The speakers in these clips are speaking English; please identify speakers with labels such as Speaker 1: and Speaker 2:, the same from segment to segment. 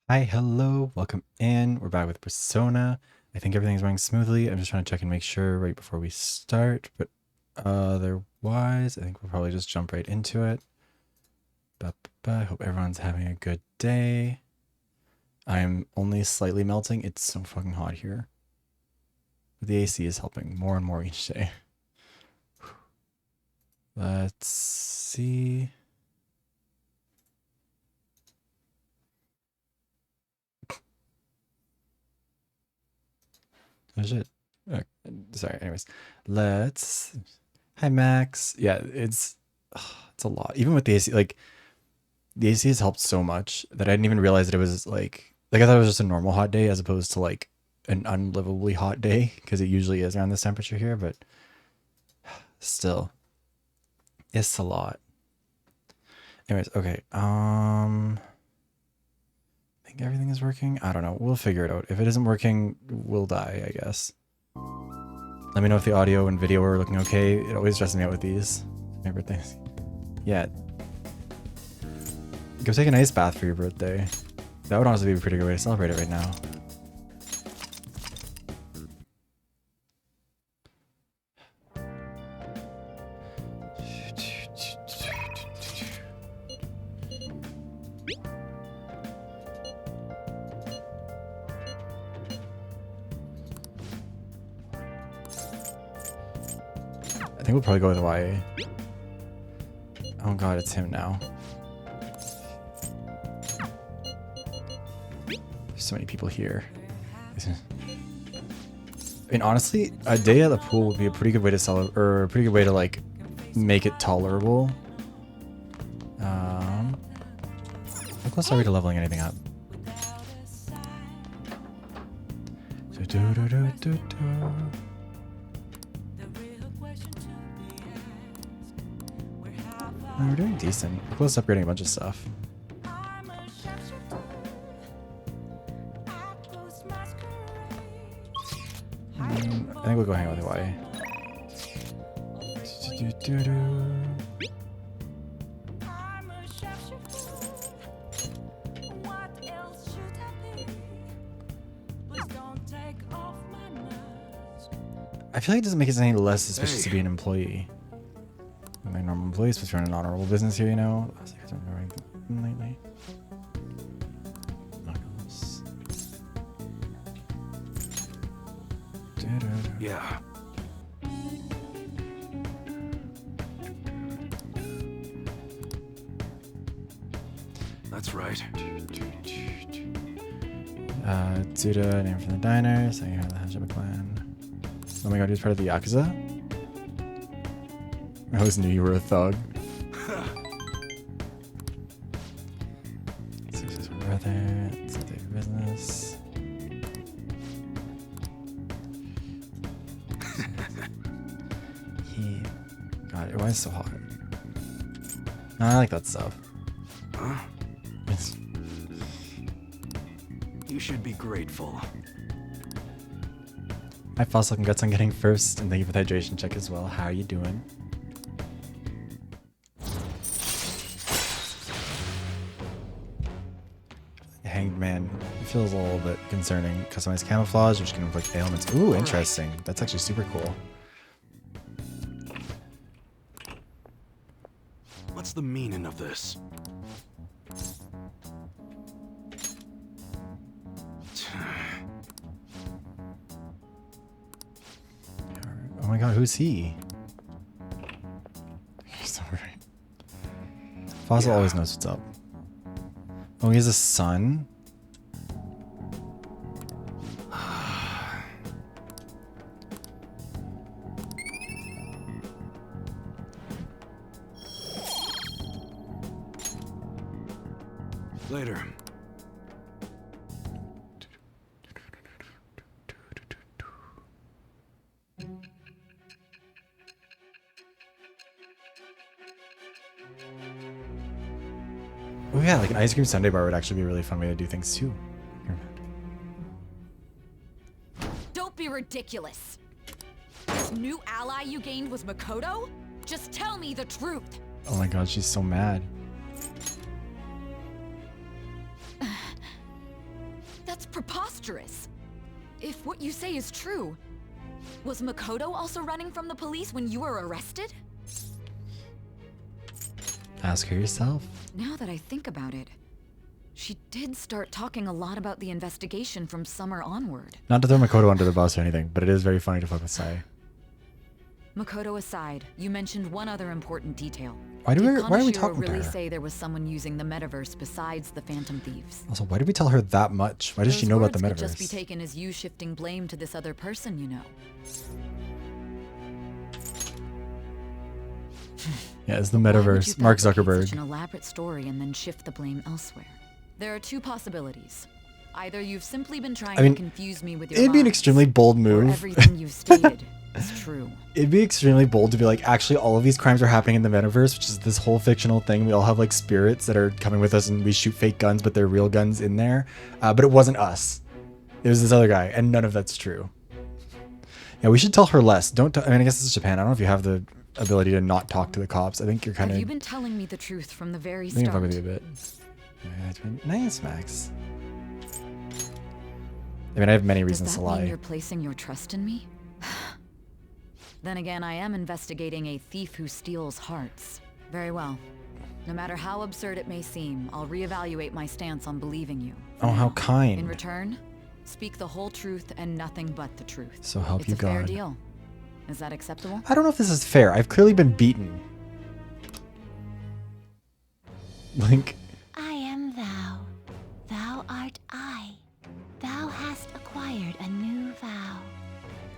Speaker 1: Hi, hello, welcome in. We're back with Persona. I think everything's running smoothly. I'm just trying to check and make sure right before we start, but otherwise, I think we'll probably just jump right into it. I hope everyone's having a good day. I'm only slightly melting. It's so fucking hot here. But the AC is helping more and more each day. Let's see. Oh shit. Sorry, anyways. Let's Hi Max. Yeah, it's a lot. Even with the AC, like the AC has helped so much that I didn't even realize that it was like I thought it was just a normal hot day as opposed to like an unlivably hot day because it usually is around this temperature here, but still, it's a lot. Anyways, okay. I think everything is working. I don't know. We'll figure it out. If it isn't working, we'll die, I guess. Let me know if the audio and video are looking okay. It always stresses me out with these. My birthdays. Yeah. Go take an ice bath for your birthday. That would honestly be a pretty good way to celebrate it right now. I think we'll probably go with YA. Oh god, it's him now. There's so many people here. I mean, honestly, a day at the pool would be a pretty good way to celebrate, or a pretty good way to like make it tolerable. How close are we to leveling anything up? We're doing decent. We're close to upgrading a bunch of stuff. I think we'll go hang out with Hawaii. I feel like it doesn't make it any less suspicious to be an employee. My normal employee is supposed to run an honorable business here, you know. I was like, I'm doing lately.
Speaker 2: Yeah. That's right.
Speaker 1: Tsuda, name from the diner, saying how the Hajime clan. Oh my god, he's part of the Yakuza? I always knew you were a thug. Let's see his brother. Let's take business. God, why is it so hot? No, I like that stuff.
Speaker 2: Huh? You should be grateful.
Speaker 1: Hi, Fossil. Congrats on getting first, and thank you for the hydration check as well. How are you doing? Hanged Man. It feels a little bit concerning. Customized camouflage, which can inflict ailments. Ooh, interesting. That's actually super cool.
Speaker 2: What's the meaning of this?
Speaker 1: Oh my god, who's he? He's alright. Fossil always knows what's up. Oh, he has a son?
Speaker 2: Later.
Speaker 1: Oh yeah, like an ice cream sundae bar would actually be a really fun way to do things too.
Speaker 3: Don't be ridiculous. This new ally you gained was Makoto? Just tell me the truth.
Speaker 1: Oh my god, she's so mad.
Speaker 3: That's preposterous. If what you say is true, was Makoto also running from the police when you were arrested?
Speaker 1: Ask her yourself.
Speaker 3: Now that I think about it, she did start talking a lot about the investigation from summer onward.
Speaker 1: Not to throw Makoto under the bus or anything, but it is very funny to fuck with Sai.
Speaker 3: Makoto aside, you mentioned one other important detail.
Speaker 1: Why are we
Speaker 3: Did
Speaker 1: talking to
Speaker 3: really
Speaker 1: her?
Speaker 3: say there was someone using the metaverse besides the Phantom Thieves?
Speaker 1: Also, why did we tell her that much? Why does she
Speaker 3: Those
Speaker 1: know about the
Speaker 3: words could just be
Speaker 1: metaverse?
Speaker 3: taken as you shifting blame to this other person, you know.
Speaker 1: Yeah, it's the
Speaker 3: Why would you
Speaker 1: metaverse. Mark
Speaker 3: fabricate
Speaker 1: Zuckerberg.
Speaker 3: Such an elaborate story and then shift the blame elsewhere. There are two possibilities. Either you've simply been trying
Speaker 1: mean,
Speaker 3: to confuse me with your
Speaker 1: It'd be an
Speaker 3: lies,
Speaker 1: extremely bold
Speaker 3: or
Speaker 1: move.
Speaker 3: everything you've stated is true.
Speaker 1: It'd be extremely bold to be like, actually, all of these crimes are happening in the metaverse, which is this whole fictional thing. We all have like spirits that are coming with us, and we shoot fake guns, but they're real guns in there. But it wasn't us. It was this other guy, and none of that's true. Yeah, we should tell her less. I mean, I guess it's Japan. I don't know if you have the ability to not talk to the cops. I think you're kind of.
Speaker 3: Have you been telling me the truth from the very
Speaker 1: I think
Speaker 3: start?
Speaker 1: fuck with you a bit. Yeah, it's been nice, Max. I mean, I have many reasons
Speaker 3: Does
Speaker 1: to
Speaker 3: that mean
Speaker 1: lie.
Speaker 3: you're placing your trust in me? Then again, I am investigating a thief who steals hearts. Very well. No matter how absurd it may seem, I'll reevaluate my stance on believing you.
Speaker 1: Oh, how
Speaker 3: In
Speaker 1: kind.
Speaker 3: return, speak the whole truth and nothing but the truth.
Speaker 1: So help
Speaker 3: It's
Speaker 1: you
Speaker 3: a fair
Speaker 1: God.
Speaker 3: deal. Is that acceptable?
Speaker 1: I don't know if this is fair. I've clearly been beaten. Like,
Speaker 4: I am thou. Thou art I. Thou hast acquired a new vow.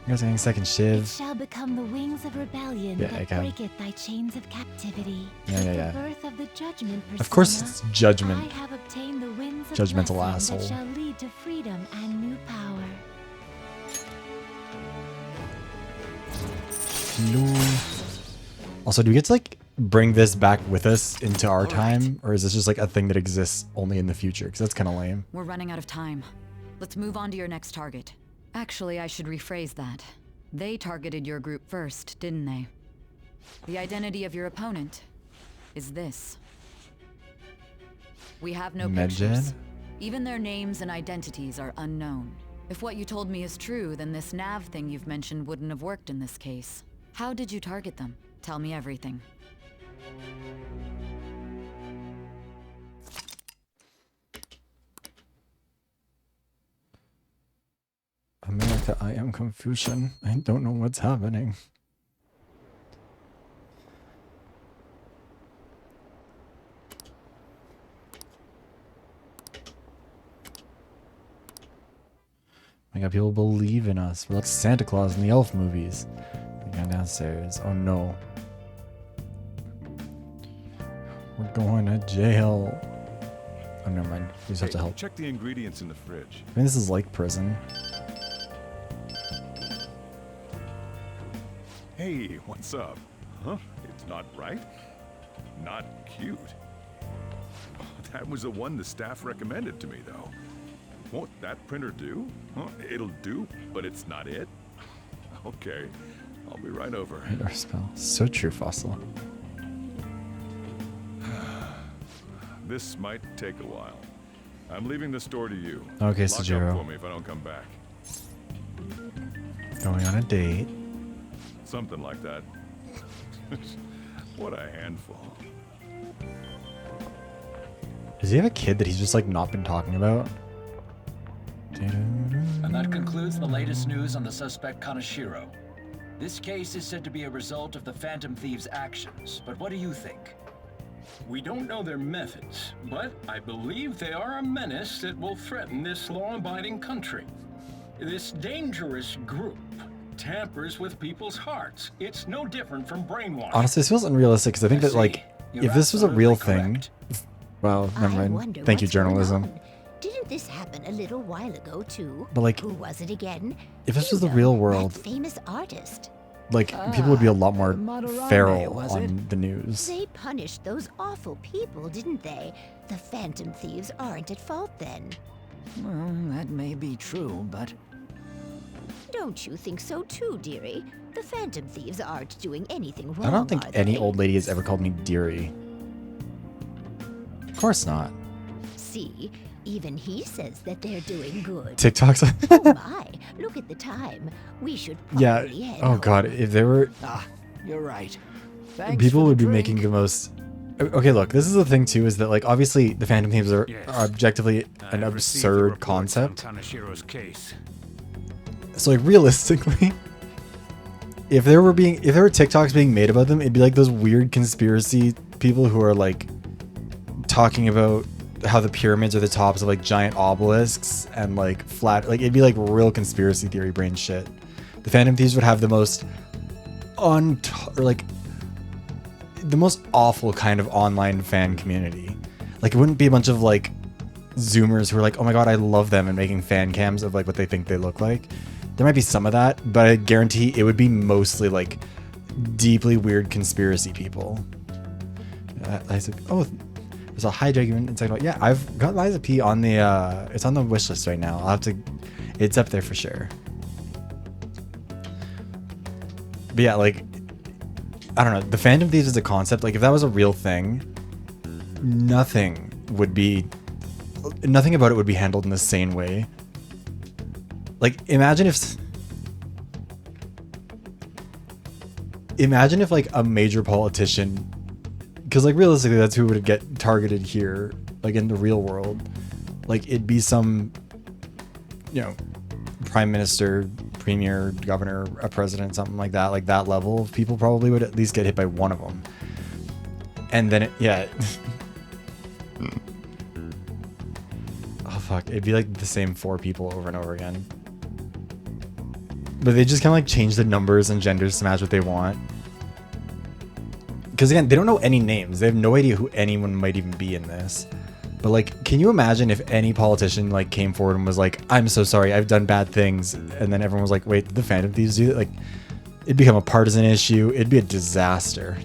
Speaker 1: you guys getting second
Speaker 4: It
Speaker 1: shiv.
Speaker 4: shall become the wings of rebellion
Speaker 1: Yeah,
Speaker 4: that
Speaker 1: I can.
Speaker 4: breaketh thy chains of captivity.
Speaker 1: Yeah,
Speaker 4: With
Speaker 1: yeah,
Speaker 4: the
Speaker 1: yeah.
Speaker 4: birth of the judgment persona,
Speaker 1: Of course it's judgment.
Speaker 4: I have obtained the winds of
Speaker 1: Judgmental
Speaker 4: blessing
Speaker 1: asshole.
Speaker 4: that shall lead to freedom and new power.
Speaker 1: No. Also, do we get to like bring this back with us into our time? Or is this just like a thing that exists only in the future? Because that's kind of lame.
Speaker 3: We're running out of time. Let's move on to your next target. Actually, I should rephrase that. They targeted your group first, didn't they? The identity of your opponent is this. We have no
Speaker 1: Medjed?
Speaker 3: pictures. Even their names and identities are unknown. If what you told me is true, then this nav thing you've mentioned wouldn't have worked in this case. How did you target them? Tell me everything.
Speaker 1: America, I am Confucian. I don't know what's happening. My God, people believe in us. We're like Santa Claus in the elf movies. We're going downstairs. Oh no. We're going to jail. Oh, never mind. We just have to help.
Speaker 5: Check the ingredients in the fridge.
Speaker 1: I mean, this is like prison.
Speaker 5: Hey, what's up? Huh? It's not right? Not cute. That was the one the staff recommended to me, though. Won't that printer do? Huh? It'll do, but it's not it? Okay, I'll be right over.
Speaker 1: Radar spell. So true, Fossil.
Speaker 5: This might take a while. I'm leaving the store to you.
Speaker 1: Okay,
Speaker 5: Lock
Speaker 1: Sojiro.
Speaker 5: up for me if I don't come back.
Speaker 1: Going on a date.
Speaker 5: Something like that. What a handful.
Speaker 1: Does he have a kid that he's just like not been talking about?
Speaker 6: And that concludes the latest news on the suspect Kaneshiro. This case is said to be a result of the Phantom Thieves' actions, but what do you think?
Speaker 7: We don't know their methods, but I believe they are a menace that will threaten this law-abiding country. This dangerous group tampers with people's hearts. It's no different from brainwashing.
Speaker 1: Honestly, this feels unrealistic because I think that like,
Speaker 6: You're
Speaker 1: if this was a real
Speaker 6: absolutely
Speaker 1: thing,
Speaker 6: correct.
Speaker 1: well, never
Speaker 4: I
Speaker 1: mind.
Speaker 4: wonder
Speaker 1: Thank you,
Speaker 4: what's going
Speaker 1: journalism.
Speaker 4: on. Didn't this happen a little while ago too?
Speaker 1: But like,
Speaker 4: Who was it again?
Speaker 1: if this
Speaker 4: You
Speaker 1: was the
Speaker 4: know,
Speaker 1: real world,
Speaker 4: that famous artist.
Speaker 1: like people would be a lot more
Speaker 6: Madarame,
Speaker 1: feral
Speaker 6: was
Speaker 1: on
Speaker 6: it?
Speaker 1: the news.
Speaker 4: They punished those awful people, didn't they? The Phantom Thieves aren't at fault then.
Speaker 6: Well, that may be true, but
Speaker 4: Don't you think so too, dearie? The Phantom Thieves aren't doing anything wrong,
Speaker 1: I don't think
Speaker 4: are
Speaker 1: any
Speaker 4: they?
Speaker 1: old lady has ever called me dearie. Of course not.
Speaker 4: See, even he says that they're doing good.
Speaker 1: TikTok's.
Speaker 4: Oh my, look at the time. We should
Speaker 1: Yeah.
Speaker 4: probably head
Speaker 1: Oh
Speaker 4: home.
Speaker 1: god, if there were
Speaker 6: Ah, you're right. Thanks
Speaker 1: people
Speaker 6: for the
Speaker 1: would be
Speaker 6: drink.
Speaker 1: making the most. Okay, look, this is the thing too, is that like obviously the Phantom Thieves are
Speaker 2: Yes.
Speaker 1: objectively an
Speaker 2: I've received the
Speaker 1: absurd
Speaker 2: reports on
Speaker 1: concept.
Speaker 2: Kanashiro's case.
Speaker 1: So like realistically, if there were TikToks being made about them, it'd be like those weird conspiracy people who are like talking about how the pyramids are the tops of like giant obelisks and like flat, like it'd be like real conspiracy theory brain shit. The Phantom Thieves would have the most the most awful kind of online fan community. Like it wouldn't be a bunch of like Zoomers who are like, oh my god, I love them, and making fan cams of like what they think they look like. There might be some of that, but I guarantee it would be mostly like deeply weird conspiracy people. Liza, oh, there's a hijack even in second. Yeah, I've got Liza P on the it's on the wish list right now. I'll have to, it's up there for sure. But yeah, like I don't know, the Phantom Thieves as a concept, like if that was a real thing, nothing about it would be handled in the same way. Like imagine if like a major politician, because like realistically that's who would get targeted here, like in the real world, like it'd be some, you know, prime minister, premier, governor, a president, something like that level of people probably would at least get hit by one of them. And then oh fuck, it'd be like the same 4 people over and over again. But they just kind of like change the numbers and genders to match what they want. Because again, they don't know any names. They have no idea who anyone might even be in this. But like, can you imagine if any politician like came forward and was like, I'm so sorry, I've done bad things. And then everyone was like, wait, did the Phantom Thieves do that? Like, it'd become a partisan issue. It'd be a disaster.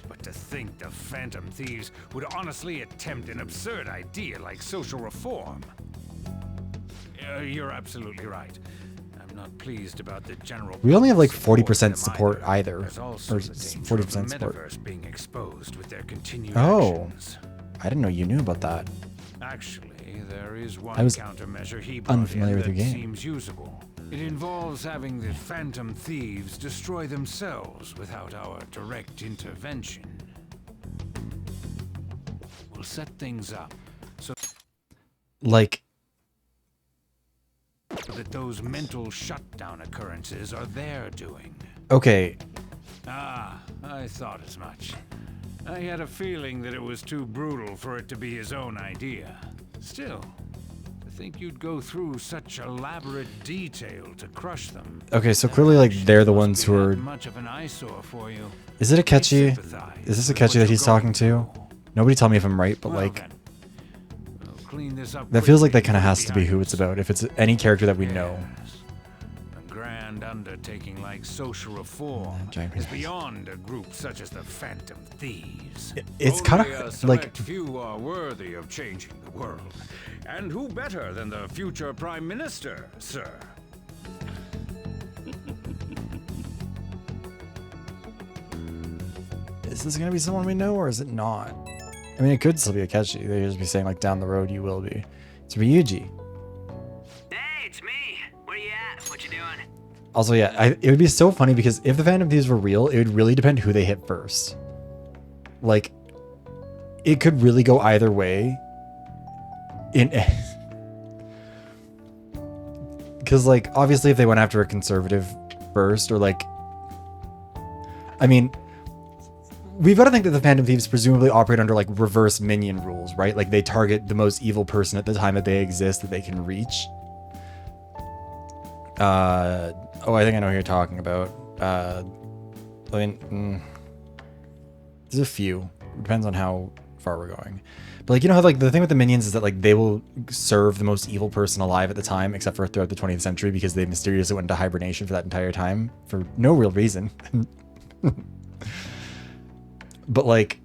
Speaker 2: But to think the Phantom Thieves would honestly attempt an absurd idea like social reform. You're absolutely right. I'm not pleased about the general.
Speaker 1: We only have like
Speaker 2: support
Speaker 1: 40%
Speaker 2: for them
Speaker 1: support either.
Speaker 2: There's also
Speaker 1: Or
Speaker 2: the danger of
Speaker 1: 40%
Speaker 2: the
Speaker 1: support.
Speaker 2: metaverse being exposed with their continued
Speaker 1: Oh.
Speaker 2: actions.
Speaker 1: I didn't know you knew about that.
Speaker 2: Actually, there is one
Speaker 1: I was
Speaker 2: countermeasure he brought
Speaker 1: unfamiliar
Speaker 2: in
Speaker 1: with your
Speaker 2: that
Speaker 1: game.
Speaker 2: seems usable. It involves having the Phantom Thieves destroy themselves without our direct intervention. We'll set things up so
Speaker 1: Like,
Speaker 2: that those mental shutdown occurrences are their doing.
Speaker 1: okay,
Speaker 2: Ah, I thought as much. I had a feeling that it was too brutal for it to be his own idea. Still, to think you'd go through such elaborate detail to crush them.
Speaker 1: okay, so clearly like they're the ones who are.
Speaker 2: Much of an eyesore for you.
Speaker 1: Is it a
Speaker 2: I
Speaker 1: catchy?
Speaker 2: sympathize
Speaker 1: Is this a
Speaker 2: with
Speaker 1: catchy
Speaker 2: what
Speaker 1: that he's
Speaker 2: you're
Speaker 1: talking
Speaker 2: going
Speaker 1: to?
Speaker 2: through.
Speaker 1: Nobody tell me if I'm right, but
Speaker 2: Well
Speaker 1: like
Speaker 2: then, we'll clean this up
Speaker 1: that feels like that
Speaker 2: quickly
Speaker 1: kind of
Speaker 2: and
Speaker 1: has to be who
Speaker 2: behind
Speaker 1: it's
Speaker 2: us.
Speaker 1: about. If it's any character that we know.
Speaker 2: Yes. A grand undertaking like social reform
Speaker 1: giant
Speaker 2: is
Speaker 1: penis.
Speaker 2: beyond a group such as the Phantom Thieves.
Speaker 1: It's kind
Speaker 2: Only a
Speaker 1: of
Speaker 2: select
Speaker 1: like
Speaker 2: few are worthy of changing the world. And who better than the future Prime Minister, sir?
Speaker 1: is this gonna be someone we know or is it not? I mean, it could still be a catchy. They just be saying like down the road you will be. It's Ryuji.
Speaker 8: Hey, it's me. Where you at? What you doing?
Speaker 1: Also, yeah, it would be so funny because if the Phantom Thieves were real, it would really depend who they hit first. Like, it could really go either way. Because, like, obviously if they went after a conservative first, or like, I mean, we've got to think that the Phantom Thieves presumably operate under like reverse minion rules, right? Like they target the most evil person at the time that they exist that they can reach. Oh, I think I know who you're talking about. I mean, there's a few. It depends on how far we're going. But like, you know how like the thing with the minions is that like they will serve the most evil person alive at the time, except for throughout the 20th century, because they mysteriously went into hibernation for that entire time for no real reason. But like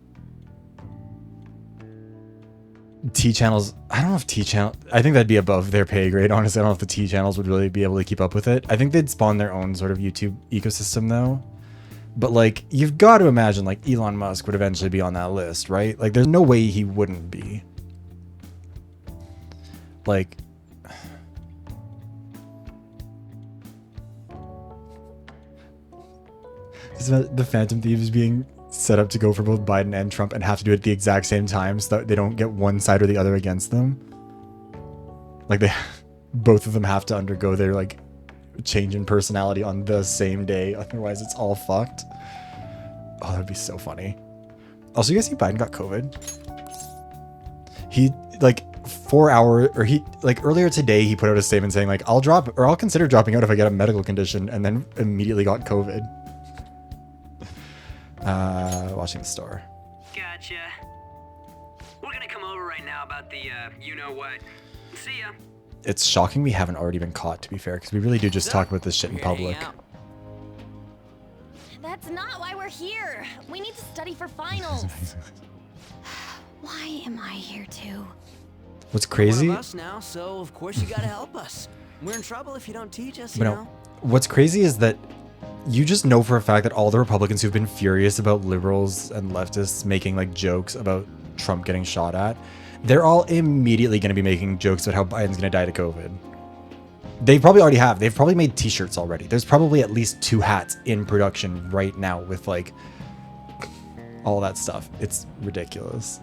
Speaker 1: T channels, I don't know if T channel, I think that'd be above their pay grade. Honestly, I don't know if the T channels would really be able to keep up with it. I think they'd spawn their own sort of YouTube ecosystem though. But like, you've got to imagine like Elon Musk would eventually be on that list, right? Like there's no way he wouldn't be. Like, the Phantom Thieves being set up to go for both Biden and Trump and have to do it at the exact same time so that they don't get one side or the other against them. Like both of them have to undergo their like change in personality on the same day. Otherwise it's all fucked. Oh, that'd be so funny. Also, you guys see Biden got COVID? He like 4 hours, or he like earlier today he put out a statement saying like I'll consider dropping out if I get a medical condition, and then immediately got COVID. Watching the store.
Speaker 8: Gotcha. We're gonna come over right now about the, you-know-what. See ya.
Speaker 1: It's shocking we haven't already been caught, to be fair, because we really do just talk about this shit in public.
Speaker 4: That's not why we're here. We need to study for finals. Why am I here too?
Speaker 1: What's crazy?
Speaker 9: One of us now, so of course you gotta help us. We're in trouble if you don't teach us, you
Speaker 1: But
Speaker 9: know?
Speaker 1: no, what's crazy is that you just know for a fact that all the Republicans who've been furious about liberals and leftists making like jokes about Trump getting shot at, they're all immediately going to be making jokes about how Biden's going to die to COVID. They probably already have. They've probably made t-shirts already. There's probably at least 2 hats in production right now with like all that stuff. It's ridiculous.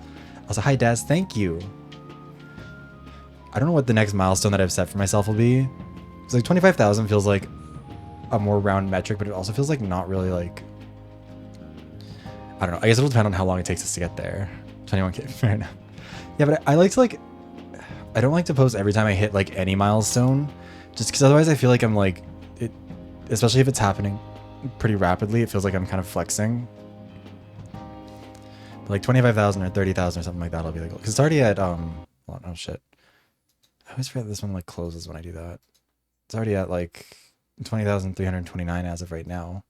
Speaker 1: Also, hi Des, thank you. I don't know what the next milestone that I've set for myself will be. It's like 25,000 feels like a more round metric, but it also feels like not really like, I don't know. I guess it'll depend on how long it takes us to get there. 21K, fair enough. Yeah, but I like to like, I don't like to post every time I hit like any milestone, just because otherwise I feel like I'm like, it, especially if it's happening pretty rapidly, it feels like I'm kind of flexing. But like 25,000 or 30,000 or something like that, I'll be like, because it's already at, oh shit. I always forget this one like closes when I do that. It's already at like 20,329 as of right now.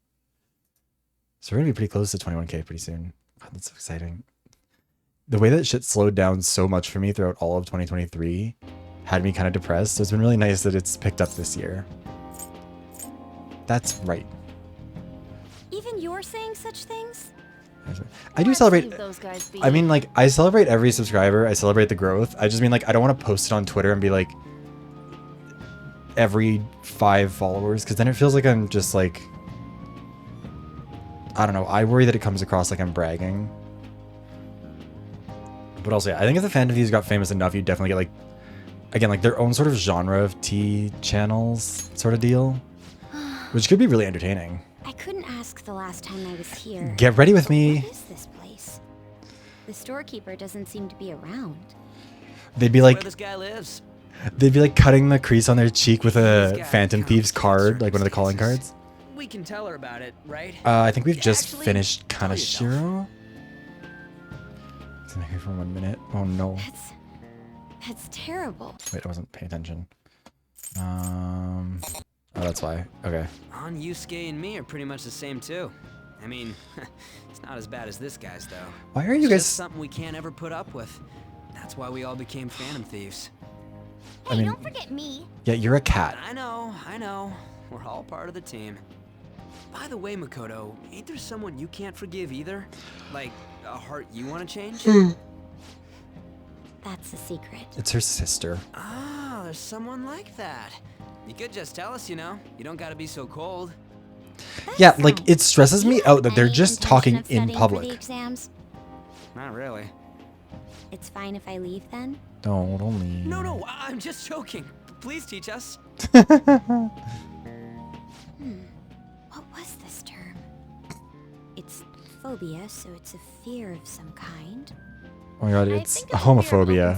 Speaker 1: So we're gonna be pretty close to 21K pretty soon. God, that's so exciting. The way that shit slowed down so much for me throughout all of 2023 had me kind of depressed. So it's been really nice that it's picked up this year. That's right.
Speaker 4: Even you're saying such things?
Speaker 1: I do
Speaker 4: Let's
Speaker 1: celebrate.
Speaker 4: leave those guys be.
Speaker 1: I mean, like, I celebrate every subscriber. I celebrate the growth. I just mean, like, I don't want to post it on Twitter and be like, every 5 followers, because then it feels like I'm just like, I don't know. I worry that it comes across like I'm bragging. But also, yeah, I think if the Phantom Thieves got famous enough, you'd definitely get like, again, like their own sort of genre of tea channels sort of deal, which could be really entertaining.
Speaker 4: I couldn't ask the last time I was here.
Speaker 1: Get ready with me.
Speaker 4: What is this place? The storekeeper doesn't seem to be around.
Speaker 1: They'd be
Speaker 9: Where
Speaker 1: like,
Speaker 9: this guy lives.
Speaker 1: they'd be like cutting the crease on their cheek with a
Speaker 9: He's got
Speaker 1: Phantom Thieves
Speaker 9: complicated
Speaker 1: card, like one of the calling
Speaker 9: circumstances.
Speaker 1: cards.
Speaker 9: We can tell her about it, right?
Speaker 1: I think we've just
Speaker 9: Actually,
Speaker 1: finished
Speaker 9: tell yourself.
Speaker 1: Kanashiro. It's been here for 1 minute. Oh no.
Speaker 4: That's terrible.
Speaker 1: Wait, I wasn't paying attention. Oh, that's why. Okay.
Speaker 9: On Yusuke and me are pretty much the same too. I mean, it's not as bad as this guy's though.
Speaker 1: Why are you
Speaker 9: It's
Speaker 1: guys?
Speaker 9: just something we can't ever put up with. That's why we all became Phantom Thieves.
Speaker 4: Hey,
Speaker 1: I mean-
Speaker 4: don't forget me.
Speaker 1: Yeah, you're a cat.
Speaker 9: I know. We're all part of the team. By the way, Makoto, ain't there someone you can't forgive either? Like, a heart you want to change?
Speaker 4: That's a secret.
Speaker 1: It's her sister.
Speaker 9: Ah, there's someone like that. You could just tell us, you know. You don't gotta be so cold.
Speaker 1: Yeah, like it stresses
Speaker 4: Do you
Speaker 1: me
Speaker 4: have
Speaker 1: out that they're
Speaker 4: any
Speaker 1: just
Speaker 4: intention
Speaker 1: talking
Speaker 4: of
Speaker 1: in
Speaker 4: studying for the
Speaker 1: public.
Speaker 4: exams?
Speaker 9: Not really.
Speaker 4: It's fine if I leave then.
Speaker 1: Don't leave.
Speaker 9: No, I'm just joking. Please teach us.
Speaker 4: What was this term? It's phobia, so it's a fear of some kind.
Speaker 1: Oh my god, it's homophobia.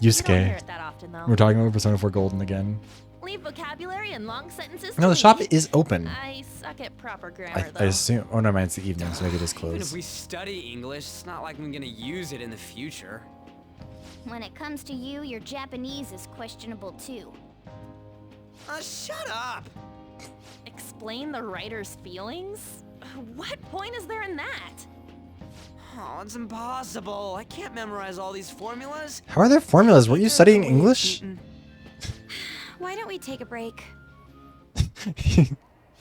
Speaker 1: Yusuke. We're talking about Persona 4 Golden again.
Speaker 10: Leave vocabulary and long sentences.
Speaker 1: No, the
Speaker 10: to
Speaker 1: shop
Speaker 10: me.
Speaker 1: is open.
Speaker 10: I suck at proper grammar,
Speaker 1: I
Speaker 10: though.
Speaker 1: assume. Oh no, man, it's the evening, so maybe it is
Speaker 9: Even if
Speaker 1: closed.
Speaker 9: we study English, it's not like I'm gonna use it in the future.
Speaker 4: When it comes to you, your Japanese is questionable too.
Speaker 9: Shut up!
Speaker 10: Explain the writer's feelings? What point is there in that?
Speaker 9: Oh, it's impossible. I can't memorize all these formulas.
Speaker 1: How are there formulas? Weren't you studying English?
Speaker 4: Why don't we take a break?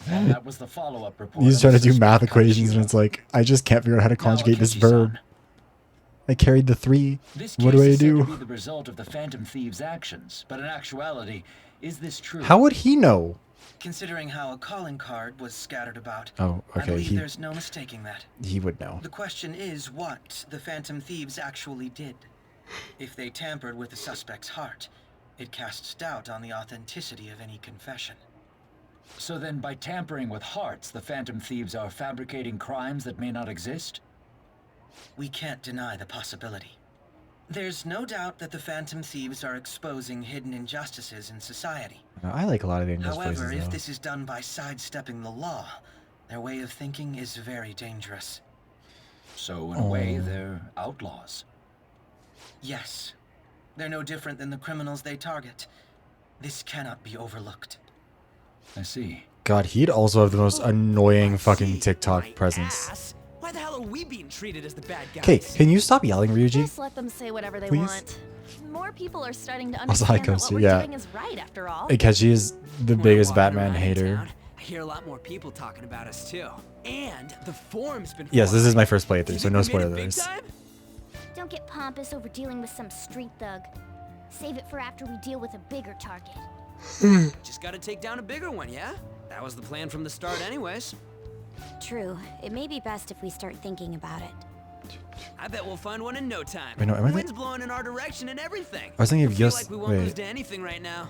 Speaker 6: And that was the follow-up report.
Speaker 1: He's
Speaker 6: on
Speaker 1: trying
Speaker 6: the
Speaker 1: to do
Speaker 6: suspect
Speaker 1: math equations, and
Speaker 6: Kaneshiro.
Speaker 1: it's like, I just can't figure out how to
Speaker 6: Now,
Speaker 1: conjugate this
Speaker 6: Akechi-san,
Speaker 1: verb. I carried the 3.
Speaker 6: This
Speaker 1: What
Speaker 6: case
Speaker 1: do I
Speaker 6: is said to
Speaker 1: do?
Speaker 6: be the result of the Phantom Thieves' actions, but in actuality, is this true?
Speaker 1: How would he know?
Speaker 11: Considering how a calling card was scattered about,
Speaker 1: Oh,
Speaker 11: I
Speaker 1: okay.
Speaker 11: believe there's no mistaking that.
Speaker 1: He would know.
Speaker 11: The question is what the Phantom Thieves actually did. If they tampered with the suspect's heart, it casts doubt on the authenticity of any confession.
Speaker 6: So then, by tampering with hearts, the Phantom Thieves are fabricating crimes that may not exist?
Speaker 11: We can't deny the possibility. There's no doubt that the Phantom Thieves are exposing hidden injustices in society.
Speaker 1: I like a lot of the English
Speaker 11: However,
Speaker 1: places,
Speaker 11: if
Speaker 1: though.
Speaker 11: this is done by sidestepping the law, their way of thinking is very dangerous.
Speaker 6: So, in a way, they're outlaws.
Speaker 11: Yes. They're no different than the criminals they target. This cannot be overlooked.
Speaker 6: I see.
Speaker 1: God, he'd also have the most annoying fucking TikTok presence.
Speaker 9: Ass. Why the hell are we being treated as the bad guys?
Speaker 1: Okay, can you stop yelling, Ryuji?
Speaker 10: Just let them say whatever they
Speaker 1: Please?
Speaker 10: want. More people are starting to
Speaker 1: Also,
Speaker 10: understand that
Speaker 1: Heiko's
Speaker 10: what
Speaker 1: too,
Speaker 10: we're
Speaker 1: yeah.
Speaker 10: doing is right after all.
Speaker 1: Akechi is the
Speaker 9: When I'm
Speaker 1: biggest
Speaker 9: walking
Speaker 1: Batman
Speaker 9: around in
Speaker 1: hater.
Speaker 9: town, I hear a lot more people talking about us too. And the forum's been
Speaker 1: Yes, this is
Speaker 9: flying.
Speaker 1: my first playthrough,
Speaker 9: You
Speaker 1: so
Speaker 9: think
Speaker 1: no
Speaker 9: we made it big
Speaker 1: spoilers.
Speaker 9: time?
Speaker 12: Don't get pompous over dealing with some street thug. Save it for after we deal with a bigger target.
Speaker 9: Just gotta take down a bigger one, yeah? That was the plan from the start anyways.
Speaker 12: True. It may be best if we start thinking about it.
Speaker 9: I bet we'll find one in no time.
Speaker 1: Wait, no, am I
Speaker 9: the wind's blowing in our direction and everything.
Speaker 1: I was thinking of
Speaker 9: I feel
Speaker 1: Yos-
Speaker 9: like we won't lose
Speaker 1: wait.
Speaker 9: to anything right now.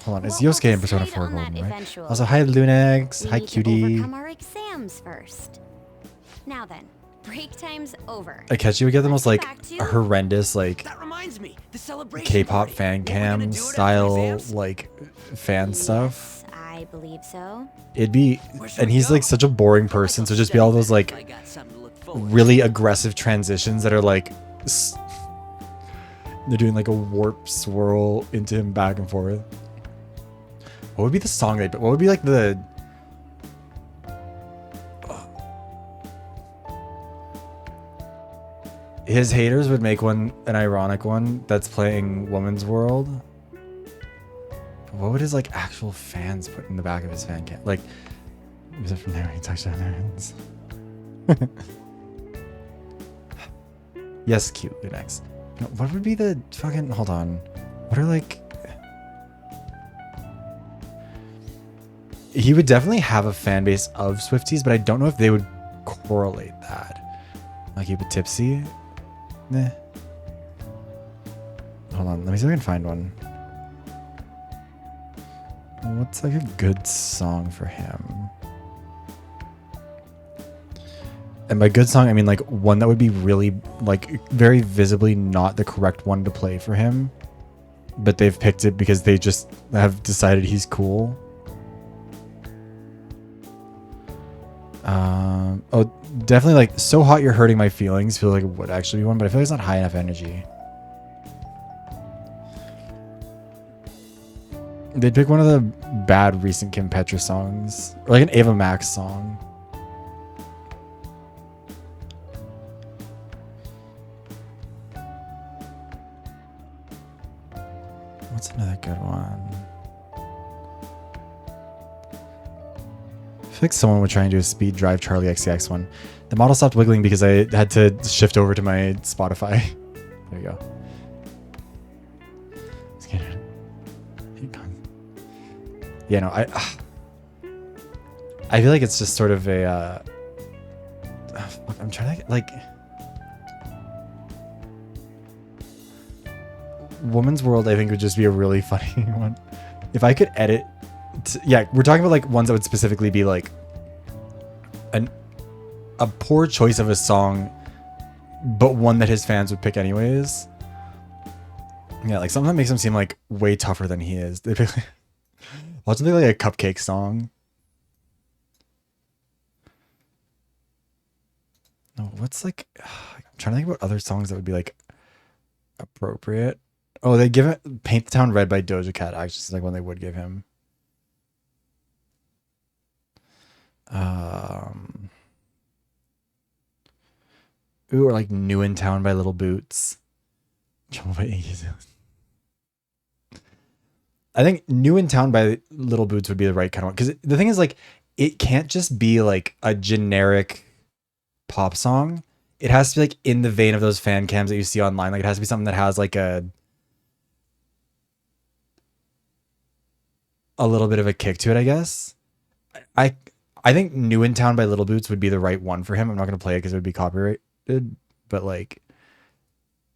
Speaker 1: Hold on, it's
Speaker 12: Well,
Speaker 1: Yosuke in
Speaker 12: we'll
Speaker 1: Persona
Speaker 12: decide
Speaker 1: 4
Speaker 12: on that
Speaker 1: Golden, right?
Speaker 12: eventually.
Speaker 1: Also, hi Lunex,
Speaker 12: We
Speaker 1: hi
Speaker 12: need to
Speaker 1: cutie.
Speaker 12: overcome our exams first. Now then, break time's over.
Speaker 1: Akechi would get the most like
Speaker 12: Back to-
Speaker 1: horrendous like
Speaker 9: That reminds me, the celebration
Speaker 1: K-pop
Speaker 9: party.
Speaker 1: fan
Speaker 9: Weren't we gonna
Speaker 1: cam
Speaker 9: do it after
Speaker 1: style
Speaker 9: exams?
Speaker 1: like fan stuff.
Speaker 12: Yes, I believe so.
Speaker 1: It'd be,
Speaker 9: Where should
Speaker 1: and
Speaker 9: we
Speaker 1: he's
Speaker 9: go?
Speaker 1: like such a boring person, so it'd just be all those like
Speaker 9: I got something to look forward to.
Speaker 1: really aggressive transitions that are like they're doing like a warp swirl into him back and forth. What would be the song they? What would be like the? His haters would make an ironic one that's playing Woman's World. What would his like actual fans put in the back of his fan cam? Like, is it from there? He touched on their hands. Yes, cute. Next. No, what would be the fucking? Hold on. What are like? He would definitely have a fan base of Swifties, but I don't know if they would correlate that. Like he would tipsy. Nah. Hold on. Let me see if I can find one. What's like a good song for him? And by good song, I mean like one that would be really like very visibly not the correct one to play for him, but they've picked it because they just have decided he's cool. Oh, definitely like So Hot You're Hurting My Feelings feels like it would actually be one, but I feel like it's not high enough energy. They'd pick one of the bad recent Kim Petra songs, or like an Ava Max song. What's another good one? I feel like someone would try and do a speed drive Charlie XCX one. The model stopped wiggling because I had to shift over to my Spotify. There you go. Yeah, no, I feel like it's just sort of a I'm trying to like Woman's World I think would just be a really funny one. If I could edit yeah, we're talking about like ones that would specifically be like a poor choice of a song, but one that his fans would pick anyways. Yeah, like something that makes him seem like way tougher than he is. They pick watch something like a Cupcake song. No, what's like I'm trying to think about other songs that would be like appropriate. Oh, they give it Paint the Town Red by Doja Cat actually seems like one they would give him. Ooh, or like New in Town by Little Boots. I think New in Town by Little Boots would be the right kind of one. Because the thing is, like, it can't just be like a generic pop song. it has to be like in the vein of those fan cams that you see online. Like it has to be something that has like a little bit of a kick to it, I guess. I I think New in Town by Little Boots would be the right one for him. I'm not gonna play it because it would be copyrighted, but like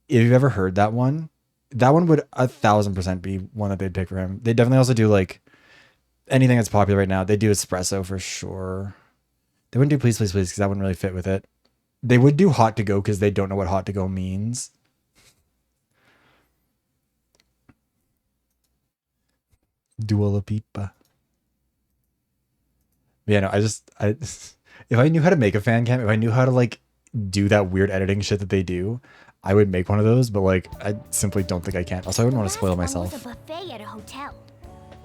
Speaker 1: if you've ever heard that one would 1000% be one that they'd pick for him. They definitely also do like anything that's popular right now. They do Espresso for sure. They wouldn't do Please Please Please because that wouldn't really fit with it. They would do Hot to Go because they don't know what Hot to Go means. Dua Lipa. Yeah, no, I if I knew how to make a fan cam, if I knew how to like do that weird editing shit that they do, I would make one of those, but like I simply don't think I can. Also, I wouldn't want to spoil myself.
Speaker 12: There was a buffet at a hotel.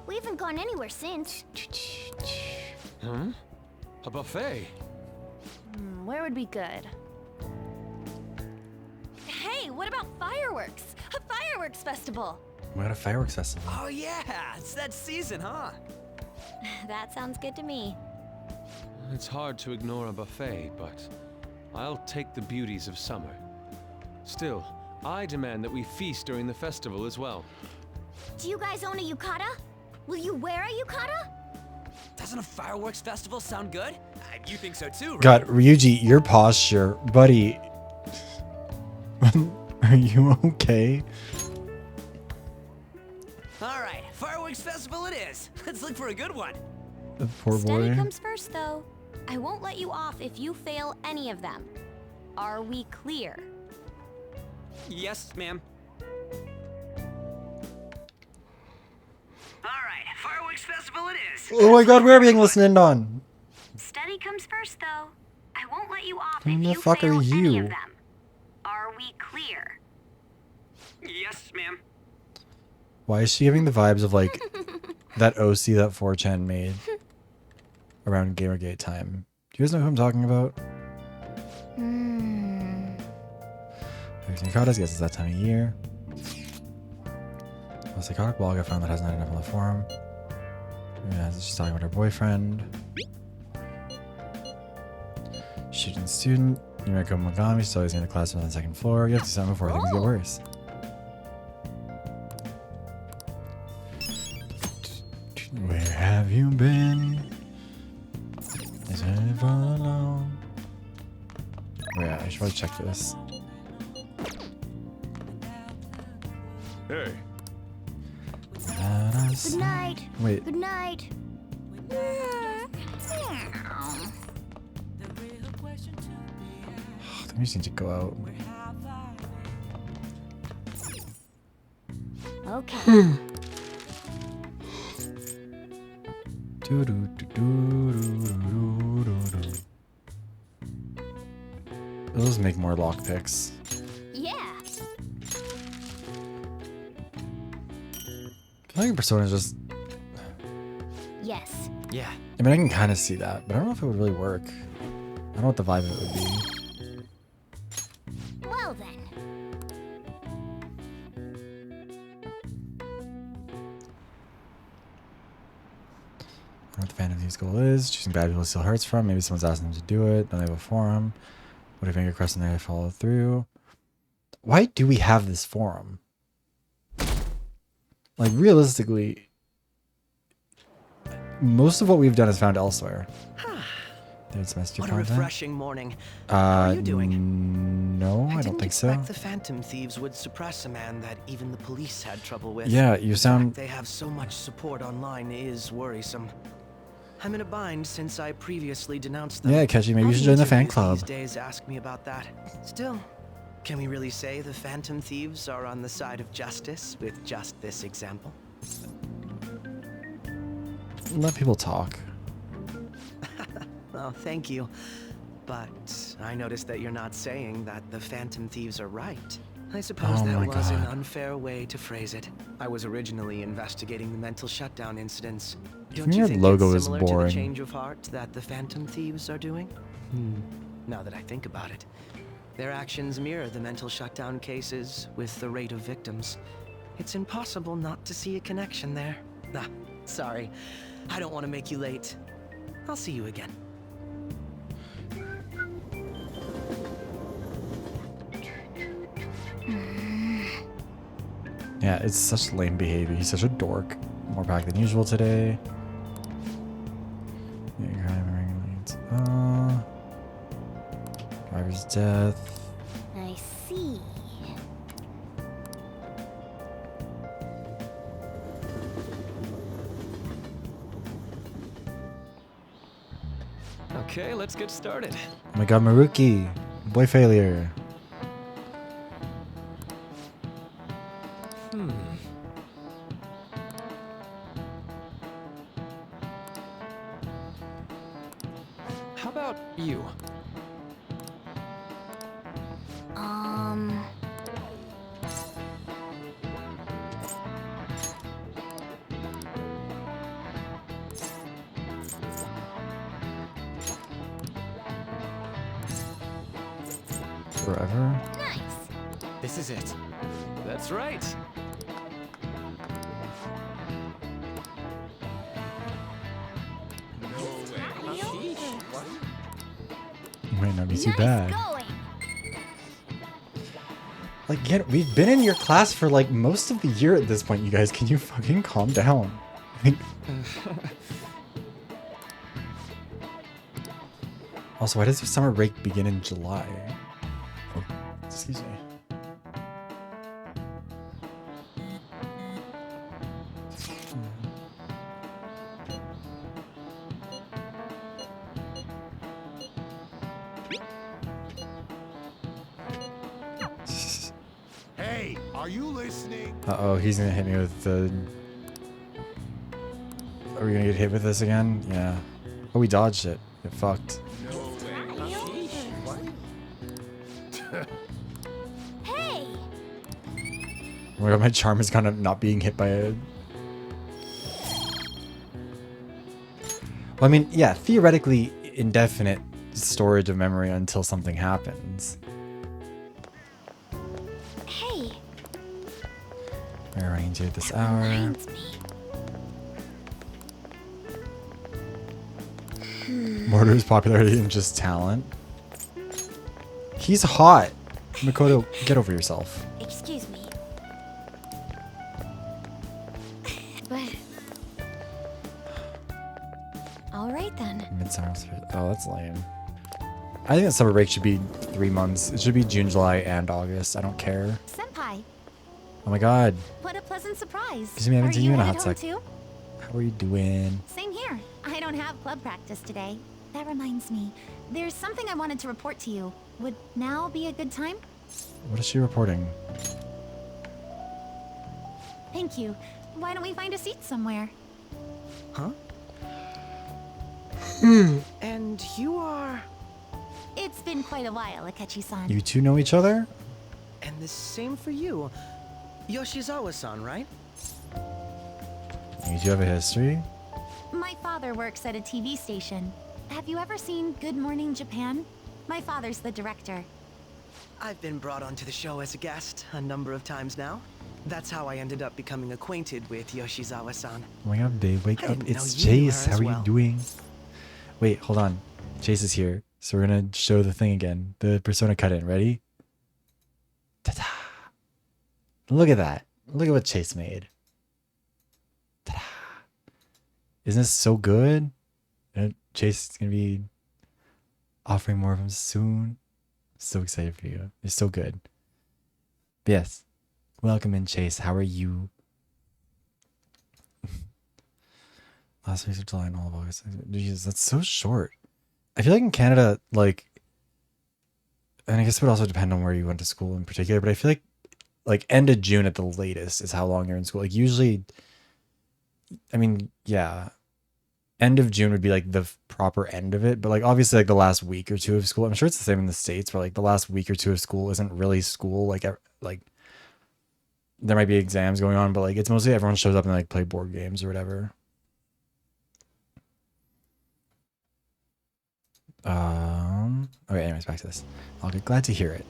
Speaker 12: We haven't gone anywhere since.
Speaker 13: Huh? A buffet?
Speaker 10: Where would be good? Hey, what about fireworks? A fireworks festival!
Speaker 1: We got a fireworks festival.
Speaker 9: Oh yeah, it's that season, huh?
Speaker 10: That sounds good to me.
Speaker 13: It's hard to ignore a buffet, but I'll take the beauties of summer. Still, I demand that we feast during the festival as well.
Speaker 12: Do you guys own a yukata? Will you wear a yukata?
Speaker 9: Doesn't a fireworks festival sound good? You think so too, right?
Speaker 1: God, Ryuji, your posture, buddy. Are you okay?
Speaker 9: All right, fireworks festival it is. Let's look for a good one.
Speaker 1: The poor
Speaker 10: Steady
Speaker 1: boy.
Speaker 10: comes first, though. I won't let you off if you fail any of them. Are we clear?
Speaker 9: Yes, ma'am.
Speaker 8: Alright, fireworks festival it is.
Speaker 1: Oh my God, we're being listened on.
Speaker 10: Steady comes first, though. I won't let you off
Speaker 1: Who
Speaker 10: if
Speaker 1: the
Speaker 10: you
Speaker 1: fuck
Speaker 10: fail
Speaker 1: are
Speaker 10: any
Speaker 1: you?
Speaker 10: of them. Are we clear?
Speaker 8: Yes, ma'am.
Speaker 1: Why is she giving the vibes of like that OC that 4chan made around Gamergate time? Do you guys know who I'm talking about? Yukatas, yes, it's that time of year. A psychotic blog I found that has not enough on the forum. Yeah, she's talking about her boyfriend. Student. Yumiko Mogami, she's always in the classroom on the second floor. You have to do something before things get worse. Where have you been? Is it alone? Oh yeah, I should probably check this.
Speaker 5: Hey.
Speaker 12: Good night.
Speaker 1: Wait.
Speaker 12: Good night.
Speaker 1: The music needs to go out.
Speaker 12: Okay.
Speaker 1: It'll just make more lockpicks.
Speaker 12: Yeah.
Speaker 1: I think Persona is just.
Speaker 12: Yes.
Speaker 9: Yeah.
Speaker 1: I mean, I can kind of see that, but I don't know if it would really work. I don't know what the vibe of it would be.
Speaker 12: Well then.
Speaker 1: I don't know what the Phantom Thieves goal is. Choosing bad people to steal hearts from. Maybe someone's asking them to do it. Don't they have a forum? What if I get across and they follow through? Why do we have this forum? Like, realistically, most of what we've done is found elsewhere. Third semester
Speaker 14: What a
Speaker 1: content.
Speaker 14: refreshing morning. How are you doing?
Speaker 1: No, I don't think so.
Speaker 14: The Phantom Thieves would suppress a man that even the police had trouble with.
Speaker 1: Yeah, you sound.
Speaker 14: They have so much support online is worrisome. I'm in a bind since I previously denounced them.
Speaker 1: Yeah, Keshi, maybe
Speaker 14: All
Speaker 1: you should join the fan
Speaker 14: interviews
Speaker 1: club.
Speaker 14: These days ask me about that. Still, can we really say the Phantom Thieves are on the side of justice with just this example?
Speaker 1: Let people talk.
Speaker 14: Oh, thank you. But I noticed that you're not saying that the Phantom Thieves are right. I suppose
Speaker 1: Oh
Speaker 14: that
Speaker 1: my
Speaker 14: was an
Speaker 1: God.
Speaker 14: unfair way to phrase it. I was originally investigating the mental shutdown incidents. Don't
Speaker 1: Even
Speaker 14: you
Speaker 1: your
Speaker 14: think
Speaker 1: logo
Speaker 14: it's
Speaker 1: is
Speaker 14: similar to
Speaker 1: boring.
Speaker 14: the change of heart that the Phantom Thieves are doing? Now that I think about it, their actions mirror the mental shutdown cases with the rate of victims. It's impossible not to see a connection there. Ah, sorry. I don't want to make you late. I'll see you again.
Speaker 1: Yeah, it's such lame behavior. He's such a dork. More pack than usual today. Driver's death.
Speaker 12: I see.
Speaker 13: Okay, let's get started.
Speaker 1: Oh my god, Maruki. Boy failure.
Speaker 13: How about you?
Speaker 1: Forever.
Speaker 12: Nice.
Speaker 13: This is it. That's right.
Speaker 1: Might not be too bad.
Speaker 12: Going.
Speaker 1: Like, we've been in your class for like most of the year at this point, you guys. Can you fucking calm down? Like, also, why does your summer break begin in July? Oh, excuse me.
Speaker 15: Hey, are you listening?
Speaker 1: Uh-oh, he's gonna hit me with the... Are we gonna get hit with this again? Yeah. Oh, we dodged it. Get fucked.
Speaker 12: Hey!
Speaker 1: Oh my god, my charm is kind of not being hit by a... Well, I mean, yeah, theoretically indefinite storage of memory until something happens.
Speaker 12: Hey!
Speaker 1: We're running into it this hour. Mortar's popularity and just talent. He's hot. Makoto, get over yourself.
Speaker 12: Excuse me. But... Alright then.
Speaker 1: Midsummer. Oh, that's lame. I think that summer break should be 3 months. It should be June, July, and August. I don't care.
Speaker 12: Senpai,
Speaker 1: Oh my god.
Speaker 12: what a pleasant surprise.
Speaker 1: Excuse me, I haven't
Speaker 12: Are
Speaker 1: seen
Speaker 12: you
Speaker 1: you in a
Speaker 12: headed
Speaker 1: hot
Speaker 12: home
Speaker 1: sec.
Speaker 12: too?
Speaker 1: How are you doing?
Speaker 12: Same here. I don't have club practice today. That reminds me. There's something I wanted to report to you. Would now be a good time?
Speaker 1: What is she reporting?
Speaker 12: Thank you. Why don't we find a seat somewhere?
Speaker 14: Huh? And you are...
Speaker 12: It's been quite a while, Akechi-san.
Speaker 1: You two know each other?
Speaker 14: And the same for you. Yoshizawa-san, right?
Speaker 1: You two have a history?
Speaker 12: My father works at a TV station. Have you ever seen Good Morning Japan? My father's the director.
Speaker 14: I've been brought onto the show as a guest a number of times now. That's how I ended up becoming acquainted with Yoshizawa-san.
Speaker 1: Oh my god, babe, wake
Speaker 14: I
Speaker 1: up.
Speaker 14: didn't
Speaker 1: It's
Speaker 14: know you knew
Speaker 1: Chase.
Speaker 14: her
Speaker 1: How
Speaker 14: as
Speaker 1: are
Speaker 14: well.
Speaker 1: you doing? Wait, hold on. Chase is here. So we're gonna show the thing again. The persona cut in. Ready? Ta-da! Look at that. Look at what Chase made. Ta-da! Isn't this so good? Chase is gonna be offering more of them soon. So excited for you. It's so good. But yes. Welcome in, Chase. How are you? Last week of July and all of August. Jeez, that's so short. I feel like in Canada, like, and I guess it would also depend on where you went to school in particular, but I feel like end of June at the latest is how long you're in school. Like usually, I mean, yeah, end of June would be like the proper end of it, but like obviously like the last week or two of school, I'm sure it's the same in the States where like the last week or two of school isn't really school. Like there might be exams going on, but like it's mostly everyone shows up and like play board games or whatever. Okay, anyways, back to this. I'll get glad to hear it.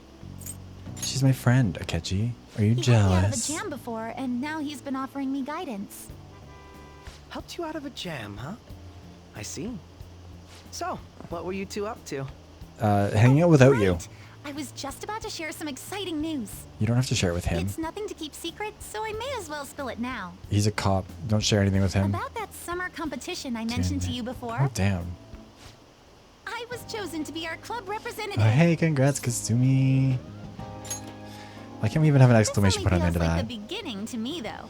Speaker 1: She's my friend, Akechi. Are you
Speaker 12: He got me out of a
Speaker 1: jealous?
Speaker 12: jam before, and now he's been offering me guidance.
Speaker 14: Helped you out of a jam, huh? I see. So, what were you two up to?
Speaker 1: Hanging out without you.
Speaker 12: I was just about to share some exciting news.
Speaker 1: You don't have to share it with him.
Speaker 12: It's nothing to keep secret, so I may as well spill it now.
Speaker 1: He's a cop. Don't share anything with him.
Speaker 12: About that summer competition I mentioned to you before.
Speaker 1: Oh, damn.
Speaker 12: I was chosen to be our club representative.
Speaker 1: Oh, hey, congrats, Kasumi. Why can't we even have an exclamation point on the end of
Speaker 12: Feels
Speaker 1: that?
Speaker 12: like the beginning to me, though.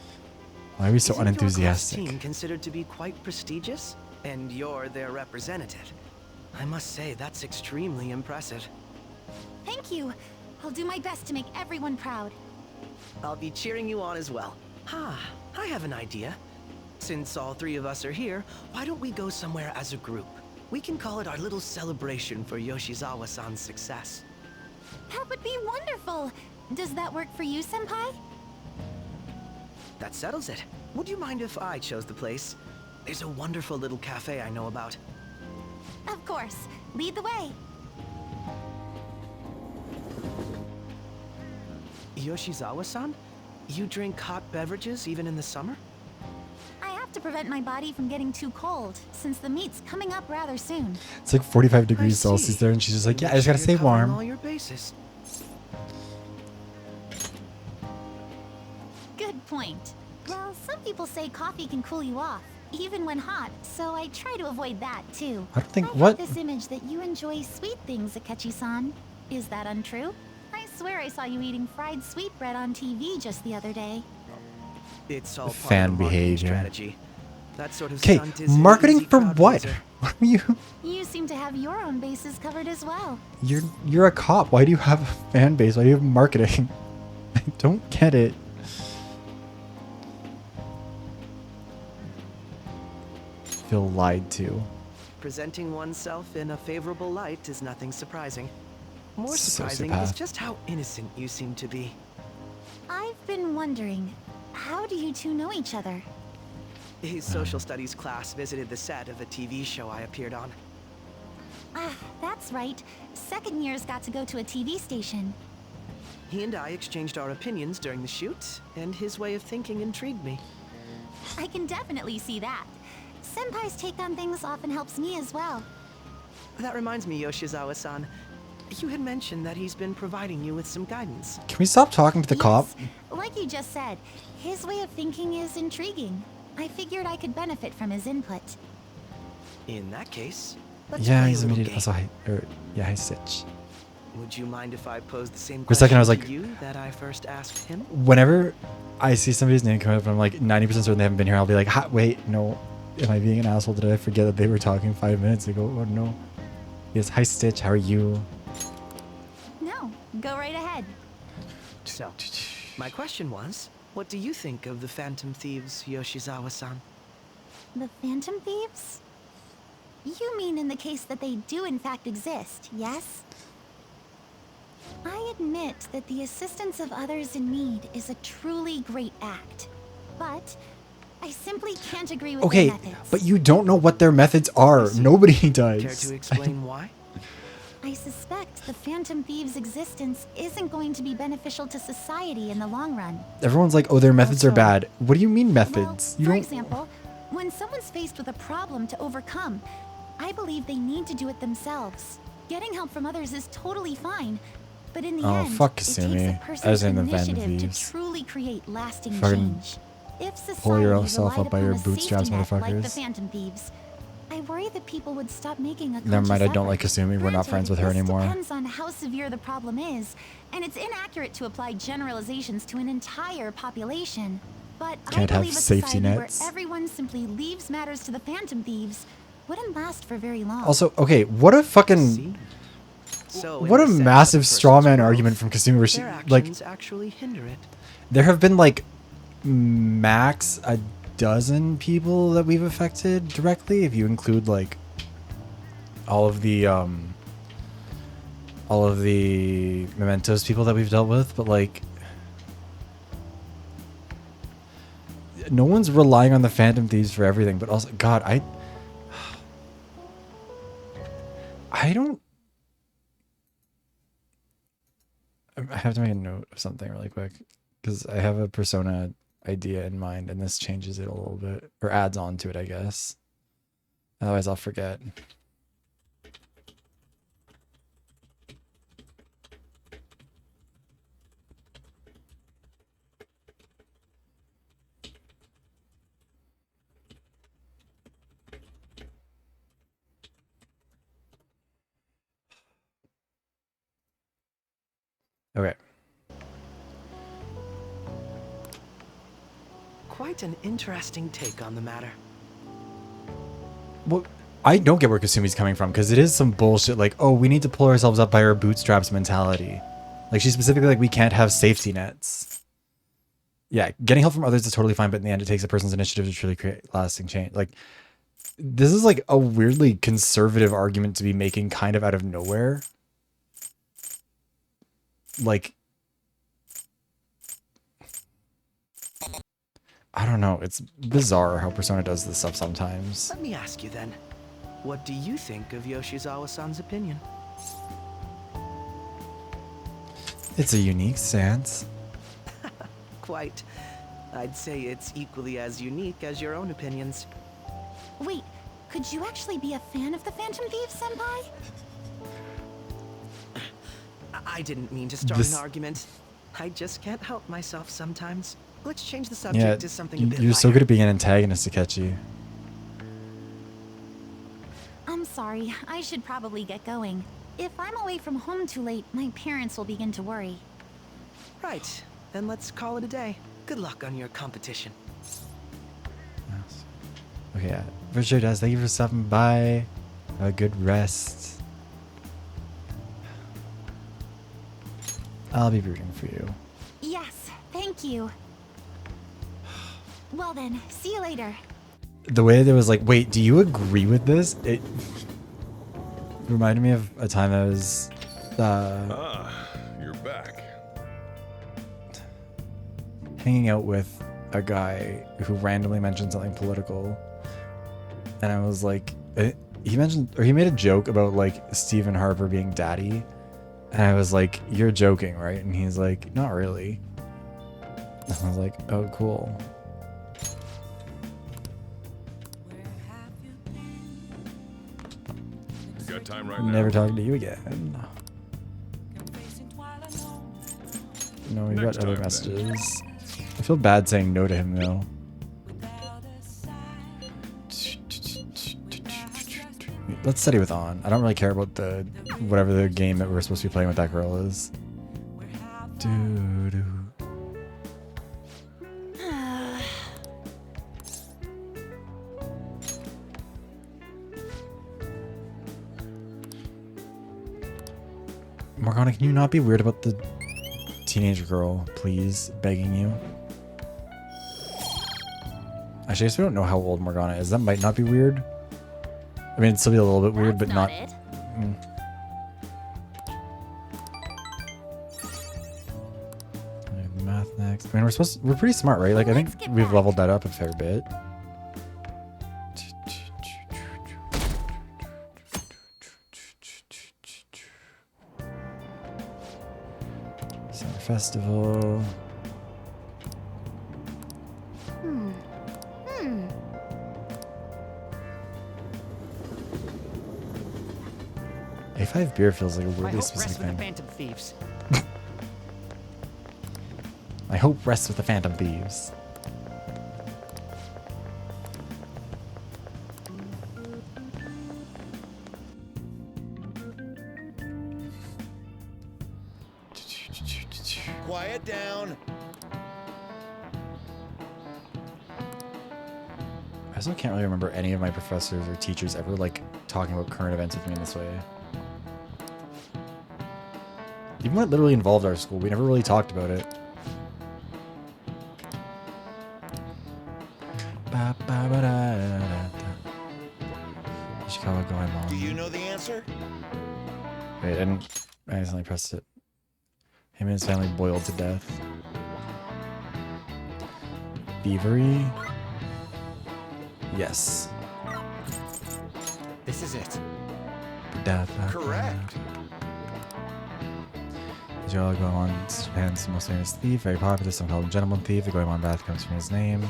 Speaker 1: Why are we so
Speaker 14: Isn't your class
Speaker 1: unenthusiastic?
Speaker 14: team considered to be quite prestigious? And you're their representative. I must say, that's extremely impressive.
Speaker 12: Thank you. I'll do my best to make everyone proud.
Speaker 14: I'll be cheering you on as well. I have an idea. Since all three of us are here, why don't we go somewhere as a group? We can call it our little celebration for Yoshizawa-san's success.
Speaker 12: That would be wonderful. Does that work for you, Senpai?
Speaker 14: That settles it. Would you mind if I chose the place? There's a wonderful little cafe I know about.
Speaker 12: Of course. Lead the way.
Speaker 14: Yoshizawa-san? You drink hot beverages even in the summer?
Speaker 12: I have to prevent my body from getting too cold, since the meet's coming up rather soon.
Speaker 1: It's like 45 degrees Celsius there, and she's just like, yeah, I just gotta stay warm.
Speaker 14: All your bases.
Speaker 12: Good point. Well, some people say coffee can cool you off, even when hot, so I try to avoid that too.
Speaker 1: I don't think
Speaker 12: I
Speaker 1: what?
Speaker 12: have this image that you enjoy sweet things, Akechi-san. Is that untrue? I swear I saw you eating fried sweetbread on TV just the other day.
Speaker 14: It's all part
Speaker 1: Fan
Speaker 14: of the marketing
Speaker 1: behavior.
Speaker 14: strategy. That sort of
Speaker 1: Okay,
Speaker 14: stunt is an
Speaker 1: marketing
Speaker 14: easy
Speaker 1: for
Speaker 14: crowd
Speaker 1: what?
Speaker 14: pleaser.
Speaker 1: What are you?
Speaker 12: You seem to have your own bases covered as well.
Speaker 1: You're a cop. Why do you have a fan base? Why do you have marketing? I don't get it. Feel lied to.
Speaker 14: Presenting oneself in a favorable light is nothing surprising. More
Speaker 1: Sociopath.
Speaker 14: surprising is just how innocent you seem to be.
Speaker 12: I've been wondering, how do you two know each other?
Speaker 14: His social studies class visited the set of a TV show I appeared on.
Speaker 12: Ah, that's right. Second years got to go to a TV station.
Speaker 14: He and I exchanged our opinions during the shoot, and his way of thinking intrigued me.
Speaker 12: I can definitely see that. Senpai's take on things often helps me as well.
Speaker 14: That reminds me, Yoshizawa-san. You had mentioned that he's been providing you with some guidance.
Speaker 1: Can we stop talking to the cop?
Speaker 12: Like you just said, his way of thinking is intriguing. I figured I could benefit from his input.
Speaker 14: In that case, let's
Speaker 1: Yeah,
Speaker 14: play
Speaker 1: he's
Speaker 14: a little
Speaker 1: immediate.
Speaker 14: game.
Speaker 1: Also, hi Stitch.
Speaker 14: Would you mind if I posed the same
Speaker 1: For a second, I was
Speaker 14: question
Speaker 1: like-
Speaker 14: to you that I first asked him?
Speaker 1: Whenever I see somebody's name come up and I'm like 90% certain they haven't been here, I'll be like, wait, no. Am I being an asshole? Did I forget that they were talking 5 minutes ago? Oh no. Yes, hi Stitch, how are you?
Speaker 12: No, go right ahead.
Speaker 14: So, my question was, what do you think of the Phantom Thieves, Yoshizawa-san?
Speaker 12: The Phantom Thieves? You mean in the case that they do in fact exist, yes? I admit that the assistance of others in need is a truly great act. But I simply can't agree with
Speaker 1: Okay,
Speaker 12: their methods.
Speaker 1: but you don't know what their methods are. Nobody does.
Speaker 14: Care to explain why?
Speaker 12: I suspect the Phantom Thieves' existence isn't going to be beneficial to society in the long run.
Speaker 1: Everyone's like, oh, their methods are bad. What do you mean methods? You
Speaker 12: For
Speaker 1: don't.
Speaker 12: example, when someone's faced with a problem to overcome, I believe they need to do it themselves. Getting help from others is totally fine, but in the
Speaker 1: Oh,
Speaker 12: end,
Speaker 1: fuck
Speaker 12: it takes
Speaker 1: Kasumi.
Speaker 12: a
Speaker 1: I
Speaker 12: person's
Speaker 1: was in the Phantom
Speaker 12: initiative to
Speaker 1: Thieves.
Speaker 12: truly create lasting
Speaker 1: Fucking
Speaker 12: change. If society
Speaker 1: pull yourself
Speaker 12: relied
Speaker 1: up by your
Speaker 12: upon a
Speaker 1: bootstraps,
Speaker 12: safety net like the
Speaker 1: motherfuckers.
Speaker 12: Phantom Thieves, I worry that people would stop making a
Speaker 1: Never mind, I
Speaker 12: conscious
Speaker 1: don't like
Speaker 12: effort.
Speaker 1: Kasumi. We're not
Speaker 12: Granted,
Speaker 1: friends with her
Speaker 12: this
Speaker 1: anymore.
Speaker 12: Depends on how severe the problem is, and it's inaccurate to apply generalizations to an entire population. But
Speaker 1: Can't
Speaker 12: I
Speaker 1: have
Speaker 12: believe a
Speaker 1: safety
Speaker 12: society
Speaker 1: nets.
Speaker 12: where everyone simply leaves matters to the Phantom Thieves wouldn't last for very long.
Speaker 1: Also, okay, what a fucking.
Speaker 14: So, in
Speaker 1: What
Speaker 14: the
Speaker 1: a
Speaker 14: sense of
Speaker 1: massive
Speaker 14: a
Speaker 1: straw
Speaker 14: person's
Speaker 1: man
Speaker 14: growth,
Speaker 1: argument from Kasumi where she,
Speaker 14: their
Speaker 1: like,
Speaker 14: actions actually hinder it.
Speaker 1: there have been like max a dozen people that we've affected directly, if you include like all of the mementos people that we've dealt with, but like no one's relying on the Phantom Thieves for everything. But also, God, I don't. I have to make a note of something really quick because I have a persona idea in mind, and this changes it a little bit or adds on to it, I guess. Otherwise, I'll forget.
Speaker 14: quite an interesting take on the matter.
Speaker 1: Well, I don't get where Kasumi's coming from, because it is some bullshit like, oh, we need to pull ourselves up by our bootstraps mentality. Like, she's specifically like, we can't have safety nets. Yeah, getting help from others is totally fine, but in the end, it takes a person's initiative to truly create lasting change. Like, this is like a weirdly conservative argument to be making kind of out of nowhere. Like, I don't know. It's bizarre how Persona does this stuff sometimes.
Speaker 14: Let me ask you then, what do you think of Yoshizawa-san's opinion?
Speaker 1: It's a unique stance.
Speaker 14: Quite. I'd say it's equally as unique as your own opinions.
Speaker 12: Wait, could you actually be a fan of the Phantom Thieves, Senpai?
Speaker 14: I didn't mean to start an argument. I just can't help myself sometimes. Let's change the subject to something a bit
Speaker 1: You're so
Speaker 14: lighter.
Speaker 1: good at being an antagonist, Takechi.
Speaker 12: I'm sorry, I should probably get going. If I'm away from home too late, my parents will begin to worry.
Speaker 14: Right, then let's call it a day. Good luck on your competition.
Speaker 1: Yes. Okay, yeah. For sure, Des. Thank you for stopping by. Have a good rest. I'll be rooting for you.
Speaker 12: Yes, thank you. Well then, see you later.
Speaker 1: The way that was like, wait, do you agree with this? It reminded me of a time I was
Speaker 5: You're back.
Speaker 1: hanging out with a guy who randomly mentioned something political, and I was like, he made a joke about like Stephen Harper being daddy, and I was like, you're joking, right? And he's like, not really. And I was like, oh, cool.
Speaker 5: You got time right
Speaker 1: Never
Speaker 5: now?
Speaker 1: talking to you again. No, we got
Speaker 5: Next
Speaker 1: other
Speaker 5: time, then.
Speaker 1: messages. I feel bad saying no to him though. Let's study with On. I don't really care about the whatever the game that we're supposed to be playing with that girl is. Doo-doo. Morgana, can you not be weird about the teenage girl, please? Begging you. Actually, I guess we don't know how old Morgana is. That might not be weird. I mean, it'd still be a little bit weird, but not. Math next. I mean, we're pretty smart, right? Like, I think we've leveled that up a fair bit. Summer Festival. A5 beer feels like a weirdly specific thing.
Speaker 16: Phantom Thieves.
Speaker 1: I hope rests with the Phantom Thieves.
Speaker 15: Quiet down.
Speaker 1: I also can't really remember any of my professors or teachers ever like talking about current events with me in this way. Even when it literally involved our school, we never really talked about it.
Speaker 15: Do you know the answer?
Speaker 1: Wait, I accidentally pressed it. Him and his family boiled to death. Thievery? Yes.
Speaker 16: This is it.
Speaker 15: Correct.
Speaker 1: Joel Goemon is Japan's most famous thief, very popular. Some call him Gentleman Thief. The Goemon bath comes from his name.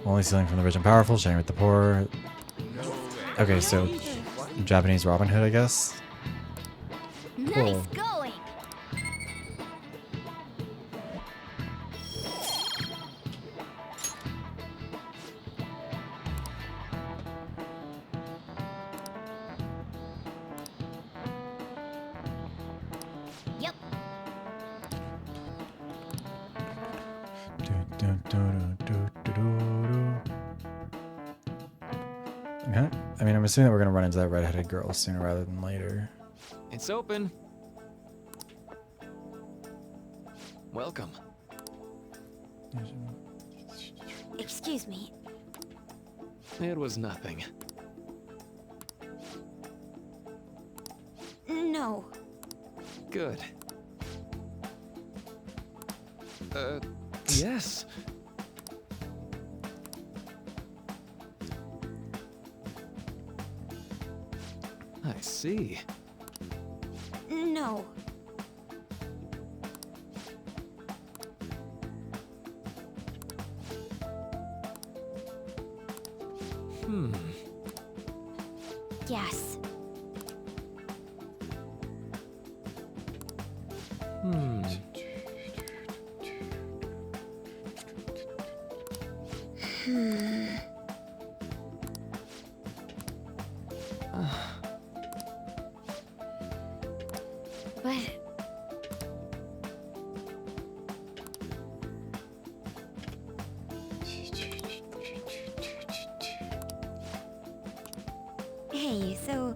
Speaker 1: Only stealing from the rich and powerful, sharing with the poor. Okay, so Japanese Robin Hood, I guess. Cool.
Speaker 12: Nice going. Yep.
Speaker 1: Okay. I mean, I'm assuming that we're gonna run into that redheaded girl sooner rather than later.
Speaker 16: It's open. Welcome.
Speaker 4: Excuse me.
Speaker 16: It was nothing.
Speaker 4: No.
Speaker 16: Good. Yes. I see.
Speaker 4: No. Yes. But hey, so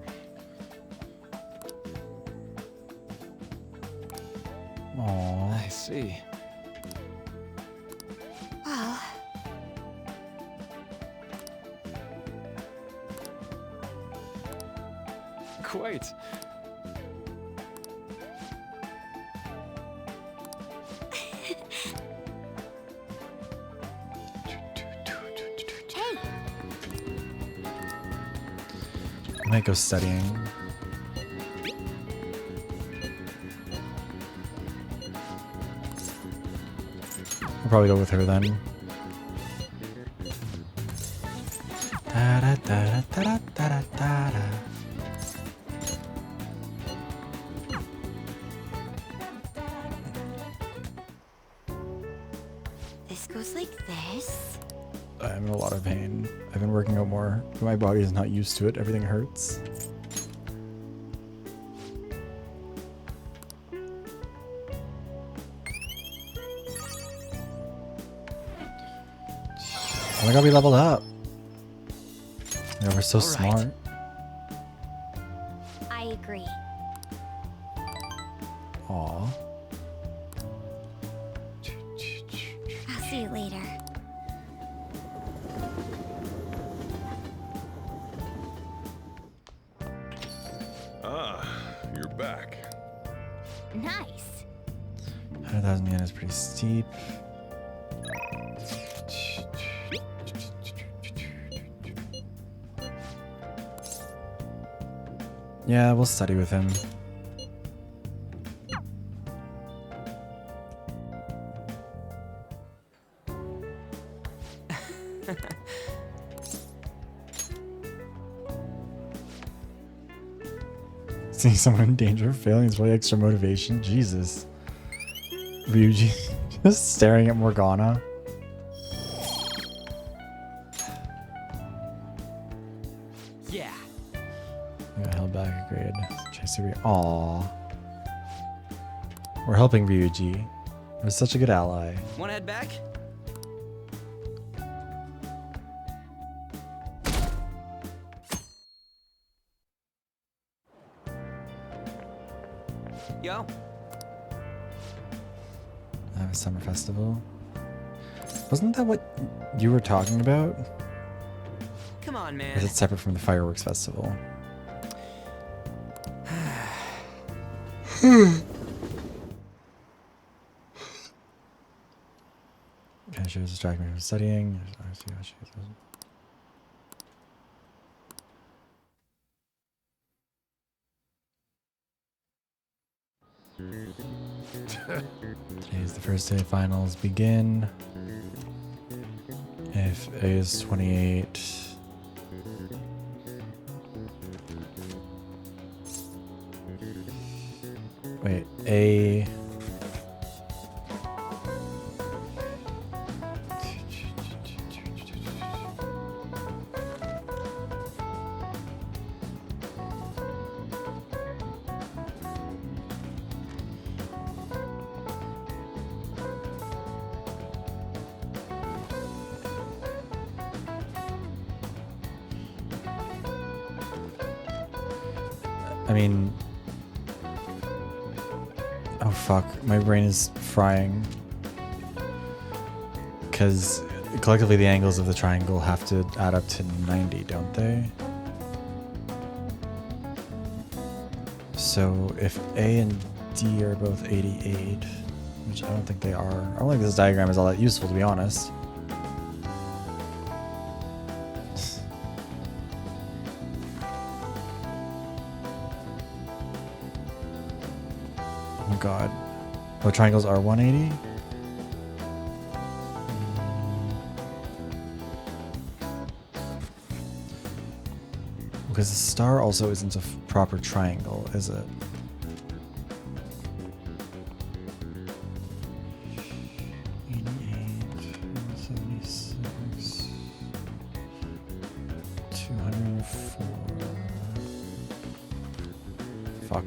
Speaker 1: Aww.
Speaker 16: I see.
Speaker 4: well,
Speaker 16: Quite.
Speaker 4: hey,
Speaker 1: I might go studying. I'll probably go with her then. Da-da-da-da-da-da-da-da.
Speaker 4: this goes like this.
Speaker 1: I'm in a lot of pain. I've been working out more, but my body is not used to it. Everything hurts. Oh my god, we leveled up. Yeah, we're so
Speaker 16: All right.
Speaker 1: smart.
Speaker 4: I agree.
Speaker 1: Aw.
Speaker 4: I'll see you later.
Speaker 5: Ah, you're back.
Speaker 4: Nice.
Speaker 1: 100,000 yen is pretty steep. Yeah, we'll study with him. Seeing someone in danger of failing is really extra motivation. Jesus. Ryuji just staring at Morgana.
Speaker 9: Yeah.
Speaker 1: I got held back a grade. Chase Aww. We're helping Ryuji. He was such a good ally.
Speaker 9: Wanna head back? Yo.
Speaker 1: I have a summer festival. Wasn't that what you were talking about?
Speaker 9: Come on,
Speaker 1: Or
Speaker 9: man.
Speaker 1: is it separate from the fireworks festival? Cashiers distract me from studying. Today is the first day finals begin. If A is 28. Wait, A. mean... Oh fuck, my brain is frying. Because collectively the angles of the triangle have to add up to 90, don't they? So if A and D are both 88, which I don't think they are. I don't think this diagram is all that useful, to be honest. Oh god. Oh, triangles are 180? Because the star also isn't a proper triangle, is it? Fuck.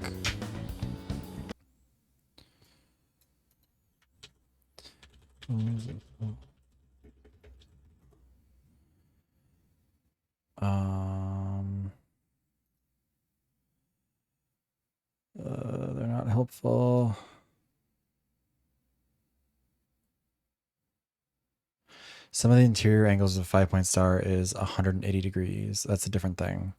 Speaker 1: They're not helpful. Some of the interior angles of a 5-point star is 180 degrees. That's a different thing.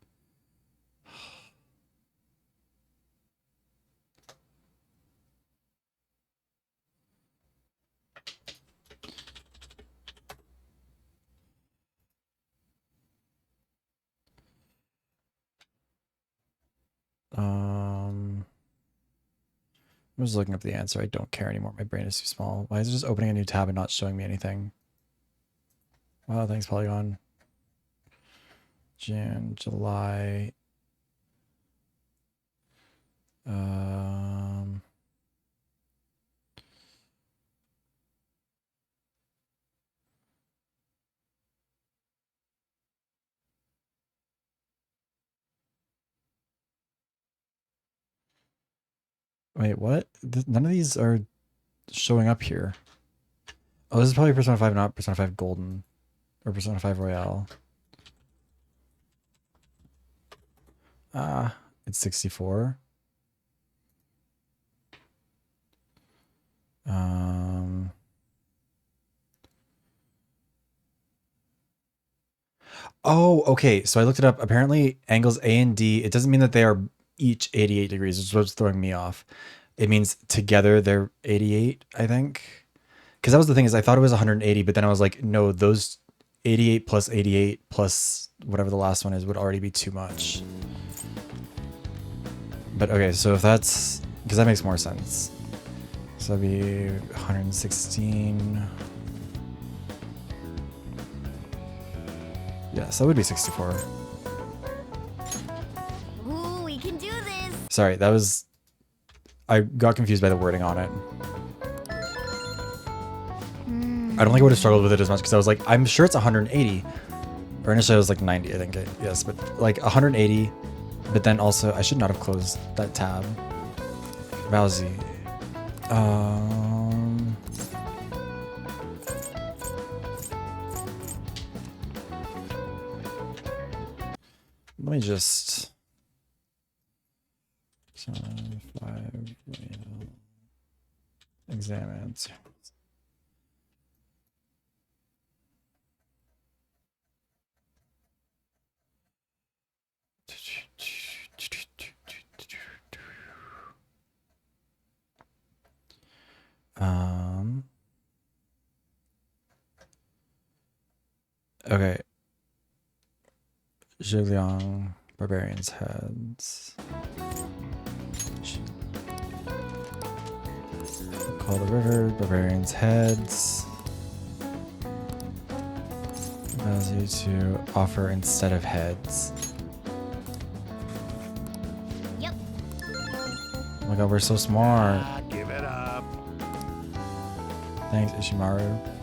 Speaker 1: I'm just looking up the answer. I don't care anymore. My brain is too small. Why is it just opening a new tab and not showing me anything? Wow, thanks, Polygon. June, July. Wait, what? None of these are showing up here. Oh, this is probably Persona 5, not Persona 5 Golden. Or Persona 5 Royale. Ah, it's 64. Oh, okay. So I looked it up. Apparently, angles A and D, it doesn't mean that they are each 88 degrees, which is what's throwing me off. It means together they're 88, I think. Because that was the thing, is I thought it was 180, but then I was like, no, those 88 plus whatever the last one is would already be too much. But okay, so if that's... Because that makes more sense. So that'd be 116... Yes, that would be 64.
Speaker 12: Ooh, we can do this.
Speaker 1: Sorry, that was... I got confused by the wording on it. I don't think I would have struggled with it as much because I was like, I'm sure it's 180. Or initially I was like 90, I think. Yes, but like 180. But then also, I should not have closed that tab. Rousey. Let me just... 5, examine. Okay. Zhuliang, Barbarian's Heads. Call the River, Barbarian's Heads. Allows you to offer instead of heads.
Speaker 12: Yep.
Speaker 1: Oh my god, we're so smart.
Speaker 2: Give it up.
Speaker 1: Thanks, Ishimaru.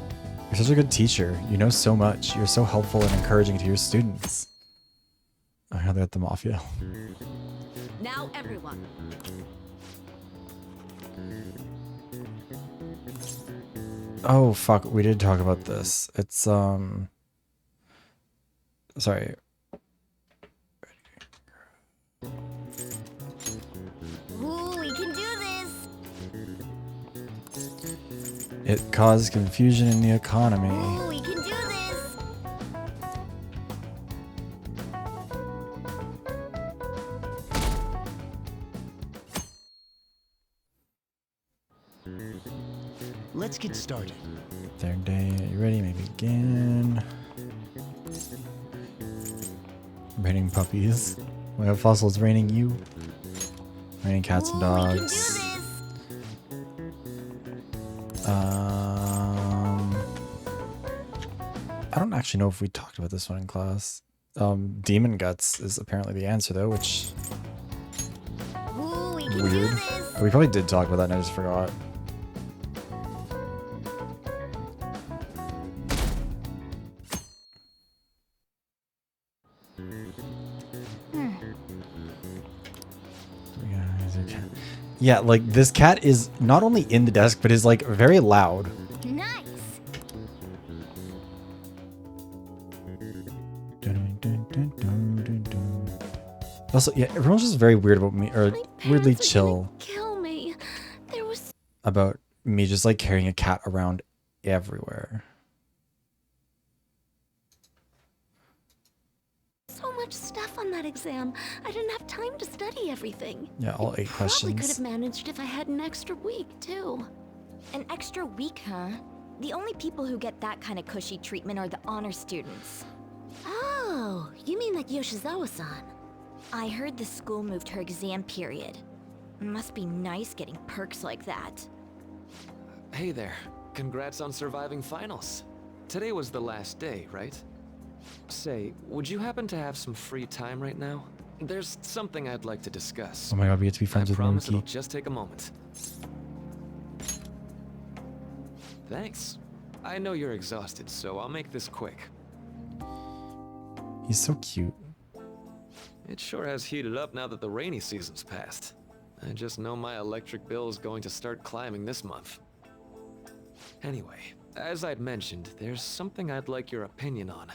Speaker 1: You're such a good teacher. You know so much. You're so helpful and encouraging to your students. I heard that the Mafia.
Speaker 3: Now everyone.
Speaker 1: Oh fuck, we did talk about this. It's sorry. It caused confusion in the economy.
Speaker 4: Ooh, we can do this!
Speaker 15: Let's get started.
Speaker 1: Third day, are you ready? Maybe begin. Raining puppies. We have fossils raining you. Raining cats and dogs. I don't actually know if we talked about this one in class. Demon guts is apparently the answer though, which
Speaker 4: Ooh, we can
Speaker 1: weird.
Speaker 4: do this!
Speaker 1: We probably did talk about that and I just forgot. Yeah, like this cat is not only in the desk, but is like very loud.
Speaker 4: Nice!
Speaker 1: Also, yeah, everyone's just very weird about me, or weirdly chill
Speaker 10: Kill me. There was
Speaker 1: about me just like carrying a cat around everywhere.
Speaker 10: so much stuff on that exam. I didn't have time to study everything.
Speaker 1: Yeah, all 8 questions.
Speaker 10: Probably could have managed if I had an extra week, too.
Speaker 17: An extra week, huh? The only people who get that kind of cushy treatment are the honor students.
Speaker 4: Oh, you mean like Yoshizawa-san?
Speaker 17: I heard the school moved her exam period. Must be nice getting perks like that.
Speaker 16: Hey there. Congrats on surviving finals. Today was the last day, right? Say, would you happen to have some free time right now? There's something I'd like to discuss.
Speaker 1: Oh my god, we get to be friends with
Speaker 16: I promise
Speaker 1: Monkey.
Speaker 16: it'll just take a moment. Thanks. I know you're exhausted, so I'll make this quick.
Speaker 1: He's so cute.
Speaker 16: It sure has heated up now that the rainy season's passed. I just know my electric bill is going to start climbing this month. Anyway, as I'd mentioned, there's something I'd like your opinion on.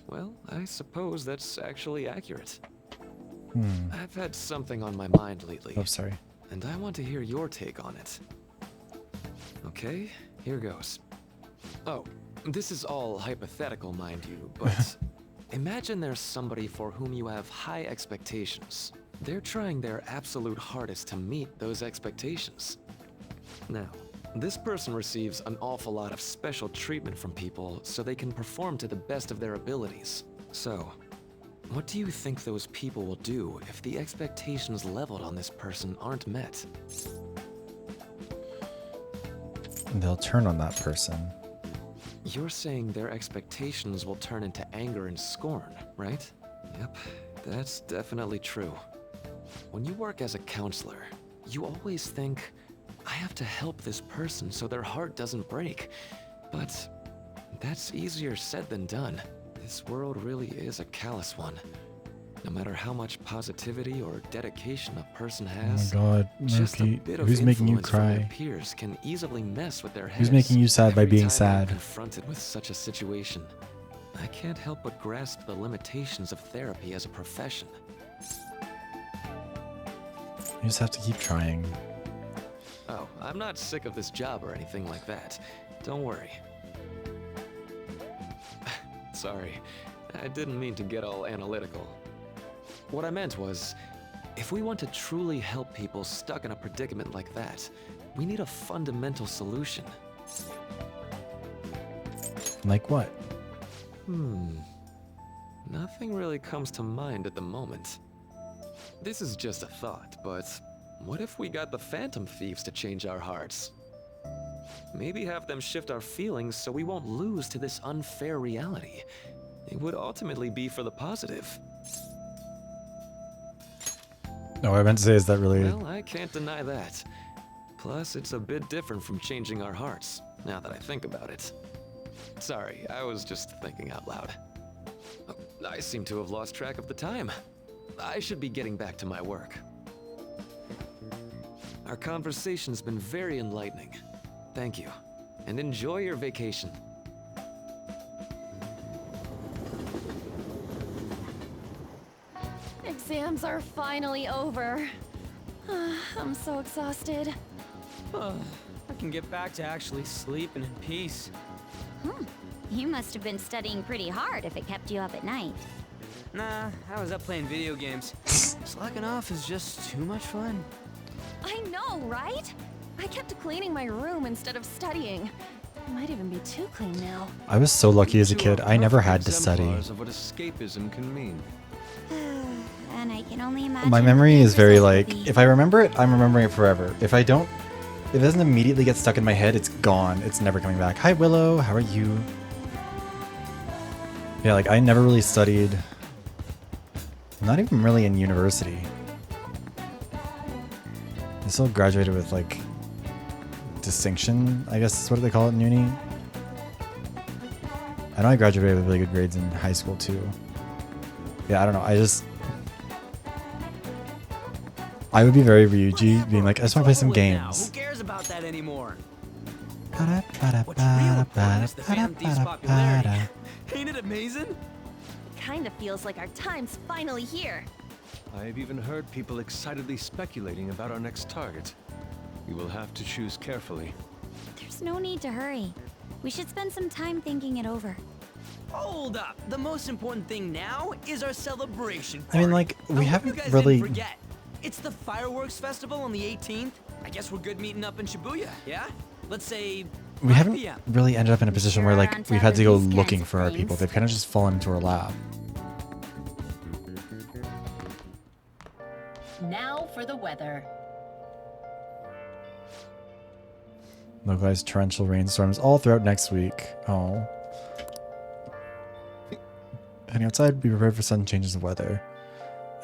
Speaker 16: Well, I suppose that's actually accurate. I've had something on my mind lately.
Speaker 1: Oh, sorry.
Speaker 16: And I want to hear your take on it. Okay, here goes. Oh, this is all hypothetical, mind you, but imagine there's somebody for whom you have high expectations. They're trying their absolute hardest to meet those expectations. Now, this person receives an awful lot of special treatment from people so they can perform to the best of their abilities. So, what do you think those people will do if the expectations leveled on this person aren't met?
Speaker 1: They'll turn on that person.
Speaker 16: You're saying their expectations will turn into anger and scorn, right? Yep, that's definitely true. When you work as a counselor, you always think, I have to help this person so their heart doesn't break. But that's easier said than done. This world really is a callous one. No matter how much positivity or dedication a person has,
Speaker 1: oh my god,
Speaker 16: just a
Speaker 1: Monkey,
Speaker 16: bit of
Speaker 1: who's making you
Speaker 16: influence from their
Speaker 1: cry?
Speaker 16: peers can easily mess with their heads.
Speaker 1: Who's making you sad by
Speaker 16: Every
Speaker 1: being
Speaker 16: time I'm
Speaker 1: sad?
Speaker 16: confronted with such a situation, I can't help but grasp the limitations of therapy as a profession.
Speaker 1: You just have to keep trying.
Speaker 16: Oh, I'm not sick of this job or anything like that. Don't worry. Sorry, I didn't mean to get all analytical. What I meant was, if we want to truly help people stuck in a predicament like that, we need a fundamental solution.
Speaker 1: Like what?
Speaker 16: Nothing really comes to mind at the moment. This is just a thought, but what if we got the Phantom Thieves to change our hearts? Maybe have them shift our feelings so we won't lose to this unfair reality. It would ultimately be for the positive.
Speaker 1: No, what I meant to say is that really...
Speaker 16: Well, I can't deny that. Plus, it's a bit different from changing our hearts, now that I think about it. Sorry, I was just thinking out loud. Oh, I seem to have lost track of the time. I should be getting back to my work. Our conversation's been very enlightening. Thank you, and enjoy your vacation.
Speaker 10: Exams are finally over. I'm so exhausted.
Speaker 9: I can get back to actually sleeping in peace.
Speaker 17: You must have been studying pretty hard if it kept you up at night.
Speaker 9: Nah, I was up playing video games. Slacking off is just too much fun.
Speaker 10: I know, right? I kept cleaning my room instead of studying. It might even be too clean now.
Speaker 1: I was so lucky as a kid. I never had to study.
Speaker 13: Exemplars of what escapism can mean.
Speaker 17: And I can only imagine.
Speaker 1: My memory is very like, if I remember it, I'm remembering it forever. If I don't, if it doesn't immediately get stuck in my head, it's gone. It's never coming back. Hi Willow, how are you? Yeah, like I never really studied. I'm not even really in university. I still graduated with like distinction, I guess is what they call it in uni. I know I graduated with really good grades in high school too. Yeah, I don't know. I would be very Ryuji, being like, I just want to play some games.
Speaker 9: Who cares about that anymore?
Speaker 1: What's
Speaker 9: real important is the Phantom Thieves' popularity. Ain't it amazing?
Speaker 10: Kinda feels like our time's finally here.
Speaker 13: I've even heard people excitedly speculating about our next target. We will have to choose carefully.
Speaker 17: There's no need to hurry. We should spend some time thinking it over.
Speaker 9: Hold up. The most important thing now is our celebration
Speaker 1: I mean, like, we
Speaker 9: You
Speaker 1: haven't
Speaker 9: guys
Speaker 1: really.
Speaker 9: didn't forget. It's the fireworks festival on the 18th. I guess we're good meeting up in Shibuya, yeah? Let's say
Speaker 1: We
Speaker 9: 5
Speaker 1: haven't
Speaker 9: p.m.
Speaker 1: really ended up in a position where,
Speaker 17: sure
Speaker 1: like,
Speaker 17: on top
Speaker 1: we've had
Speaker 17: of
Speaker 1: to go
Speaker 17: these kinds
Speaker 1: looking
Speaker 17: of
Speaker 1: for our people.
Speaker 17: things?
Speaker 1: They've kind of just fallen into our lap.
Speaker 18: Now for the weather.
Speaker 1: Localized torrential rainstorms all throughout next week. Oh. Heading outside, be prepared for sudden changes of weather.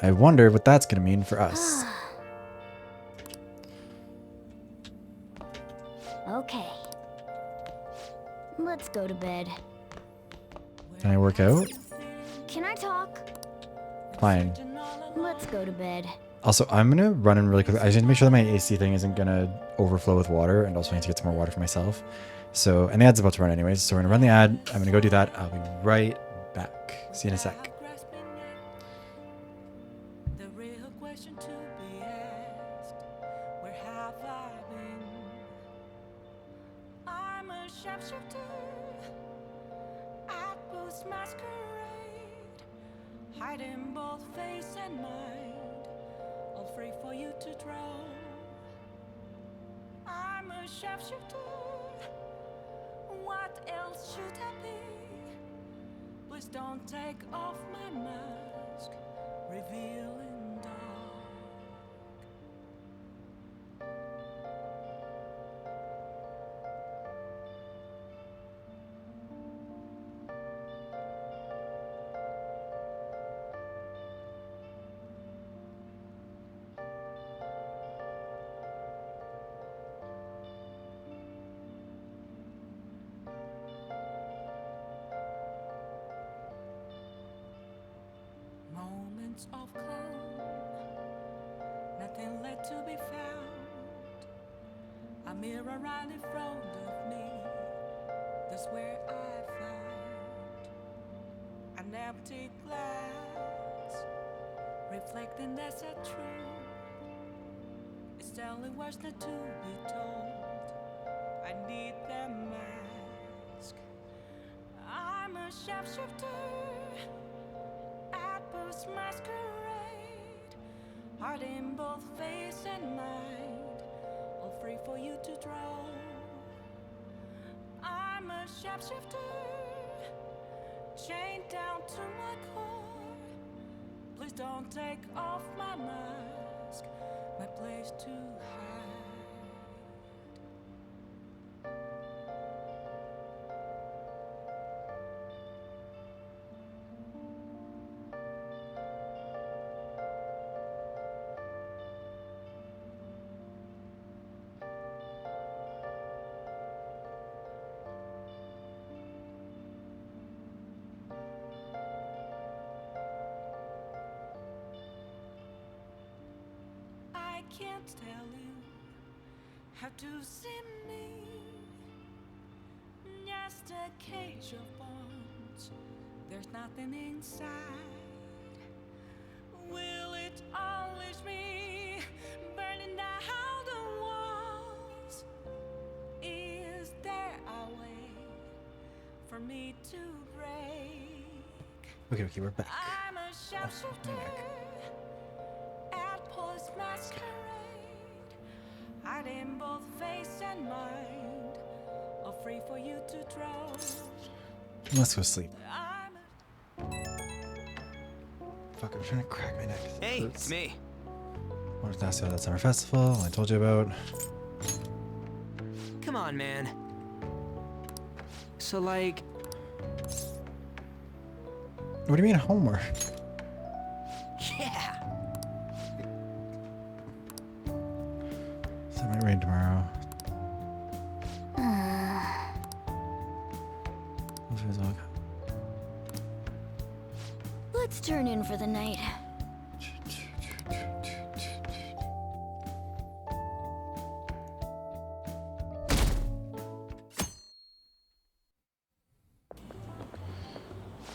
Speaker 1: I wonder what that's going to mean for us.
Speaker 17: Okay. Let's go to bed.
Speaker 1: Can I work out?
Speaker 17: Can I talk?
Speaker 1: Fine.
Speaker 17: Let's go to bed.
Speaker 1: Also, I'm going to run in really quick. I just need to make sure that my AC thing isn't going to overflow with water, and also I need to get some more water for myself. So, and the ad's about to run anyways, so we're going to run the ad. I'm going to go do that. I'll be right back. See you in a sec.
Speaker 19: Hiding both face and mind, all free for you to draw. I'm a sharpshooter. What else should I be? Please don't take off my mask, revealing dark. Moments of calm, nothing left to be found. A mirror right in front of me, that's where I found an empty glass, reflecting that's a truth. It's telling words not to be told. I need that mask. I'm a sharpshooter. Apples masquerade, heart in both face and mind, all free for you to draw. I'm a sharpshooter, chained down to my core. Please don't take off my mask, my place to hide. I can't tell you how to see me. Just a cage of bones, there's nothing inside. Will it always be burning down the walls? for me to break.
Speaker 1: Okay, we're back.
Speaker 19: I'm a sharpshooter at Post Masquerade. Hiding both face and mind, all free for you to draw.
Speaker 1: Let's go sleep. Fuck, I'm trying to crack my neck.
Speaker 9: Hey, it's me.
Speaker 1: Wanted to ask you about that summer festival I told you about.
Speaker 9: Come on, man. So, like...
Speaker 1: What do you mean homework?
Speaker 9: Yeah.
Speaker 1: So it might rain tomorrow.
Speaker 17: Let's turn in for the night.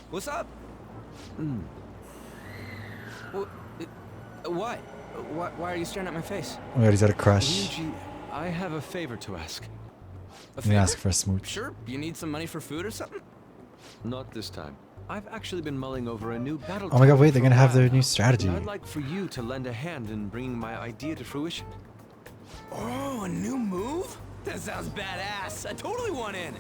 Speaker 9: What's up? What? Why are you staring at my face?
Speaker 1: Oh my god, he's got a crush.
Speaker 13: Ryuji, I have a favor to ask.
Speaker 1: Let me ask for a smooch.
Speaker 9: Sure. You need some money for food or something?
Speaker 13: Not this time. I've actually been mulling over a new battle.
Speaker 1: Oh my god, wait, they're
Speaker 13: for a
Speaker 1: gonna have
Speaker 13: while
Speaker 1: their new
Speaker 13: now,
Speaker 1: strategy.
Speaker 13: and I'd like for you to lend a hand in bringing my idea to fruition.
Speaker 9: Oh, a new move? That sounds badass. I totally want in.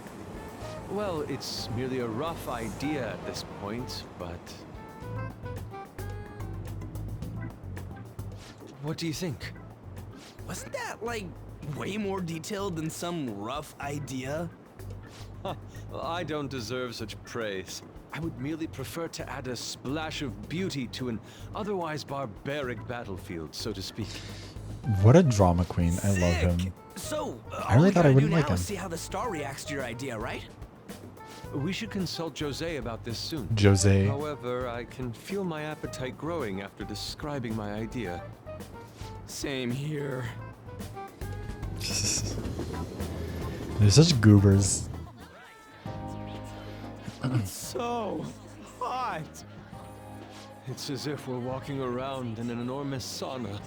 Speaker 13: Well, it's merely a rough idea at this point, but... What do you think?
Speaker 9: Wasn't that, like, way more detailed than some rough idea?
Speaker 13: Well, I don't deserve such praise. I would merely prefer to add a splash of beauty to an otherwise barbaric battlefield, so to speak.
Speaker 1: What a drama queen. I love him.
Speaker 9: So,
Speaker 1: I really thought I wouldn't
Speaker 9: like
Speaker 1: like him.
Speaker 9: See how the star reacts to your idea, right?
Speaker 13: We should consult Jose about this soon.
Speaker 1: Jose.
Speaker 13: However, I can feel my appetite growing after describing my idea.
Speaker 9: Same here.
Speaker 1: They're such goobers.
Speaker 9: It's so hot.
Speaker 13: It's as if we're walking around in an enormous sauna.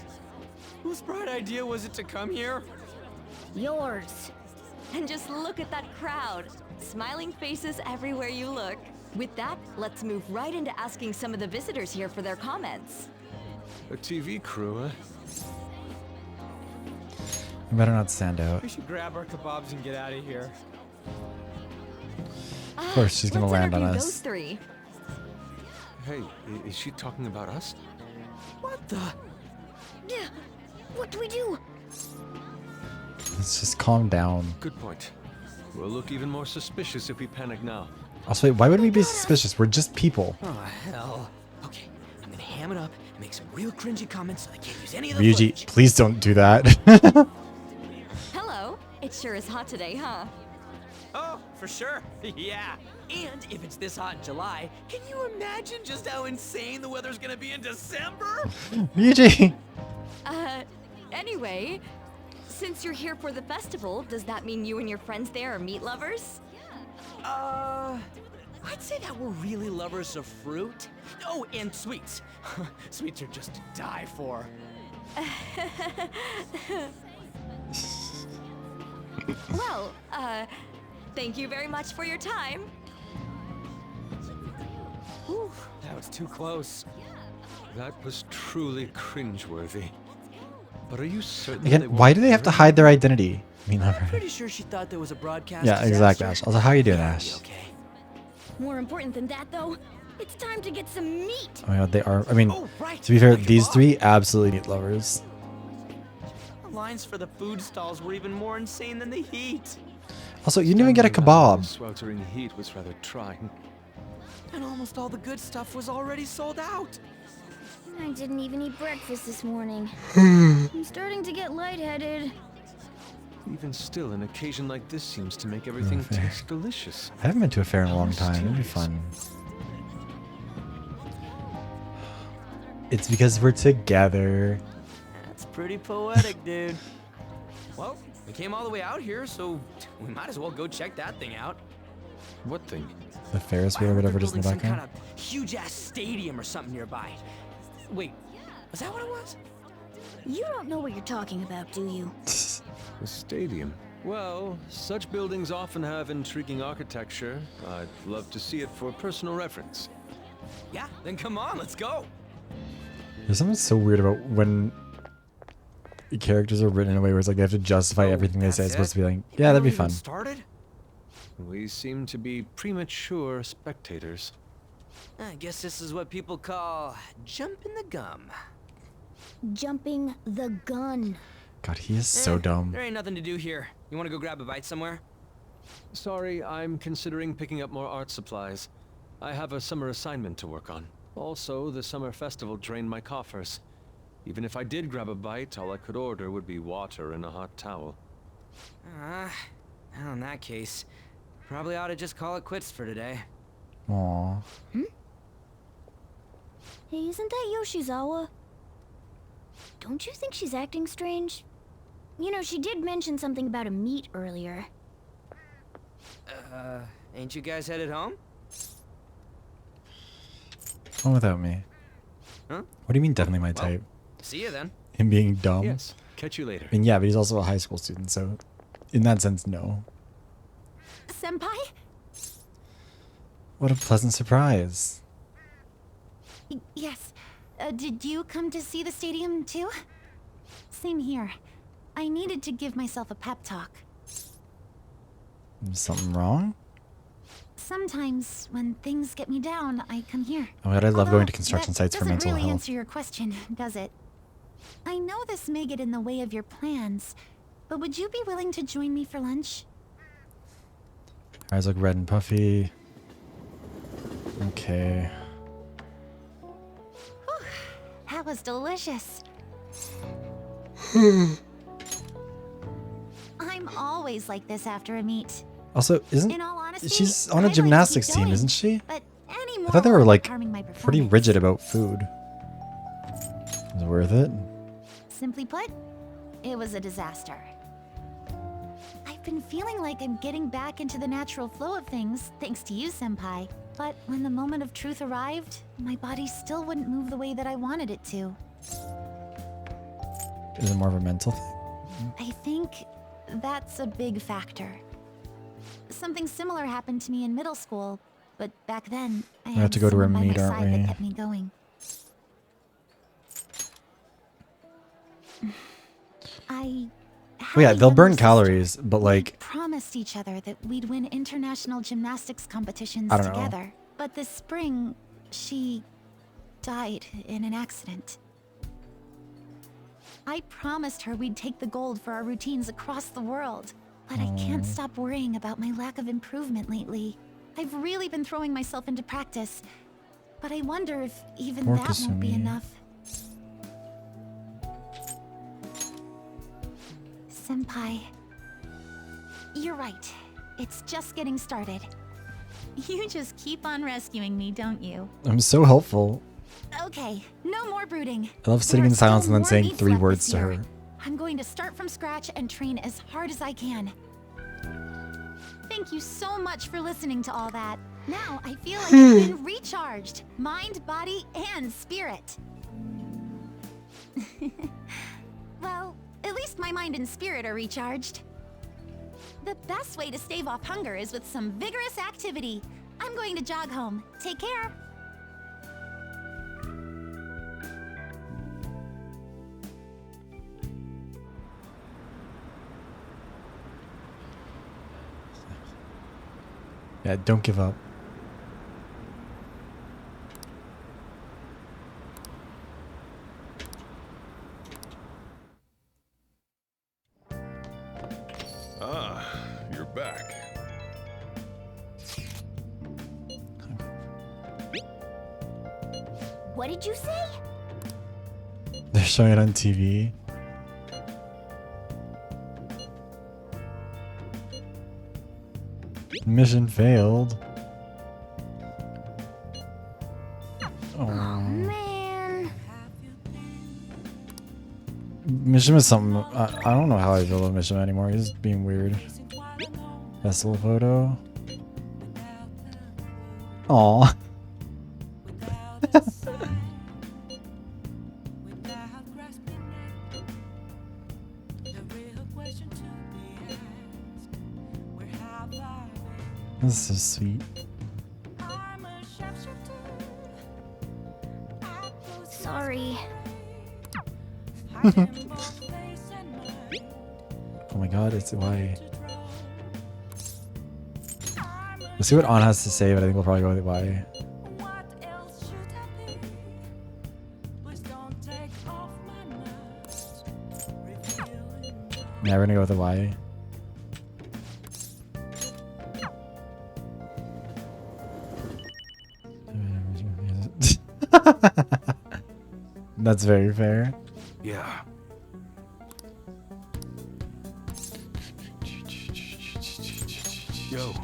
Speaker 9: Whose bright idea was it to come here?
Speaker 3: Yours. And just look at that crowd. Smiling faces everywhere you look. With that, let's move right into asking some of the visitors here for their comments.
Speaker 13: A TV crew, huh?
Speaker 1: You better not stand out.
Speaker 9: We should grab our kebabs and get out of here.
Speaker 1: Of course, she's gonna land on
Speaker 3: Those
Speaker 1: us.
Speaker 3: three.
Speaker 13: Hey, is she talking about us?
Speaker 9: What the?
Speaker 17: Yeah. What do we do?
Speaker 1: Let's just calm down.
Speaker 13: Good point. We'll look even more suspicious if we panic now.
Speaker 1: Also, wait, why would we be suspicious? We're just people.
Speaker 9: Oh, hell. Okay, I'm gonna ham it up and make some real cringy comments so they can't use any of the
Speaker 1: Ryuji,
Speaker 9: footage.
Speaker 1: please don't do that.
Speaker 3: Hello. It sure is hot today, huh?
Speaker 9: Oh, for sure. Yeah. And if it's this hot in July, can you imagine just how insane the weather's gonna be in December?
Speaker 1: Ryuji!
Speaker 3: Anyway, since you're here for the festival, does that mean you and your friends there are meat lovers?
Speaker 9: I'd say that we're really lovers of fruit. Oh, and sweets. Sweets are just to die for.
Speaker 3: Well, thank you very much for your time.
Speaker 9: Whew, that was too close.
Speaker 13: That was truly cringeworthy. But are you certain
Speaker 1: Again, why do they have to hide their identity? I mean,
Speaker 9: I'm pretty sure she thought there was a broadcast.
Speaker 1: yeah, exactly,
Speaker 9: disaster.
Speaker 1: Ash. Also, how are you doing, Ash?
Speaker 17: More important than that, though, it's time to get some meat.
Speaker 1: Oh my god, they are. I mean,
Speaker 9: Oh, right,
Speaker 1: to be fair,
Speaker 9: like a
Speaker 1: these
Speaker 9: kebab.
Speaker 1: three absolutely meat lovers.
Speaker 9: The lines for the food stalls were even more insane than the heat.
Speaker 1: Also, you didn't even get a
Speaker 13: The
Speaker 1: kebab.
Speaker 13: sweltering heat was rather trying.
Speaker 9: And almost all the good stuff was already sold out.
Speaker 17: I didn't even eat breakfast this morning. I'm starting to get lightheaded.
Speaker 13: Even still, an occasion like this seems to make everything
Speaker 1: fair.
Speaker 13: taste delicious.
Speaker 1: I haven't been to a fair in a long
Speaker 13: How
Speaker 1: time. It'd be
Speaker 13: mysterious.
Speaker 1: fun. It's because we're together.
Speaker 9: That's pretty poetic, dude. Well, we came all the way out here, so we might as well go check that thing out.
Speaker 13: What thing?
Speaker 1: The Ferris wheel or whatever it is in the
Speaker 9: Building some
Speaker 1: background.
Speaker 9: kind of huge-ass stadium or something nearby. Wait, was that what it was?
Speaker 17: You don't know what you're talking about, do you?
Speaker 13: The stadium. Well, such buildings often have intriguing architecture. I'd love to see it for personal reference.
Speaker 9: Yeah, then come on, let's go.
Speaker 1: There's something so weird about when characters are written in a way where it's like they have to justify everything they say. It's supposed to be like, yeah, that'd be fun.
Speaker 9: Started?
Speaker 13: We seem to be premature spectators.
Speaker 9: I guess this is what people call jumping the gum.
Speaker 17: Jumping the gun.
Speaker 1: God, he is so dumb.
Speaker 9: There ain't nothing to do here. You want to go grab a bite somewhere?
Speaker 13: Sorry, I'm considering picking up more art supplies. I have a summer assignment to work on. Also, the summer festival drained my coffers. Even if I did grab a bite, all I could order would be water and a hot towel.
Speaker 9: Well, in that case, probably ought to just call it quits for today.
Speaker 1: Aww.
Speaker 17: Hey, isn't that Yoshizawa? Don't you think she's acting strange? You know, she did mention something about a meet earlier.
Speaker 9: Ain't you guys headed home?
Speaker 1: Home without me.
Speaker 9: Huh?
Speaker 1: What do you mean definitely my type?
Speaker 9: See you then.
Speaker 1: Him being dumb?
Speaker 13: Yes, catch you later.
Speaker 1: I mean, yeah, but he's also a high school student, so in that sense, no.
Speaker 12: Senpai?
Speaker 1: What a pleasant surprise.
Speaker 12: Yes. Did you come to see the stadium too? Same here. I needed to give myself a pep talk.
Speaker 1: Something wrong?
Speaker 12: Sometimes, when things get me down, I come here.
Speaker 1: Oh my god, I love going to construction sites for mental
Speaker 12: doesn't really
Speaker 1: health.
Speaker 12: answer your question, does it? I know this may get in the way of your plans, but would you be willing to join me for lunch?
Speaker 1: Eyes look red and puffy. Okay.
Speaker 12: Whew, that was delicious. I'm always like this after a meet.
Speaker 1: Also,
Speaker 12: In all honesty,
Speaker 1: she's on a
Speaker 12: I'd like to
Speaker 1: gymnastics
Speaker 12: keep
Speaker 1: team,
Speaker 12: going,
Speaker 1: isn't she?
Speaker 12: But any
Speaker 1: I
Speaker 12: more
Speaker 1: thought they were
Speaker 12: work
Speaker 1: like
Speaker 12: harming my
Speaker 1: pretty
Speaker 12: performance.
Speaker 1: rigid about food. Was it worth it?
Speaker 12: Simply put, it was a disaster. I've been feeling like I'm getting back into the natural flow of things, thanks to you, Senpai. But when the moment of truth arrived, my body still wouldn't move the way that I wanted it to.
Speaker 1: Is it more of a mental thing?
Speaker 12: I think that's a big factor. Something similar happened to me in middle school, but back then, I
Speaker 1: We have
Speaker 12: had
Speaker 1: to go to our
Speaker 12: someone by
Speaker 1: meet,
Speaker 12: my
Speaker 1: aren't
Speaker 12: side
Speaker 1: we?
Speaker 12: that kept me going.
Speaker 1: Well, yeah, they'll burn calories, but like,
Speaker 12: Promised each other that we'd win international gymnastics competitions
Speaker 1: I don't know.
Speaker 12: together. But this spring, she died in an accident. I promised her we'd take the gold for our routines across the world. But I can't stop worrying about my lack of improvement lately. I've really been throwing myself into practice. But I wonder if even
Speaker 1: Poor
Speaker 12: that won't be
Speaker 1: Kasumi.
Speaker 12: enough. Senpai, you're right. It's just getting started. You just keep on rescuing me, don't you?
Speaker 1: I'm so helpful.
Speaker 12: Okay, no more brooding.
Speaker 1: I love sitting
Speaker 12: There
Speaker 1: in
Speaker 12: are still
Speaker 1: silence and then
Speaker 12: more
Speaker 1: saying
Speaker 12: meets
Speaker 1: 3
Speaker 12: left
Speaker 1: words
Speaker 12: this
Speaker 1: to
Speaker 12: year.
Speaker 1: her.
Speaker 12: I'm going to start from scratch and train as hard as I can. Thank you so much for listening to all that. Now I feel like I've been recharged. Mind, body, and spirit. Well, at least my mind and spirit are recharged. The best way to stave off hunger is with some vigorous activity. I'm going to jog home. Take care.
Speaker 1: Yeah, don't give up.
Speaker 5: Ah, you're back.
Speaker 17: What did you say?
Speaker 1: They're showing it on TV. Mission failed. Oh
Speaker 17: man.
Speaker 1: Mission is something. I don't know how I feel about Mission anymore. He's being weird. Festival photo. Aw. This is so sweet.
Speaker 17: Sorry.
Speaker 1: Oh my god, it's why. We'll see what On has to say, but I think we'll probably go with Y. Yeah, we're gonna go with a Y. That's very fair.
Speaker 7: Yeah. Yo.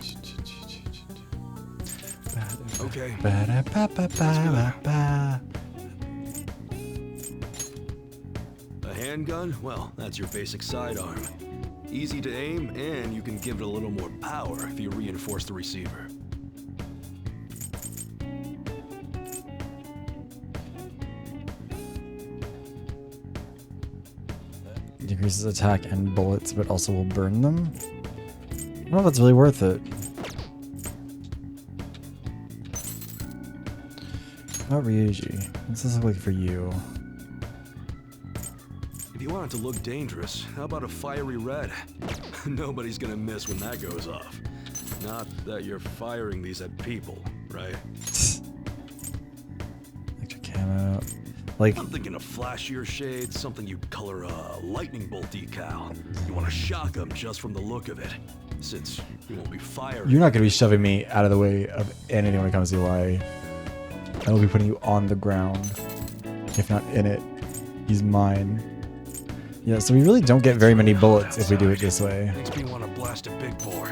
Speaker 7: Okay. A handgun? Well, that's your basic sidearm. Easy to aim, and you can give it a little more power if you reinforce the receiver.
Speaker 1: Decreases attack and bullets, but also will burn them. I don't know if that's really worth it. Not Ryuji. What's this look like for you?
Speaker 7: If you want it to look dangerous, how about a fiery red? Nobody's gonna miss when that goes off. Not that you're firing these at people, right?
Speaker 1: Electric camo. Like,
Speaker 7: I'm thinking a flashier shade, something you'd color a lightning bolt decal. You want to shock them just from the look of it, since you won't be firing.
Speaker 1: you're not gonna be shoving me out of the way of anything when it comes to Y. I will be putting you on the ground, if not in it. He's mine. Yeah, so we really don't get very many bullets if we do it this way.
Speaker 7: Makes me want to blast a big bore.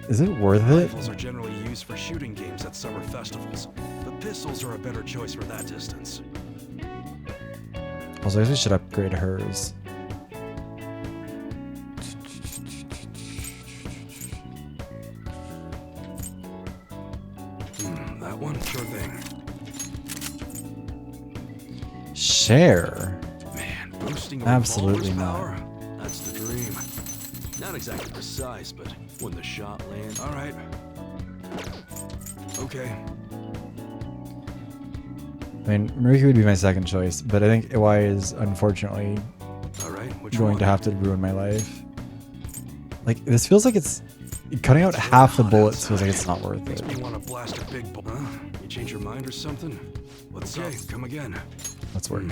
Speaker 1: Is it worth it?
Speaker 7: Rifles are generally used for shooting games at summer festivals, but pistols are a better choice for that distance.
Speaker 1: Also, I guess we should upgrade hers.
Speaker 7: That one, sure thing.
Speaker 1: Share?
Speaker 7: Man, boosting a
Speaker 1: Absolutely
Speaker 7: revolver's
Speaker 1: not.
Speaker 7: power, that's the dream. Not exactly precise, but when the shot lands. All right. Okay.
Speaker 1: I mean, Mercury would be my second choice, but I think Y is unfortunately going to have to ruin my life. Like, this feels like it's cutting out half the bullets feels like it's not worth
Speaker 7: Makes
Speaker 1: it.
Speaker 7: me want to blast a big bore. Huh? You change your mind or something? What's up? Come again.
Speaker 1: Let's work.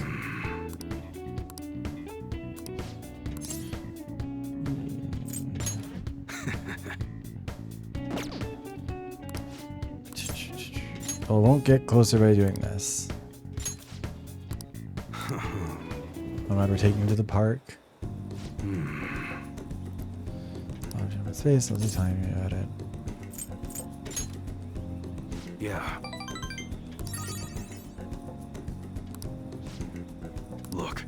Speaker 1: Well, it won't get closer by doing this. Oh god, we're taking him to the park. Space, let's be timing about it.
Speaker 7: Yeah. Look.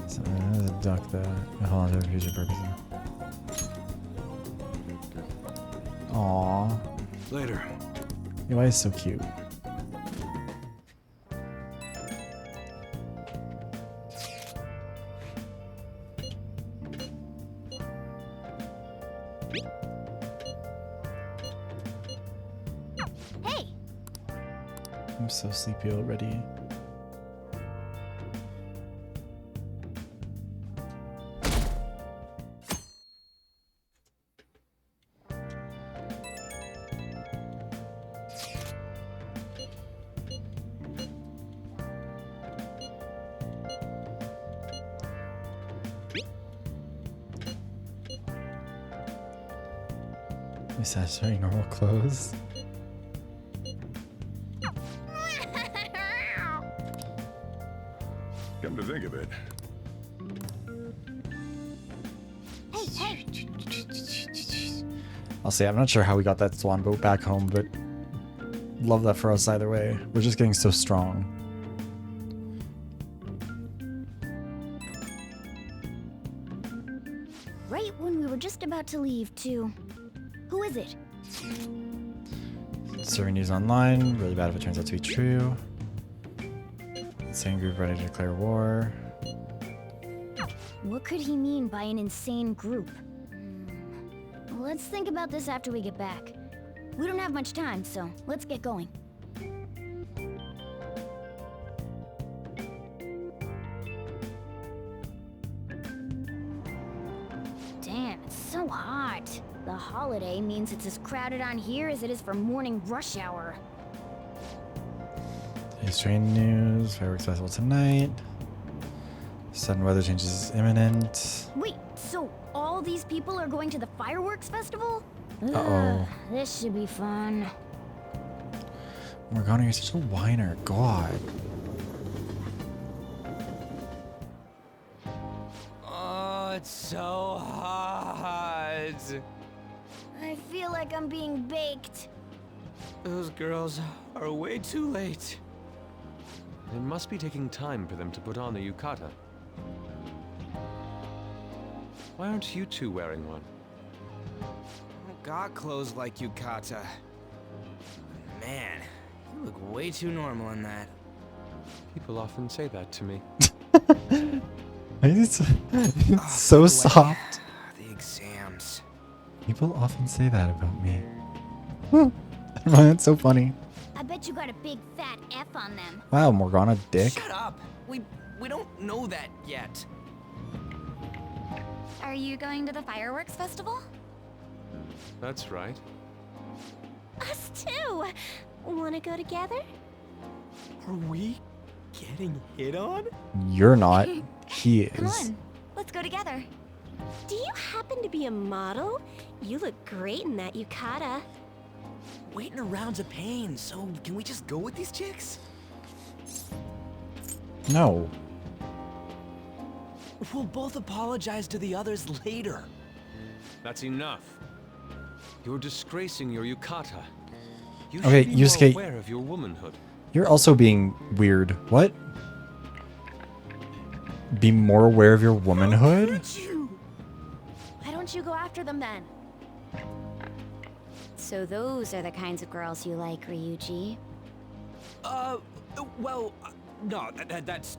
Speaker 1: So I'm gonna duck that. Hold on to future purposes. Aww.
Speaker 7: Later.
Speaker 1: Why is so cute?
Speaker 17: Hey!
Speaker 1: I'm so sleepy already. We satisfying normal clothes.
Speaker 5: Come to think of it,
Speaker 17: Hey!
Speaker 1: I'll say I'm not sure how we got that swan boat back home, but love that for us either way. We're just getting so strong.
Speaker 17: Right when we were just about to leave, too. Who is it?
Speaker 1: Serving news online. Really bad if it turns out to be true. Insane group ready to declare war.
Speaker 17: What could he mean by an insane group? Let's think about this after we get back. We don't have much time, so let's get going. Damn, it's so hot. The holiday means it's as crowded on here as it is for morning rush hour.
Speaker 1: Today's train news. Fireworks festival tonight. Sudden weather changes is imminent.
Speaker 17: Wait, so all these people are going to the fireworks festival?
Speaker 1: Uh-oh.
Speaker 17: This should be fun.
Speaker 1: Morgana, you're such a whiner. God.
Speaker 9: Oh, it's so hot.
Speaker 17: I feel like I'm being baked.
Speaker 13: Those girls are way too late. It must be taking time for them to put on the yukata. Why aren't you two wearing one?
Speaker 9: I don't got clothes like yukata. Man, you look way too normal in that.
Speaker 13: People often say that to me.
Speaker 1: It's so soft.
Speaker 9: The exams.
Speaker 1: People often say that about me. That's so funny.
Speaker 17: I bet you got a big fat F on them.
Speaker 1: Wow, Morgana dick.
Speaker 9: Shut up. We don't know that yet.
Speaker 3: Are you going to the fireworks festival?
Speaker 13: That's right.
Speaker 10: Us too. Wanna go together?
Speaker 9: Are we getting hit on?
Speaker 1: You're not. He
Speaker 10: Come
Speaker 1: is.
Speaker 10: on, let's go together. Do you happen to be a model? You look great in that yukata.
Speaker 9: Waiting around's a pain, so can we just go with these chicks?
Speaker 1: No.
Speaker 9: We'll both apologize to the others later.
Speaker 13: That's enough. You're disgracing your yukata. You
Speaker 1: Okay,
Speaker 13: should be
Speaker 1: Yusuke-
Speaker 13: more aware of your womanhood.
Speaker 1: You're also being weird. What? Be more aware of your womanhood?
Speaker 10: Why don't you go after them then?
Speaker 17: So those are the kinds of girls you like, Ryuji.
Speaker 9: Well, no, that's...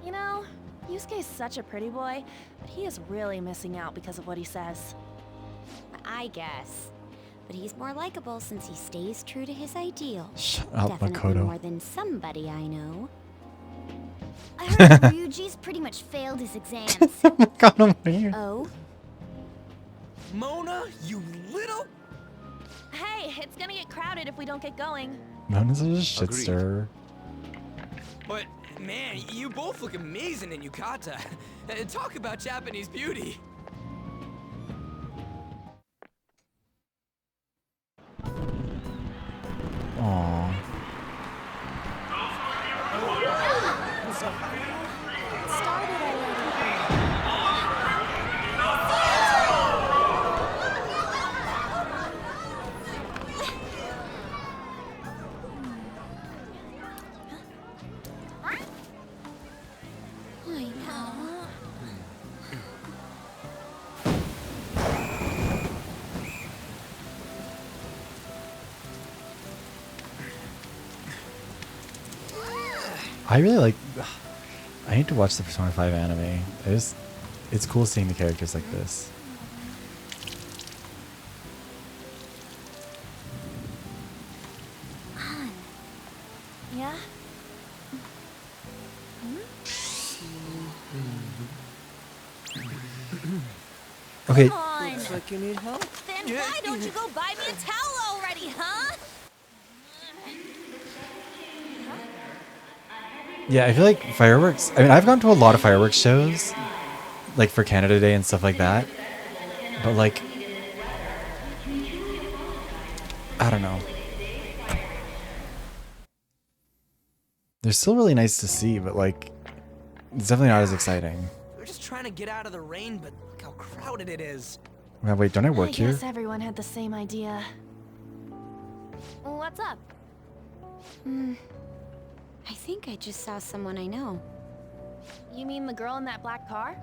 Speaker 10: You know, Yusuke's such a pretty boy, but he is really missing out because of what he says.
Speaker 17: I guess. But he's more likable since he stays true to his ideals.
Speaker 1: Shut up,
Speaker 17: Definitely
Speaker 1: Makoto.
Speaker 17: more than somebody I know. I heard Ryuji's pretty much failed his exams.
Speaker 1: God, I'm weird.
Speaker 17: Oh?
Speaker 9: Mona, you little...
Speaker 10: Hey, it's gonna get crowded if we don't get going.
Speaker 1: Mona's a shit
Speaker 9: Agreed.
Speaker 1: stirrer.
Speaker 9: But, man, you both look amazing in yukata. Talk about Japanese beauty.
Speaker 1: Aww.
Speaker 17: I know.
Speaker 1: I really like. I need to watch the Persona 5 anime. It's cool seeing the characters like this.
Speaker 10: Yeah?
Speaker 1: Okay.
Speaker 10: Come on.
Speaker 14: Looks like you need help.
Speaker 10: Then why don't you go buy me a towel already, huh?
Speaker 1: Yeah, I feel like fireworks. I mean, I've gone to a lot of fireworks shows, like for Canada Day and stuff like that. But like, I don't know. They're still really nice to see, but like, it's definitely not as exciting.
Speaker 9: We're just trying to get out of the rain, but look how crowded it is.
Speaker 1: Now, wait, don't I work
Speaker 10: I
Speaker 1: here?
Speaker 10: guess everyone had the same idea. What's up?
Speaker 17: I think I just saw someone I know.
Speaker 10: You mean the girl in that black car?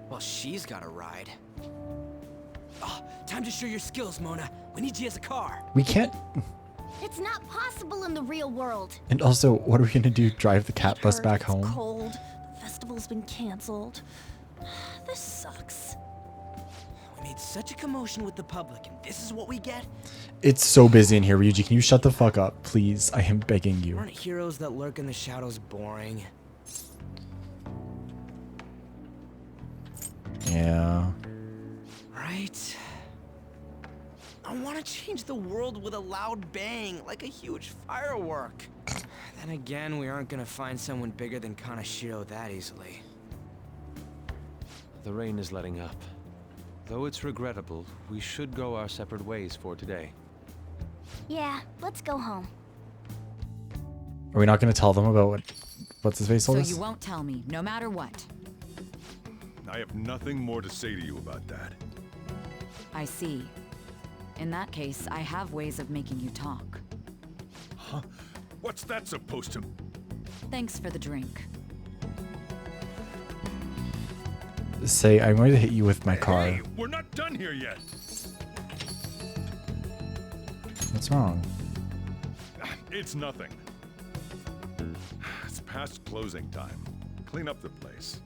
Speaker 9: Well, she's got a ride. Oh, time to show your skills, Mona. We need you as a car.
Speaker 1: We can't.
Speaker 17: It's not possible in the real world.
Speaker 1: And also, what are we gonna do? Drive the cat bus back
Speaker 17: It's
Speaker 1: home?
Speaker 17: cold. The festival's been canceled. This sucks.
Speaker 9: We made such a commotion with the public, and this is what we get?
Speaker 1: It's so busy in here, Ryuji. Can you shut the fuck up, please? I am begging you.
Speaker 9: Aren't heroes that lurk in the shadows boring?
Speaker 1: Yeah.
Speaker 9: Right? I want to change the world with a loud bang, like a huge firework. Then again, we aren't gonna find someone bigger than Kanashiro that easily.
Speaker 13: The rain is letting up. Though it's regrettable, we should go our separate ways for today.
Speaker 17: Yeah, let's go home.
Speaker 1: Are we not gonna tell them about what's his face
Speaker 3: So
Speaker 1: told us?
Speaker 3: you won't tell me, no matter what.
Speaker 5: I have nothing more to say to you about that.
Speaker 3: I see. In that case, I have ways of making you talk.
Speaker 5: Huh? What's that supposed to...
Speaker 3: Thanks for the drink.
Speaker 1: Say, I'm going to hit you with my car.
Speaker 5: Hey, we're not done here yet.
Speaker 1: What's wrong?
Speaker 5: It's nothing. It's past closing time. Clean up the place.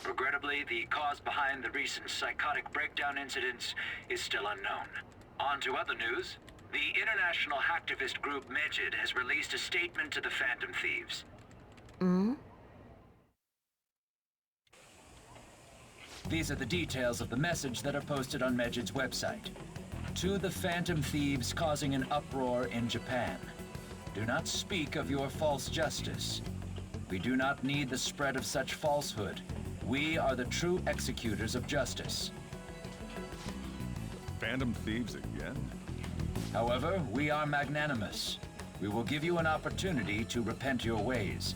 Speaker 6: Regrettably, the cause behind the recent psychotic breakdown incidents is still unknown. On to other news. The international hacktivist group Megid has released a statement to the Phantom Thieves. These are the details of the message that are posted on Megid's website. To the Phantom Thieves causing an uproar in Japan. Do not speak of your false justice. We do not need the spread of such falsehood. We are the true executors of justice.
Speaker 5: Phantom Thieves again?
Speaker 6: However, we are magnanimous. We will give you an opportunity to repent your ways.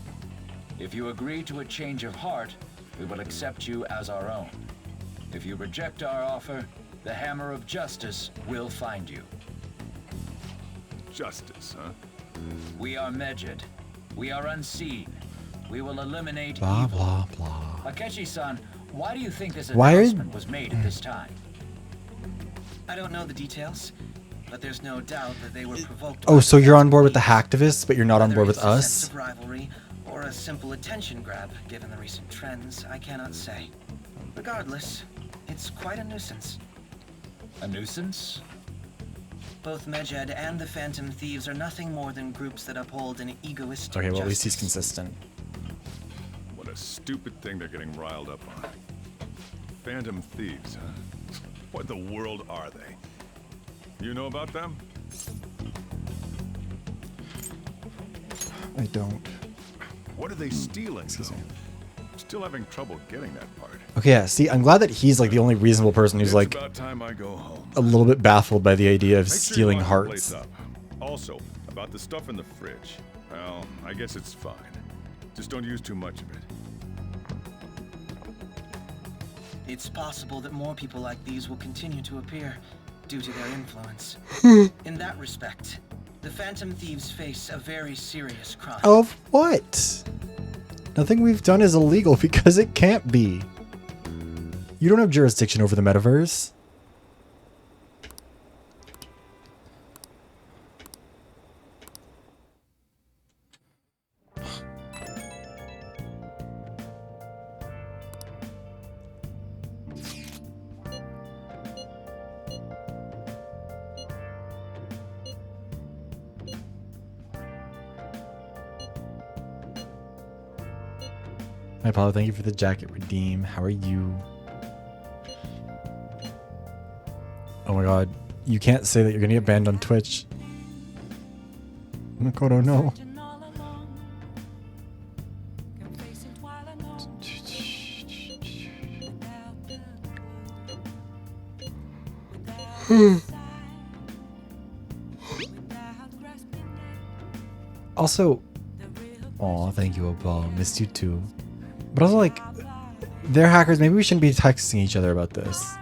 Speaker 6: If you agree to a change of heart, we will accept you as our own. If you reject our offer, the hammer of justice will find you.
Speaker 5: Justice, huh?
Speaker 6: We are Megid. We are unseen. We will eliminate
Speaker 1: Blah,
Speaker 6: evil.
Speaker 1: blah, blah.
Speaker 6: Akechi-san, why do you think this
Speaker 1: Why are-
Speaker 6: announcement was made at this time?
Speaker 11: I don't know the details, but there's no doubt that they were provoked.
Speaker 1: Oh, so you're on board with the hacktivists, but you're not on board with
Speaker 11: Whether it's a sense
Speaker 1: us?
Speaker 11: of rivalry or a simple attention grab, given the recent trends, I cannot say. Regardless, it's quite a nuisance.
Speaker 6: A nuisance?
Speaker 11: Both Megid and the Phantom Thieves are nothing more than groups that uphold an egoistic
Speaker 1: Okay, well, at least he's
Speaker 11: justice.
Speaker 1: consistent.
Speaker 5: What a stupid thing they're getting riled up on. Phantom Thieves, huh? What in the world are they? You know about them?
Speaker 1: I don't.
Speaker 5: What are they stealing, though? Still having trouble getting that part.
Speaker 1: Okay, yeah, see, I'm glad that he's like the only reasonable person who's
Speaker 5: It's
Speaker 1: like
Speaker 5: about time I go home.
Speaker 1: a little bit baffled by the idea of
Speaker 5: Make sure you
Speaker 1: stealing
Speaker 5: lock the
Speaker 1: hearts.
Speaker 5: place up. Also, about the stuff in the fridge. Well, I guess it's fine. Just don't use too much of it.
Speaker 11: It's possible that more people like these will continue to appear due to their influence. In that respect, the Phantom Thieves face a very serious crime.
Speaker 1: Of what? Nothing we've done is illegal because it can't be. You don't have jurisdiction over the metaverse. Hi, Paulo. Thank you for the jacket redeem. How are you? Oh my god. You can't say that you're gonna get banned on Twitch. Makoto, no. Also, oh, thank you, Opal. Missed you too. But also, like, they're hackers. Maybe we shouldn't be texting each other about this.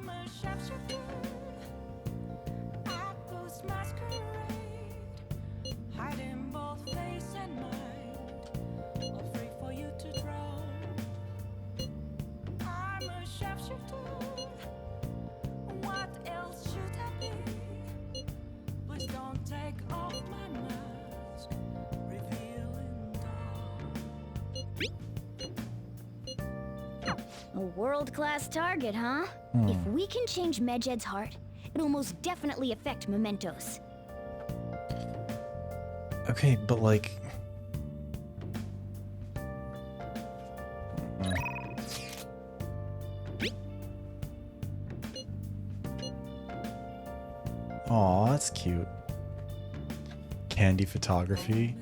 Speaker 17: world-class target, huh? If we can change Medjed's heart, it'll most definitely affect Mementos.
Speaker 1: Okay, but like... Aw, that's cute. Candy photography.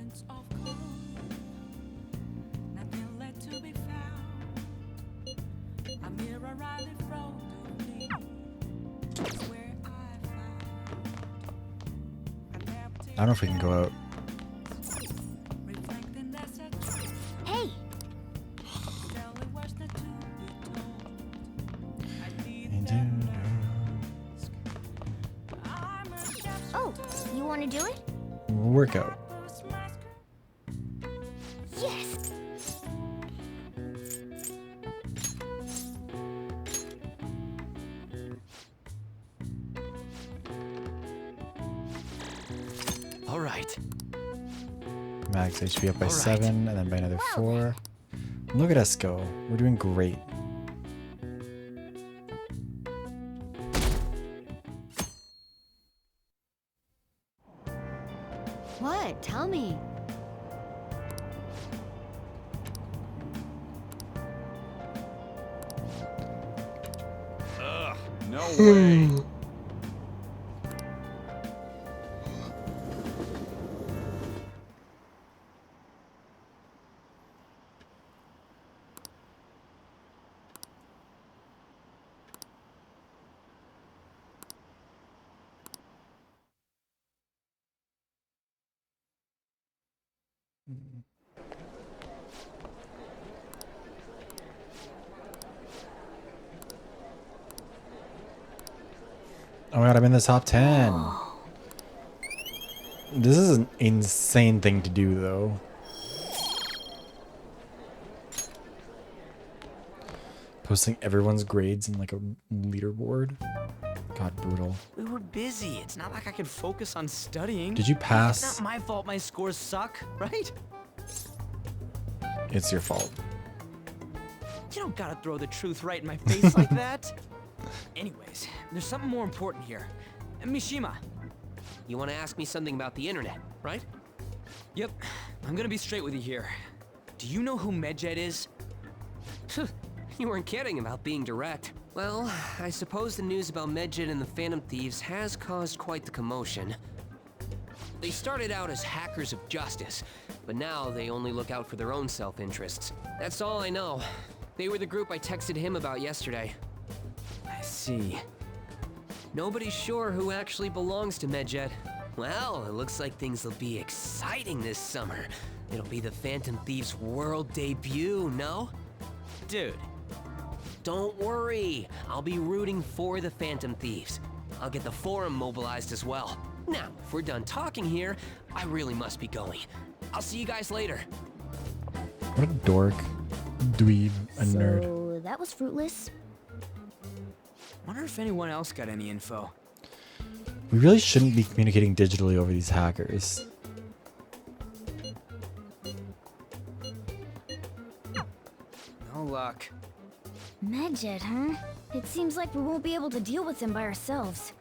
Speaker 1: I don't know if we can go out.
Speaker 17: Hey! Oh, you want to do it?
Speaker 1: Workout.
Speaker 17: Yes!
Speaker 14: All right.
Speaker 1: Max HP up by 7, and then by another 4. Look at us go. We're doing great.
Speaker 12: What? Tell me.
Speaker 5: Ugh, no way.
Speaker 1: Oh my god, I'm in the top 10. This is an insane thing to do, though. Posting everyone's grades in like a leaderboard. God, brutal.
Speaker 9: We were busy. It's not like I could focus on studying.
Speaker 1: Did you pass?
Speaker 9: It's not my fault my scores suck, right?
Speaker 1: It's your fault.
Speaker 9: You don't gotta throw the truth right in my face like that. Anyways, there's something more important here. Mishima.
Speaker 20: You want to ask me something about the internet, right?
Speaker 9: Yep. I'm gonna be straight with you here. Do you know who Medjed is?
Speaker 20: You weren't kidding about being direct. Well, I suppose the news about Medjed and the Phantom Thieves has caused quite the commotion. They started out as hackers of justice, but now they only look out for their own self-interests. That's all I know. They were the group I texted him about yesterday.
Speaker 9: I see.
Speaker 20: Nobody's sure who actually belongs to Medjed. Well, it looks like things will be exciting this summer. It'll be the Phantom Thieves' world debut, no?
Speaker 9: Dude.
Speaker 20: Don't worry. I'll be rooting for the Phantom Thieves. I'll get the forum mobilized as well. Now, if we're done talking here, I really must be going. I'll see you guys later.
Speaker 1: What a dork. Dweeb. A nerd.
Speaker 17: So that was fruitless.
Speaker 9: Wonder if anyone else got any info.
Speaker 1: We really shouldn't be communicating digitally over these hackers.
Speaker 9: No luck.
Speaker 17: Medjed, huh? It seems like we won't be able to deal with him by ourselves.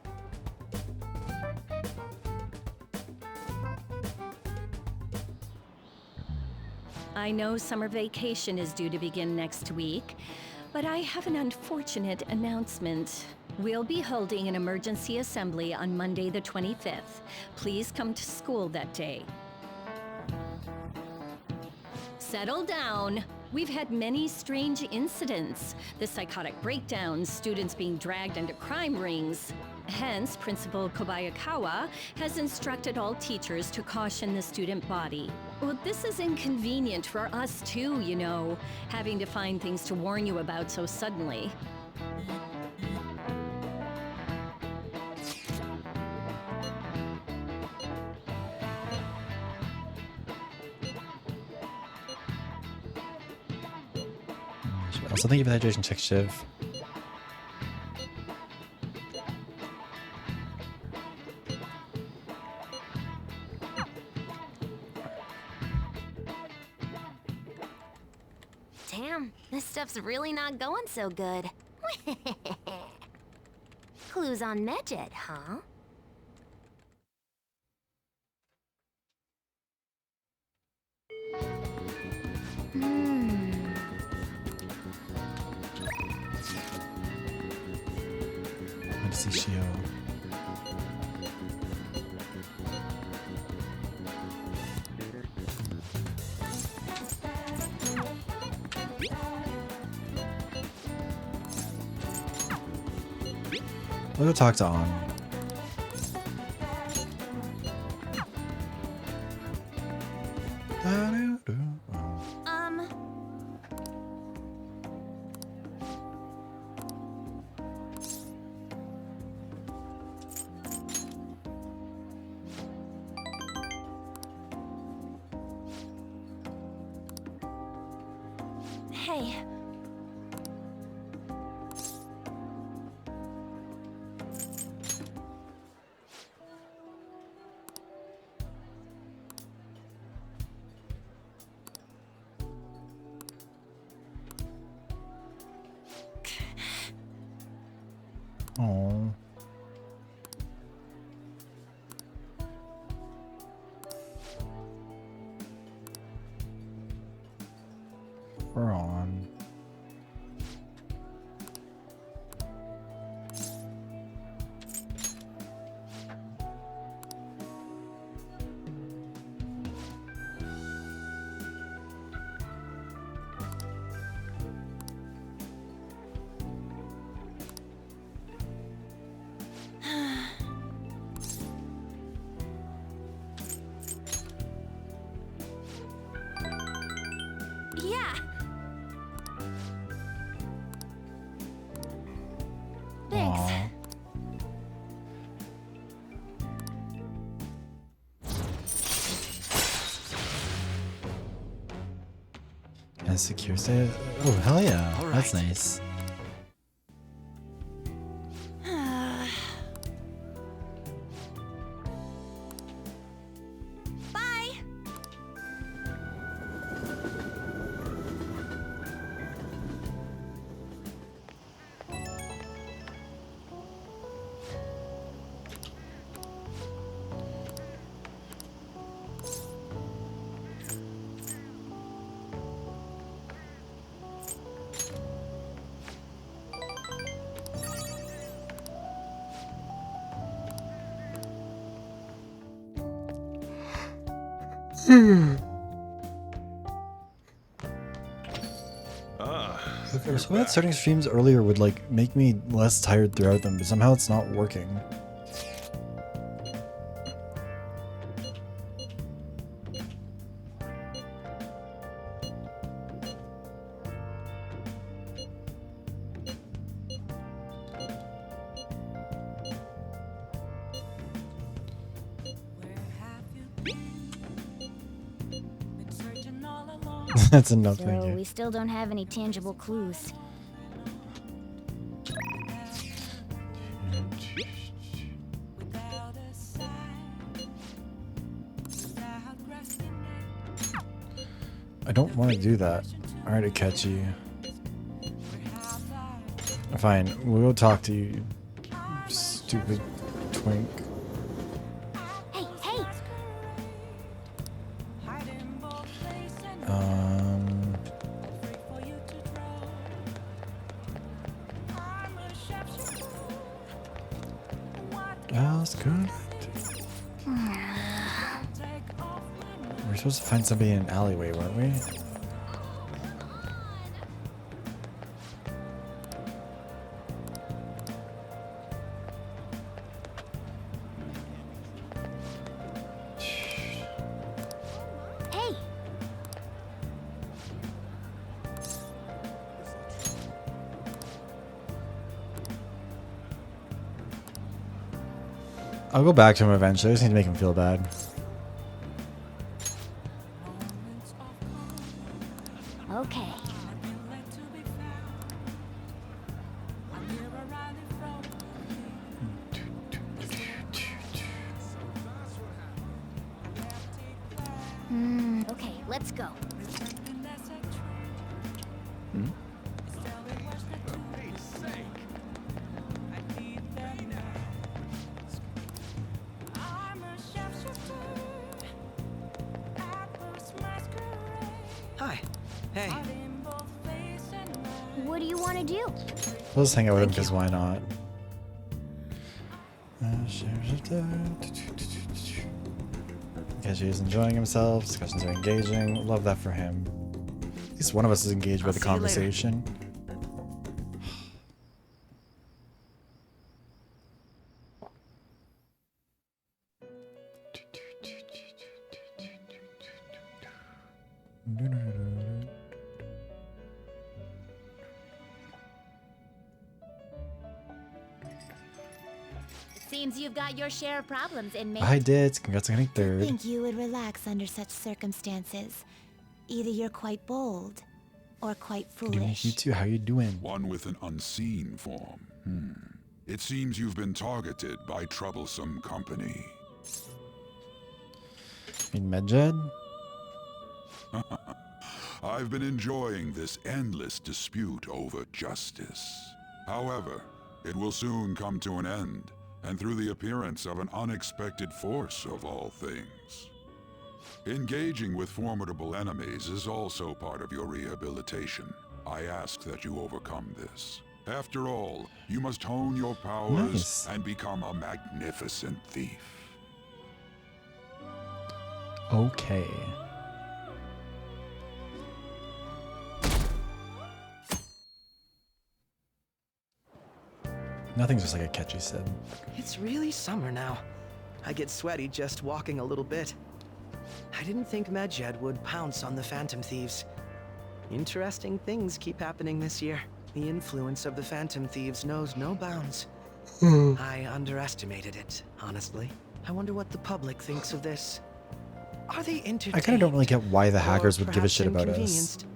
Speaker 21: I know summer vacation is due to begin next week, but I have an unfortunate announcement. We'll be holding an emergency assembly on Monday the 25th. Please come to school that day. Settle down. We've had many strange incidents. The psychotic breakdowns, students being dragged into crime rings. Hence, Principal Kobayakawa has instructed all teachers to caution the student body. Well, this is inconvenient for us too, you know, having to find things to warn you about so suddenly.
Speaker 1: Also, thank you for the hydration check, Shiv.
Speaker 4: Damn, this stuff's really not going so good. Clues on Medjed, huh?
Speaker 1: Let's see, Shio. We'll go talk to On.
Speaker 17: Hey.
Speaker 1: Oh. We're on.
Speaker 17: Yeah. Thanks.
Speaker 1: Aw. Has secure state. Oh, hell yeah.
Speaker 14: All
Speaker 1: That's
Speaker 14: right.
Speaker 1: nice.
Speaker 17: Bye.
Speaker 1: I was hoping that starting streams earlier would like make me less tired throughout them, but somehow it's not working. That's enough, thank
Speaker 17: So
Speaker 1: you.
Speaker 17: we still don't have any tangible clues.
Speaker 1: I don't want to do that. Alright, Akechi. Fine, we'll go talk to you, stupid twink.
Speaker 17: Hey, hey!
Speaker 1: That's good. We're supposed to find somebody in an alleyway, weren't we?
Speaker 17: Hey!
Speaker 1: I'll go back to him eventually. I just need to make him feel bad.
Speaker 17: Okay. Okay, let's go.
Speaker 14: Hi. Hey.
Speaker 17: What do you want to do?
Speaker 1: We'll just hang out with him because why not? Keshi is enjoying himself. Discussions are engaging. Love that for him. At least one of us is engaged by the conversation.
Speaker 12: Seems you've got your share of problems, inmate.
Speaker 1: I did. Congrats on getting
Speaker 12: I
Speaker 1: third.
Speaker 12: think you would relax under such circumstances. Either you're quite bold, or quite
Speaker 1: Good evening,
Speaker 12: foolish.
Speaker 1: you two. How you doing?
Speaker 5: One with an unseen form. It seems you've been targeted by troublesome company.
Speaker 1: In Medjed?
Speaker 5: I've been enjoying this endless dispute over justice. However, it will soon come to an end, and through the appearance of an unexpected force of all things. Engaging with formidable enemies is also part of your rehabilitation. I ask that you overcome this. After all, you must hone your powers
Speaker 1: Nice.
Speaker 5: and become a magnificent thief.
Speaker 1: Okay. Nothing's just like a catchy said.
Speaker 14: It's really summer now. I get sweaty just walking a little bit. I didn't think Medjed would pounce on the Phantom Thieves. Interesting things keep happening this year. The influence of the Phantom Thieves knows no bounds. I underestimated it, honestly. I wonder what the public thinks of this. Are they entertained?
Speaker 1: I kind of don't really get why the
Speaker 14: or
Speaker 1: hackers would give a
Speaker 14: perhaps
Speaker 1: shit about us.
Speaker 14: inconvenienced?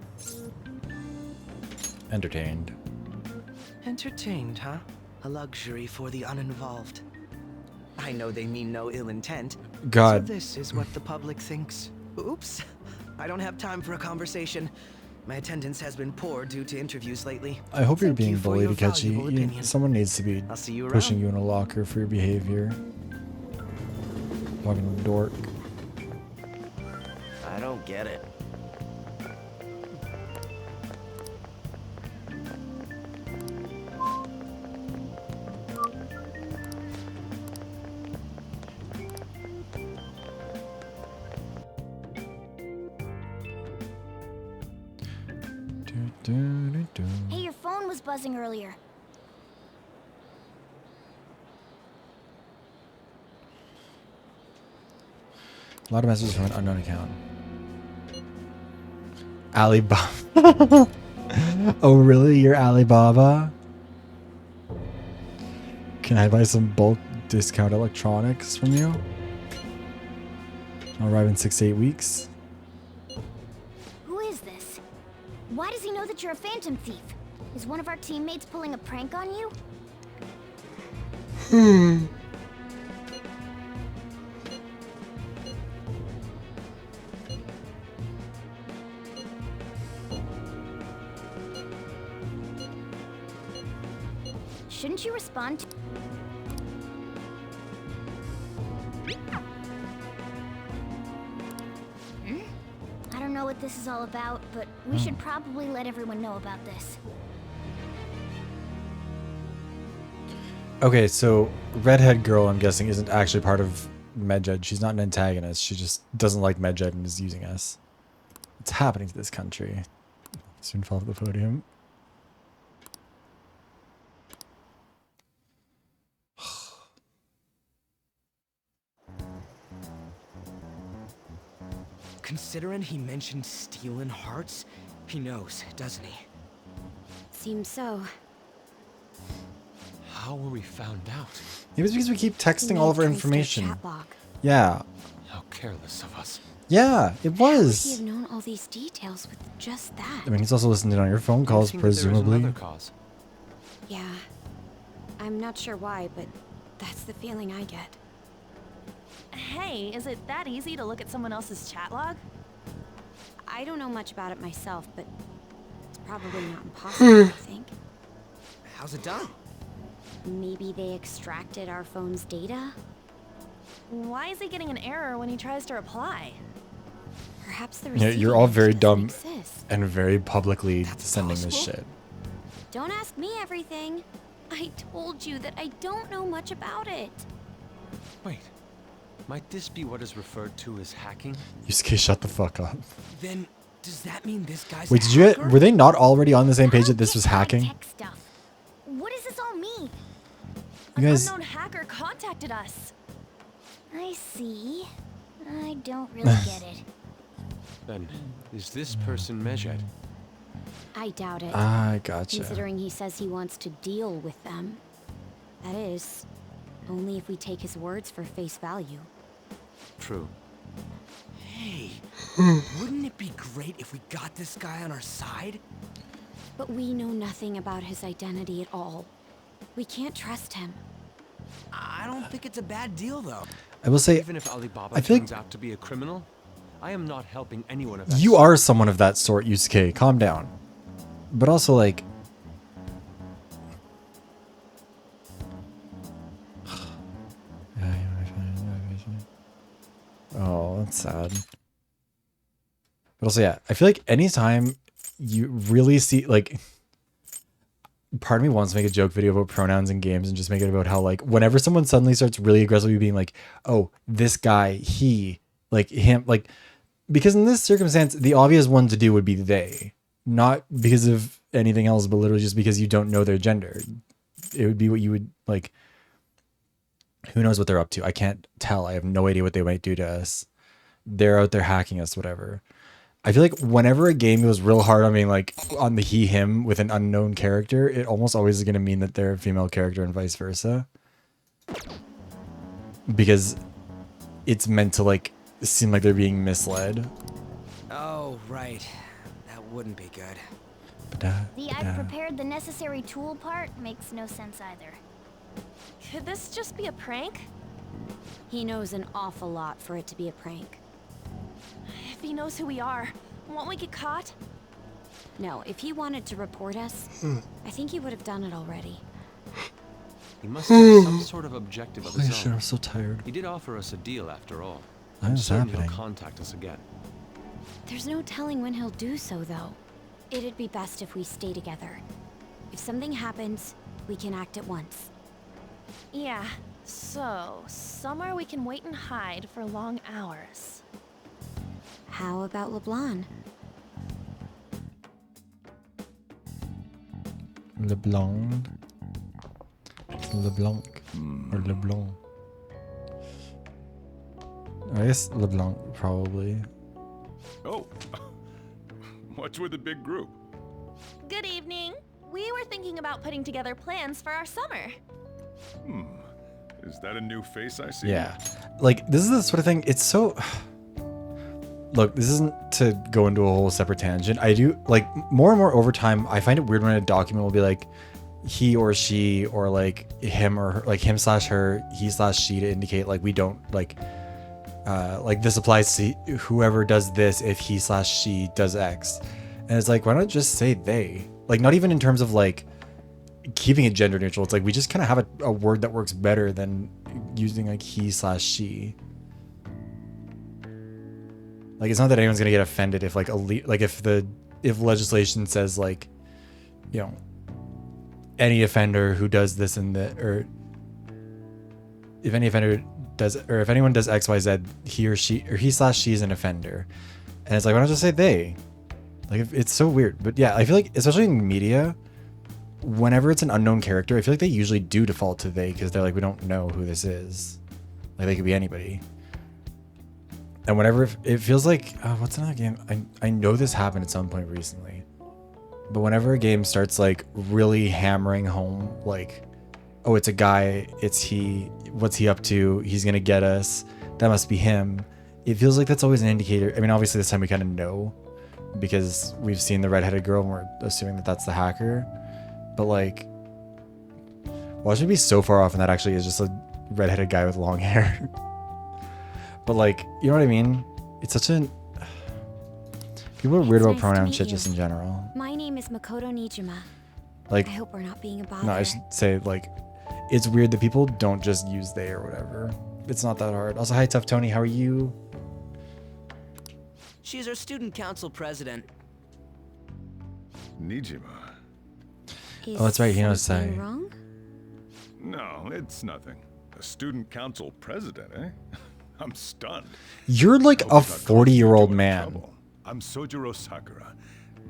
Speaker 1: Entertained.
Speaker 14: Entertained, huh? A luxury for the uninvolved. I know they mean no ill intent.
Speaker 1: God.
Speaker 14: So this is what the public thinks. Oops. I don't have time for a conversation. My attendance has been poor due to interviews lately.
Speaker 1: I hope you're
Speaker 14: Thank
Speaker 1: being
Speaker 14: you for
Speaker 1: bullied,
Speaker 14: your
Speaker 1: Akechi.
Speaker 14: valuable opinion.
Speaker 1: Someone needs to be
Speaker 14: I'll see you
Speaker 1: pushing
Speaker 14: around.
Speaker 1: you in a locker for your behavior. Fucking dork.
Speaker 14: I don't get it.
Speaker 17: Hey, your phone was buzzing earlier.
Speaker 1: A lot of messages from an unknown account. Alibaba. Oh, really? You're Alibaba? Can I buy some bulk discount electronics from you? I'll arrive in 6 to 8 weeks.
Speaker 17: Who is this? Why does he know that you're a phantom thief? Is one of our teammates pulling a prank on you? Shouldn't you respond to... I don't know what this is all about, but we should probably let everyone know about this.
Speaker 1: Okay, so redhead girl, I'm guessing, isn't actually part of Medjed. She's not an antagonist. She just doesn't like Medjed and is using us. What's happening to this country? Soon fall off the podium.
Speaker 9: Considering he mentioned stealing hearts, he knows, doesn't he?
Speaker 10: Seems so.
Speaker 16: How were we found out?
Speaker 1: Maybe it's because we keep texting all of our information. Yeah.
Speaker 16: How careless of us.
Speaker 1: Yeah, it
Speaker 10: Would he
Speaker 1: was.
Speaker 10: have known all these details with just that?
Speaker 1: I mean, he's also listening on your phone calls,
Speaker 16: think that there is
Speaker 1: presumably.
Speaker 16: another cause.
Speaker 10: Yeah. I'm not sure why, but that's the feeling I get.
Speaker 8: Hey, is it that easy to look at someone else's chat log?
Speaker 10: I don't know much about it myself, but it's
Speaker 17: Probably not impossible, I think.
Speaker 9: How's it done?
Speaker 17: Maybe they extracted our phone's data?
Speaker 10: Why is he getting an error when he tries to reply?
Speaker 17: Perhaps the
Speaker 1: Yeah,
Speaker 17: receiving
Speaker 1: you're all
Speaker 17: end
Speaker 1: very
Speaker 17: doesn't
Speaker 1: dumb
Speaker 17: exist.
Speaker 1: and very publicly sending this shit.
Speaker 17: Don't ask me everything. I told you that I don't know much about it.
Speaker 13: Wait, might this be what is referred to as hacking?
Speaker 1: Yusuke, shut the fuck up.
Speaker 9: Then, does that mean this guy's
Speaker 1: Wait, were they not already on the same page that this was hacking?
Speaker 17: Stuff. What does this all mean?
Speaker 1: You guys,
Speaker 10: An unknown hacker contacted us.
Speaker 17: I see. I don't really get it.
Speaker 13: Then, is this person Medjed?
Speaker 17: I doubt it.
Speaker 1: I gotcha.
Speaker 17: Considering he says he wants to deal with them. That is, only if we take his words for face value.
Speaker 13: True.
Speaker 9: Hey, wouldn't it be great if we got this guy on our side?
Speaker 17: But we know nothing about his identity at all. We can't trust him.
Speaker 9: I don't think it's a bad deal, though.
Speaker 1: I will say,
Speaker 13: Even if Alibaba
Speaker 1: I feel
Speaker 13: turns
Speaker 1: like
Speaker 13: out to be a criminal, I am not helping anyone of that
Speaker 1: you
Speaker 13: sort.
Speaker 1: are someone of that sort, Yusuke. Calm down. But also, like, oh, that's sad. But also, yeah, I feel like anytime you really see, like, part of me wants to make a joke video about pronouns in games and just make it about how, like, whenever someone suddenly starts really aggressively being like, oh, this guy, he, like, him, like, because in this circumstance, the obvious one to do would be they, not because of anything else, but literally just because you don't know their gender. It would be what you would, like, who knows what they're up to? I can't tell. I have no idea what they might do to us. They're out there hacking us, whatever. I feel like whenever a game goes real hard on being like on the he, him with an unknown character, it almost always is going to mean that they're a female character and vice versa. Because it's meant to like seem like they're being misled.
Speaker 9: Oh, right. That wouldn't be good.
Speaker 17: The I've prepared the necessary tool part makes no sense either.
Speaker 10: Could this just be a prank?
Speaker 17: He knows an awful lot for it to be a prank.
Speaker 10: If he knows who we are, won't we get caught?
Speaker 17: No, if he wanted to report us, I think he would have done it already.
Speaker 13: He must have some sort of objective of
Speaker 1: Holy
Speaker 13: his
Speaker 1: shit,
Speaker 13: own.
Speaker 1: I'm so tired.
Speaker 13: He did offer us a deal after all.
Speaker 1: What
Speaker 13: I'm
Speaker 1: is
Speaker 13: certain
Speaker 1: happening?
Speaker 13: he'll contact us again.
Speaker 17: There's no telling when he'll do so, though. It'd be best if we stay together. If something happens, we can act at once.
Speaker 10: Yeah, so somewhere we can wait and hide for long hours.
Speaker 17: How about LeBlanc?
Speaker 1: LeBlanc. LeBlanc. Or LeBlanc. I guess LeBlanc, probably.
Speaker 5: Oh, what's with the big group?
Speaker 10: Good evening. We were thinking about putting together plans for our summer.
Speaker 5: Is that a new face I see?
Speaker 1: Yeah. Like, this is the sort of thing, it's so... Look, this isn't to go into a whole separate tangent. I do, like, more and more over time, I find it weird when a document will be like, he or she, or like, him or her, like, him slash her, he slash she, to indicate, like, we don't, like this applies to whoever does this if he slash she does X. And it's like, why not just say they? Like, not even in terms of, like, keeping it gender neutral. It's like, we just kind of have a word that works better than using, like, he slash she. Like, it's not that anyone's gonna get offended if like if legislation says like, you know, any offender who does this and that, or if any offender does, or if anyone does X, Y, Z, he or she, or he slash she is an offender, and it's like, why not just say they? Like, it's so weird. But yeah, I feel like especially in media, whenever it's an unknown character, I feel like they usually do default to they because they're like, we don't know who this is. Like, they could be anybody. And whenever it feels like, what's another game? I know this happened at some point recently, but whenever a game starts like really hammering home, like, oh, it's a guy, it's he, what's he up to? He's gonna get us. That must be him. It feels like that's always an indicator. I mean, obviously this time we kind of know because we've seen the redheaded girl and we're assuming that that's the hacker. But like, watch me be so far off and that actually is just a redheaded guy with long hair. But like, you know what I mean? It's such an... People are weird about pronoun shit just in general.
Speaker 17: My name name is Makoto Nijima.
Speaker 1: Like,
Speaker 17: I hope we're not being a bother.
Speaker 1: no, I should say, like, it's weird that people don't just use they or whatever. It's not that hard. Also, hi, Tough Tony. How are you?
Speaker 9: She's our student council president.
Speaker 5: Nijima.
Speaker 17: Is
Speaker 1: Oh, that's right. He knows
Speaker 17: something
Speaker 1: Sai.
Speaker 17: wrong?
Speaker 5: No, it's nothing. A student council president, eh? I'm stunned.
Speaker 1: You're like a 40-year-old man.
Speaker 5: I'm Sojiro Sakura,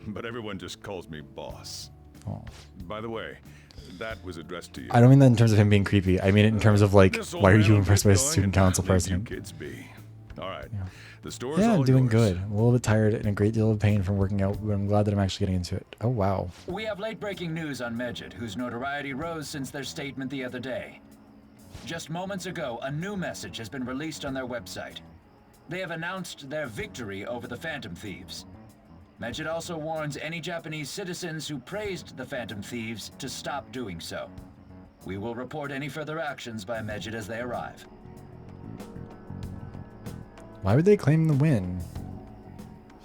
Speaker 5: but everyone just calls me boss.
Speaker 1: Oh.
Speaker 5: By the way, that was addressed to you.
Speaker 1: I don't mean that in terms of him being creepy. I mean it in terms of, like,
Speaker 5: This old
Speaker 1: why are
Speaker 5: man
Speaker 1: you
Speaker 5: will
Speaker 1: impressed
Speaker 5: get
Speaker 1: by a
Speaker 5: going
Speaker 1: student
Speaker 5: and
Speaker 1: council
Speaker 5: leave you
Speaker 1: president?
Speaker 5: kids be. All right. The store's
Speaker 1: Yeah,
Speaker 5: all
Speaker 1: I'm doing
Speaker 5: yours.
Speaker 1: good. I'm a little bit tired and a great deal of pain from working out, but I'm glad that I'm actually getting into it. Oh, wow.
Speaker 6: We have late-breaking news on Medjed, whose notoriety rose since their statement the other day. Just moments ago, a new message has been released on their website. They have announced their victory over the Phantom Thieves. Medjed also warns any Japanese citizens who praised the Phantom Thieves to stop doing so. We will report any further actions by Medjed as they arrive.
Speaker 1: Why would they claim the win?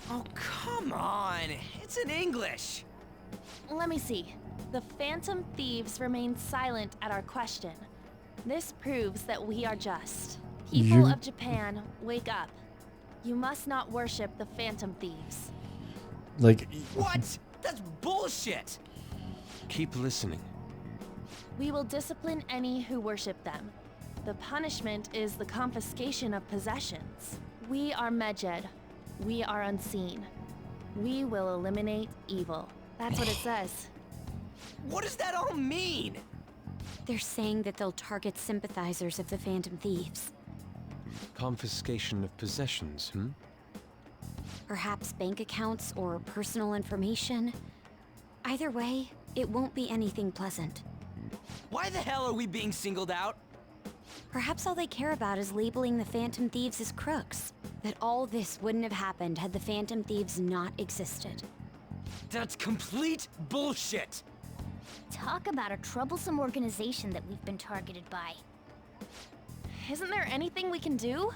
Speaker 9: Oh, come on. It's in English.
Speaker 10: Let me see. The Phantom Thieves remained silent at our question. This proves that we are just. People of Japan, wake up. You must not worship the Phantom Thieves.
Speaker 1: Like,
Speaker 9: What? That's bullshit.
Speaker 13: Keep listening.
Speaker 10: We will discipline any who worship them. The punishment is the confiscation of possessions. We are Medjed. We are unseen. We will eliminate evil. That's what it says.
Speaker 9: What does that all mean?
Speaker 17: They're saying that they'll target sympathizers of the Phantom Thieves.
Speaker 13: Confiscation of possessions, hmm?
Speaker 17: Perhaps bank accounts or personal information. Either way, it won't be anything pleasant.
Speaker 9: Why the hell are we being singled out?
Speaker 17: Perhaps all they care about is labeling the Phantom Thieves as crooks. That all this wouldn't have happened had the Phantom Thieves not existed.
Speaker 9: That's complete bullshit.
Speaker 17: Talk about a troublesome organization that we've been targeted by.
Speaker 10: Isn't there anything we can do?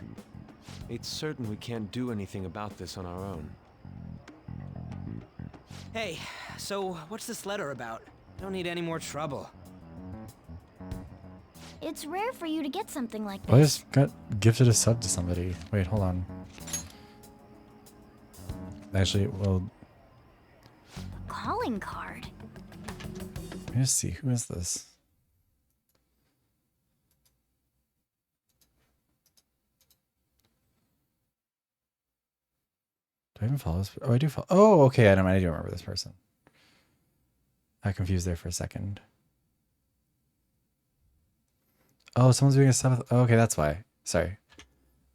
Speaker 13: It's certain we can't do anything about this on our own.
Speaker 9: Hey, so what's this letter about? Don't need any more trouble.
Speaker 17: It's rare for you to get something like
Speaker 1: I
Speaker 17: this.
Speaker 1: just got gifted a sub to somebody. Wait, hold on. Actually, well,
Speaker 17: Calling card.
Speaker 1: let me just see. Who is this? Do I even follow this? Oh, I do follow. Oh, okay. I do remember this person. I got confused there for a second. Oh, someone's doing a seventh. Oh, okay, that's why. Sorry.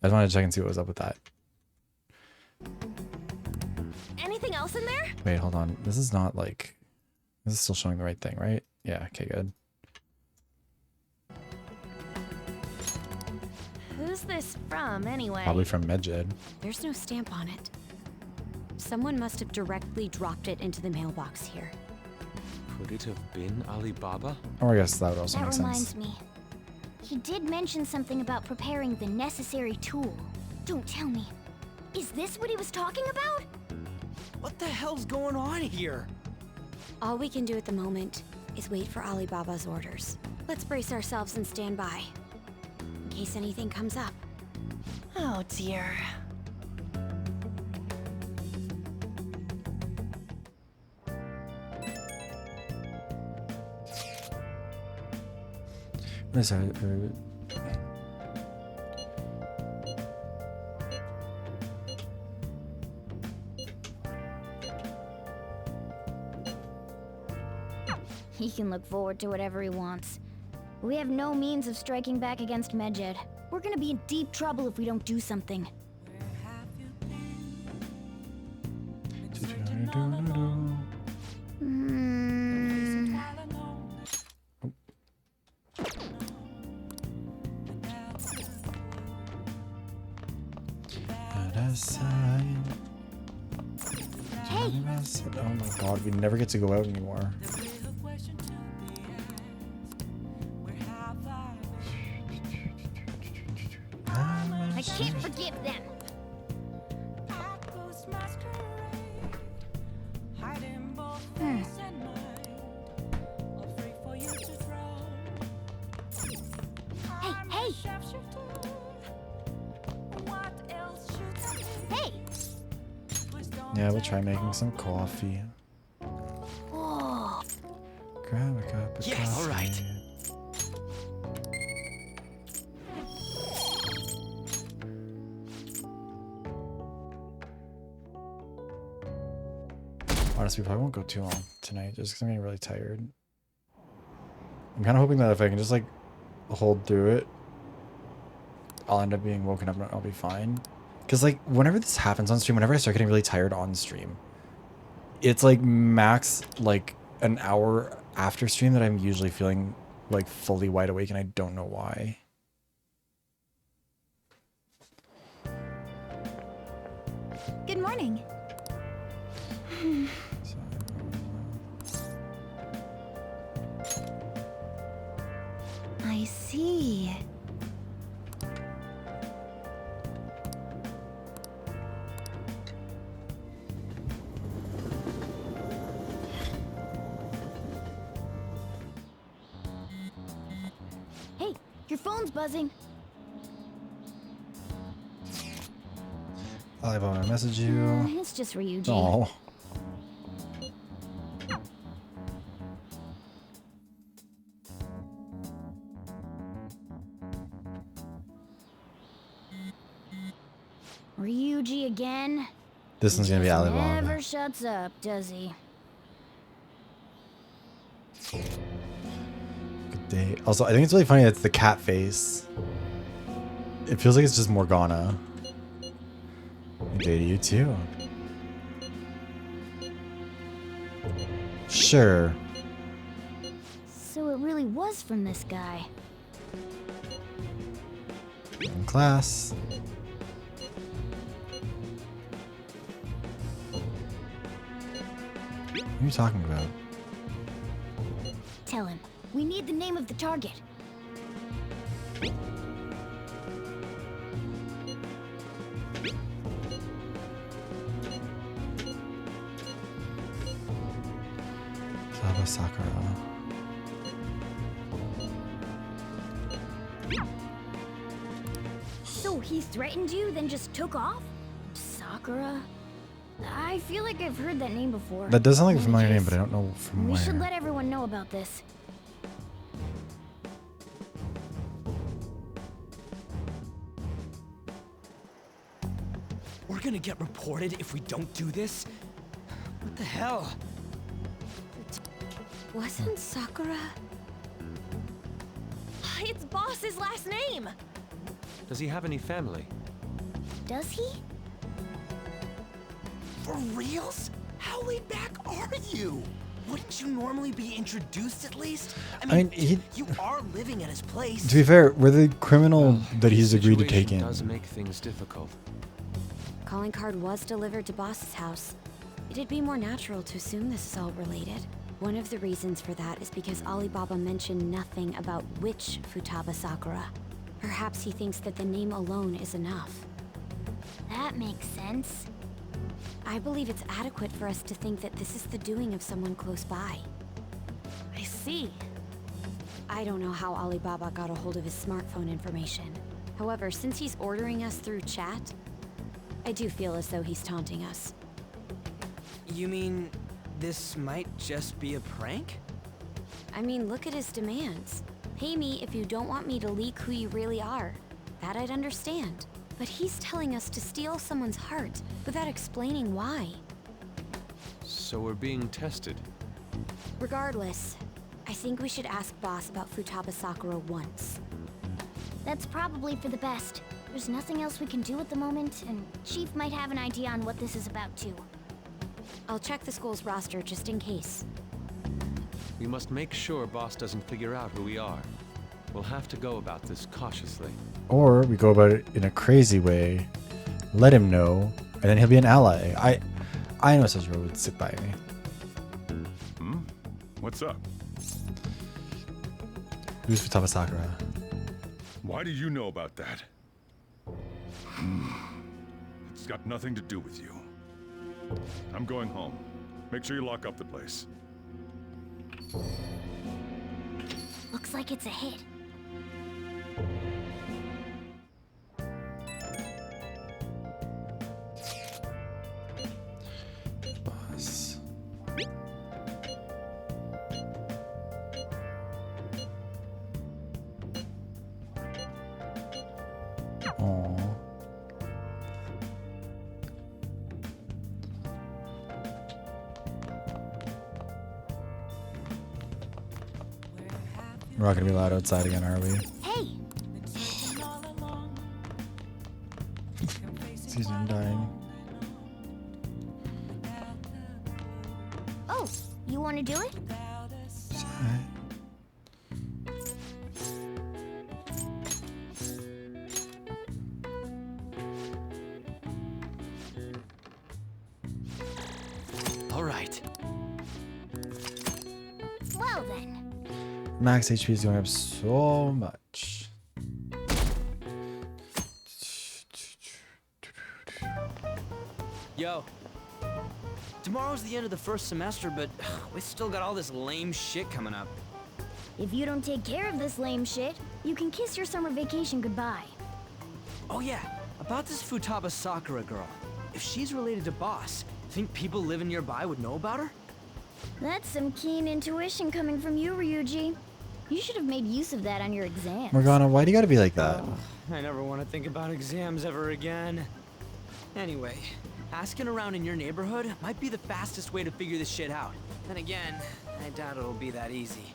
Speaker 1: I just wanted to check and see what was up with that.
Speaker 10: Anything else in there?
Speaker 1: Wait, hold on. This is not like... This is still showing the right thing, right? Yeah, okay, good.
Speaker 10: Who's this from, anyway?
Speaker 1: Probably from Medjed.
Speaker 17: There's no stamp on it. Someone must have directly dropped it into the mailbox here.
Speaker 13: Could it have been Alibaba?
Speaker 1: Or I guess that would also
Speaker 17: That
Speaker 1: make
Speaker 17: reminds
Speaker 1: sense.
Speaker 17: me. He did mention something about preparing the necessary tool. Don't tell me. Is this what he was talking about?
Speaker 9: What the hell's going on here?
Speaker 17: All we can do at the moment is wait for Alibaba's orders. Let's brace ourselves and stand by. In case anything comes up.
Speaker 10: Oh dear.
Speaker 1: Sorry,
Speaker 17: He can look forward to whatever he wants. We have no means of striking back against Medjed. We're gonna be in deep trouble if we don't do something.
Speaker 1: Hey. Oh my god, we never get to go out anymore.
Speaker 17: I can't forgive them.
Speaker 1: Yeah, we'll try making some coffee.
Speaker 17: Oh.
Speaker 1: Grab a cup of
Speaker 9: Yes.
Speaker 1: coffee.
Speaker 9: All right.
Speaker 1: Honestly, we probably won't go too long tonight, just because I'm getting really tired. I'm kind of hoping that if I can just like hold through it, I'll end up being woken up and I'll be fine. Because like whenever this happens on stream, whenever I start getting really tired on stream, it's like max like an hour after stream that I'm usually feeling like fully wide awake, and I don't know why.
Speaker 12: Good morning. I see.
Speaker 17: Hey, your phone's buzzing.
Speaker 1: I want to message you.
Speaker 17: It's just Ryuji.
Speaker 1: Oh.
Speaker 17: Ryuji again?
Speaker 1: This one's gonna be
Speaker 17: Just
Speaker 1: Alibaba.
Speaker 17: never shuts up, does he?
Speaker 1: Good day. Also, I think it's really funny that it's the cat face. It feels like it's just Morgana. Good day to you too. Sure.
Speaker 17: So it really was from this guy.
Speaker 1: In class. What are you talking about?
Speaker 17: Tell him. We need the name of the target.
Speaker 1: Saba Sakura.
Speaker 17: So he threatened you, then just took off? Sakura? I feel like I've heard that name before.
Speaker 1: That does sound like a
Speaker 17: In any
Speaker 1: familiar name,
Speaker 17: case,
Speaker 1: but I don't know from
Speaker 17: we
Speaker 1: where.
Speaker 17: should let everyone know about this.
Speaker 9: We're gonna get reported if we don't do this? What the hell?
Speaker 17: Wasn't Sakura?
Speaker 8: It's Boss's last name.
Speaker 13: Does he have any family?
Speaker 17: Does he?
Speaker 9: For reals? How laid back are you? Wouldn't you normally be introduced at least?
Speaker 1: I mean,
Speaker 9: you are living at his place.
Speaker 1: To be fair, we're the criminal that he's agreed to take in.
Speaker 13: Does make things difficult.
Speaker 2: Calling card was delivered to Boss's house. It'd be more natural to assume this is all related. One of the reasons for that is because Alibaba mentioned nothing about which Futaba Sakura. Perhaps he thinks that the name alone is enough.
Speaker 17: That makes sense.
Speaker 2: I believe it's adequate for us to think that this is the doing of someone close by.
Speaker 8: I see.
Speaker 2: I don't know how Alibaba got a hold of his smartphone information. However, since he's ordering us through chat, I do feel as though he's taunting us.
Speaker 9: You mean this might just be a prank?
Speaker 2: I mean, look at his demands. Pay me if you don't want me to leak who you really are. That I'd understand. But he's telling us to steal someone's heart without explaining why.
Speaker 13: So we're being tested.
Speaker 2: Regardless, I think we should ask Boss about Futaba Sakura once.
Speaker 17: That's probably for the best. There's nothing else we can do at the moment, and Chief might have an idea on what this is about too.
Speaker 2: I'll check the school's roster just in case.
Speaker 13: We must make sure Boss doesn't figure out who we are. We'll have to go about this cautiously.
Speaker 1: Or we go about it in a crazy way, let him know, and then he'll be an ally. I know Sazuro would sit by me.
Speaker 5: Hmm? What's up?
Speaker 1: Who's Futaba Sakura?
Speaker 5: Why do you know about that? It's got nothing to do with you. I'm going home. Make sure you lock up the place.
Speaker 17: Looks like it's a hit.
Speaker 1: We're not gonna be allowed outside again, are we?
Speaker 17: Hey!
Speaker 1: Excuse me, I'm dying.
Speaker 17: Oh, you want to do it?
Speaker 14: All right.
Speaker 17: Well then.
Speaker 1: Max HP is going up so much.
Speaker 9: Yo. Tomorrow's the end of the first semester, but we still got all this lame shit coming up.
Speaker 17: If you don't take care of this lame shit, you can kiss your summer vacation goodbye.
Speaker 9: Oh yeah, about this Futaba Sakura girl. If she's related to Boss, think people living nearby would know about her?
Speaker 17: That's some keen intuition coming from you, Ryuji. You should have made use of that on your exams.
Speaker 1: Morgana, why do you gotta be like that?
Speaker 9: I never want to think about exams ever again. Anyway, asking around in your neighborhood might be the fastest way to figure this shit out. Then again, I doubt it'll be that easy.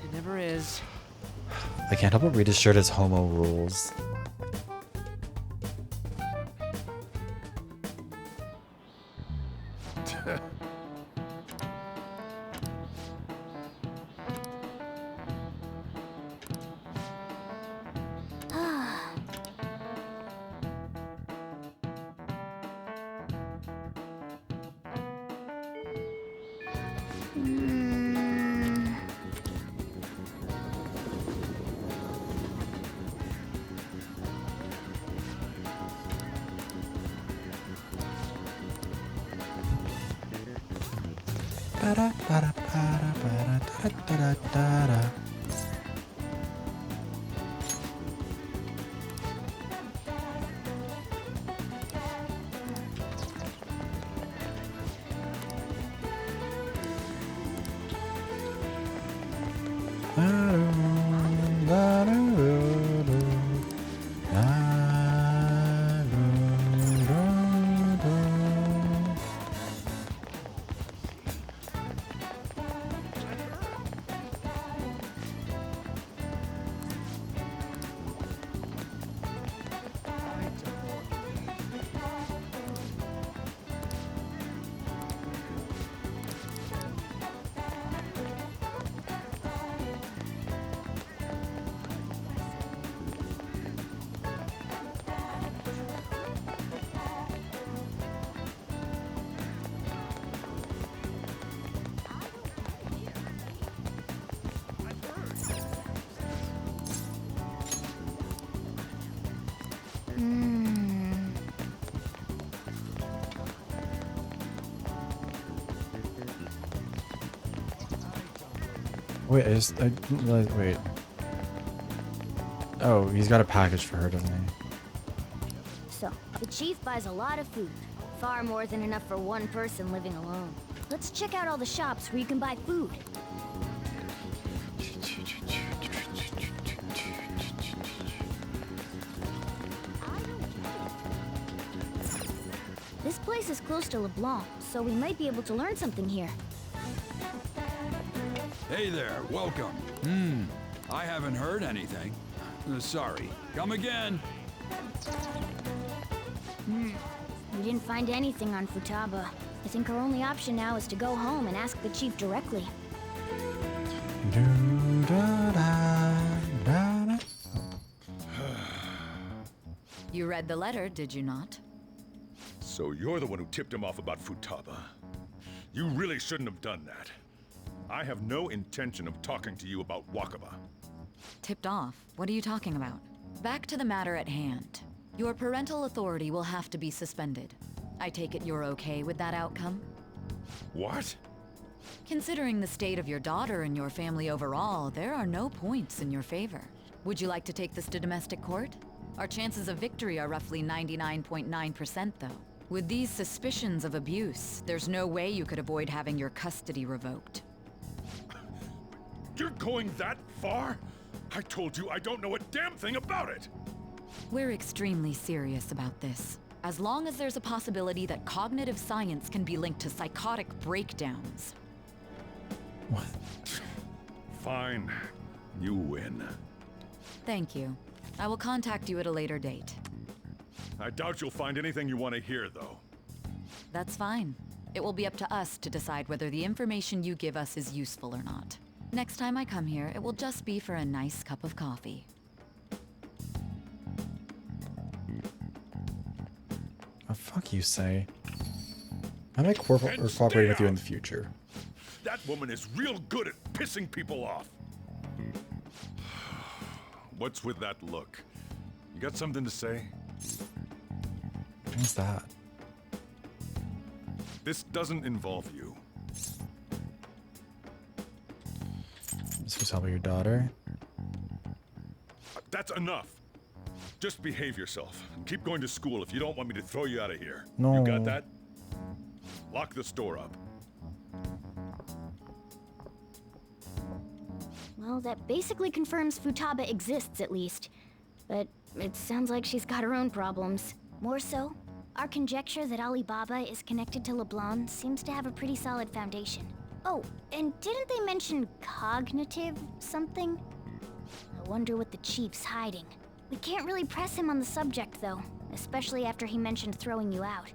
Speaker 9: It never is.
Speaker 1: I can't help but read his shirt as homo rules. Wait, I didn't realize, wait. Oh, he's got a package for her, doesn't he?
Speaker 17: So, the chief buys a lot of food. Far more than enough for one person living alone. Let's check out all the shops where you can buy food. This place is close to LeBlanc, so we might be able to learn something here.
Speaker 15: Hey there, welcome. I haven't heard anything. Sorry. Come again.
Speaker 17: We didn't find anything on Futaba. I think our only option now is to go home and ask the chief directly.
Speaker 3: You read the letter, did you not?
Speaker 5: So you're the one who tipped him off about Futaba. You really shouldn't have done that. I have no intention of talking to you about Wakaba.
Speaker 3: Tipped off? What are you talking about? Back to the matter at hand. Your parental authority will have to be suspended. I take it you're okay with that outcome?
Speaker 5: What?
Speaker 3: Considering the state of your daughter and your family overall, there are no points in your favor. Would you like to take this to domestic court? Our chances of victory are roughly 99.9% though. With these suspicions of abuse, there's no way you could avoid having your custody revoked.
Speaker 5: You're going that far? I told you I don't know a damn thing about it!
Speaker 3: We're extremely serious about this. As long as there's a possibility that cognitive science can be linked to psychotic breakdowns.
Speaker 1: What?
Speaker 5: Fine. You win.
Speaker 3: Thank you. I will contact you at a later date.
Speaker 5: I doubt you'll find anything you want to hear, though.
Speaker 3: That's fine. It will be up to us to decide whether the information you give us is useful or not. Next time I come here, it will just be for a nice cup of coffee.
Speaker 1: Oh, fuck you, say. I might cooperate with you in the future.
Speaker 5: That woman is real good at pissing people off. What's with that look? You got something to say?
Speaker 1: What's that?
Speaker 5: This doesn't involve you.
Speaker 1: This was about your daughter.
Speaker 5: That's enough. Just behave yourself. Keep going to school if you don't want me to throw you out of here.
Speaker 1: No.
Speaker 5: You got that? Lock the store up.
Speaker 17: Well, that basically confirms Futaba exists, at least. But it sounds like she's got her own problems. More so, our conjecture that Alibaba is connected to LeBlanc seems to have a pretty solid foundation. Oh, and didn't they mention cognitive something? I wonder what the chief's hiding. We can't really press him on the subject, though, especially after he mentioned throwing you out.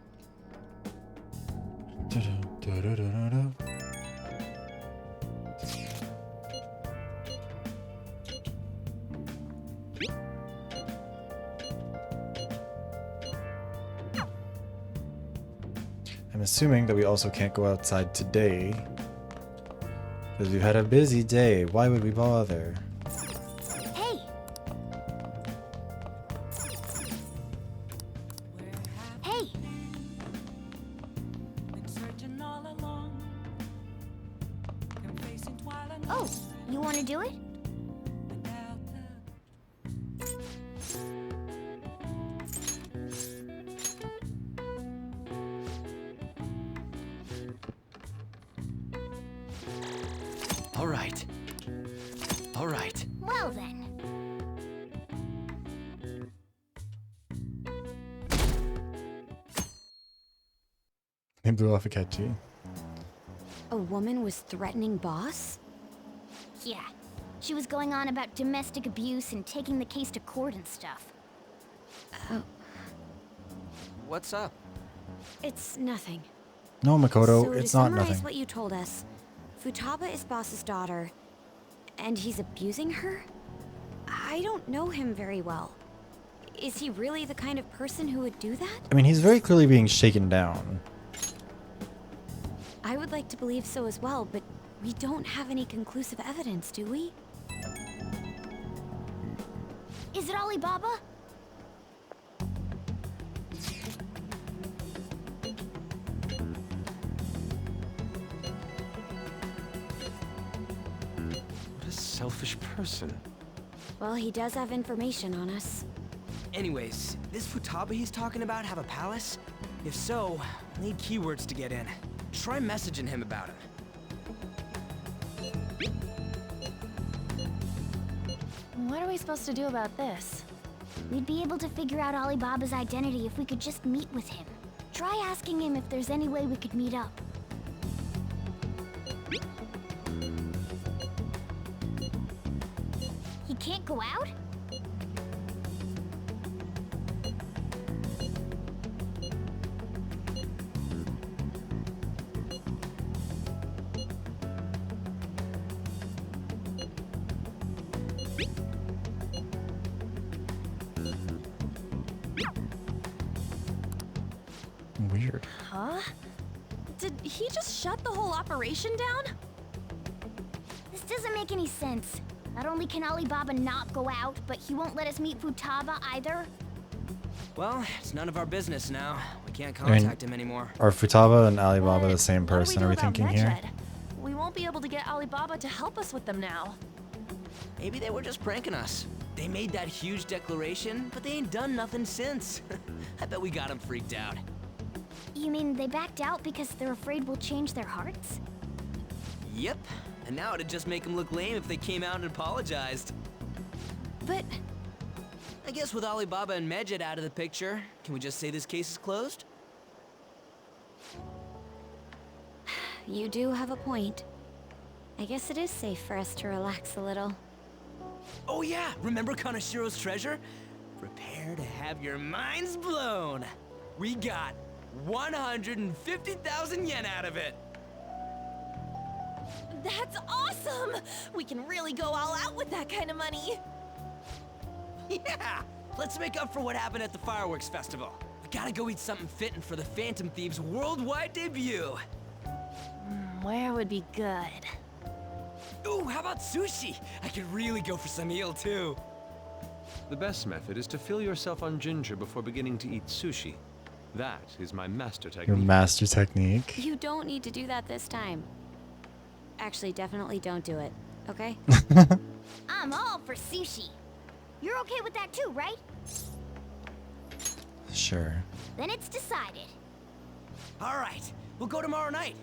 Speaker 1: I'm assuming that we also can't go outside today. Because we've had a busy day. Why would we bother?
Speaker 17: Hey! Hey! Oh, you want to do it?
Speaker 14: All right. All right.
Speaker 17: Well then.
Speaker 1: They blew off a catchy.
Speaker 2: A woman was threatening Boss?
Speaker 17: Yeah. She was going on about domestic abuse and taking the case to court and stuff.
Speaker 2: Oh.
Speaker 14: What's up?
Speaker 2: It's nothing.
Speaker 1: No, Makoto,
Speaker 2: So
Speaker 1: it's
Speaker 2: to
Speaker 1: not
Speaker 2: summarize
Speaker 1: nothing.
Speaker 2: what you told us, Futaba is Boss's daughter, and he's abusing her? I don't know him very well. Is he really the kind of person who would do that?
Speaker 1: I mean, he's very clearly being shaken down.
Speaker 2: I would like to believe so as well, but we don't have any conclusive evidence, do we?
Speaker 17: Is it Alibaba?
Speaker 13: What a selfish person.
Speaker 2: Well, he does have information on us.
Speaker 9: Anyways, this Futaba he's talking about have a palace? If so, we'll need keywords to get in. Try messaging him about it.
Speaker 10: What are we supposed to do about this?
Speaker 17: We'd be able to figure out Alibaba's identity if we could just meet with him. Try asking him if there's any way we could meet up. He can't go out?
Speaker 1: Weird.
Speaker 10: Huh? Did he just shut the whole operation down?
Speaker 17: This doesn't make any sense. Not only can Alibaba not go out, but he won't let us meet Futaba either.
Speaker 9: Well, it's none of our business now. We can't
Speaker 1: I mean,
Speaker 9: contact him anymore.
Speaker 1: Are Futaba and Alibaba the same
Speaker 10: What do we
Speaker 1: person?
Speaker 10: do
Speaker 1: Are we
Speaker 10: about
Speaker 1: thinking here?
Speaker 10: Medjed? We won't be able to get Alibaba to help us with them now.
Speaker 9: Maybe they were just pranking us. They made that huge declaration, but they ain't done nothing since. I bet we got them freaked out.
Speaker 17: You mean they backed out because they're afraid we'll change their hearts?
Speaker 9: Yep. And now it'd just make them look lame if they came out and apologized.
Speaker 10: But
Speaker 9: I guess with Alibaba and Medjed out of the picture, can we just say this case is closed?
Speaker 2: You do have a point. I guess it is safe for us to relax a little.
Speaker 9: Oh yeah, remember Kanashiro's treasure? Prepare to have your minds blown. We got 150,000 yen out of it.
Speaker 8: That's awesome! We can really go all out with that kind of money.
Speaker 9: Yeah! Let's make up for what happened at the fireworks festival. We gotta go eat something fitting for the Phantom Thieves' worldwide debut.
Speaker 10: Where would be good?
Speaker 9: Ooh, how about sushi? I could really go for some eel too.
Speaker 13: The best method is to fill yourself on ginger before beginning to eat sushi. That is my master technique.
Speaker 1: Your master technique.
Speaker 2: You don't need to do that this time. Actually, definitely don't do it, okay?
Speaker 17: I'm all for sushi. You're okay with that too, right?
Speaker 1: Sure.
Speaker 17: Then it's decided.
Speaker 9: All right, we'll go tomorrow night.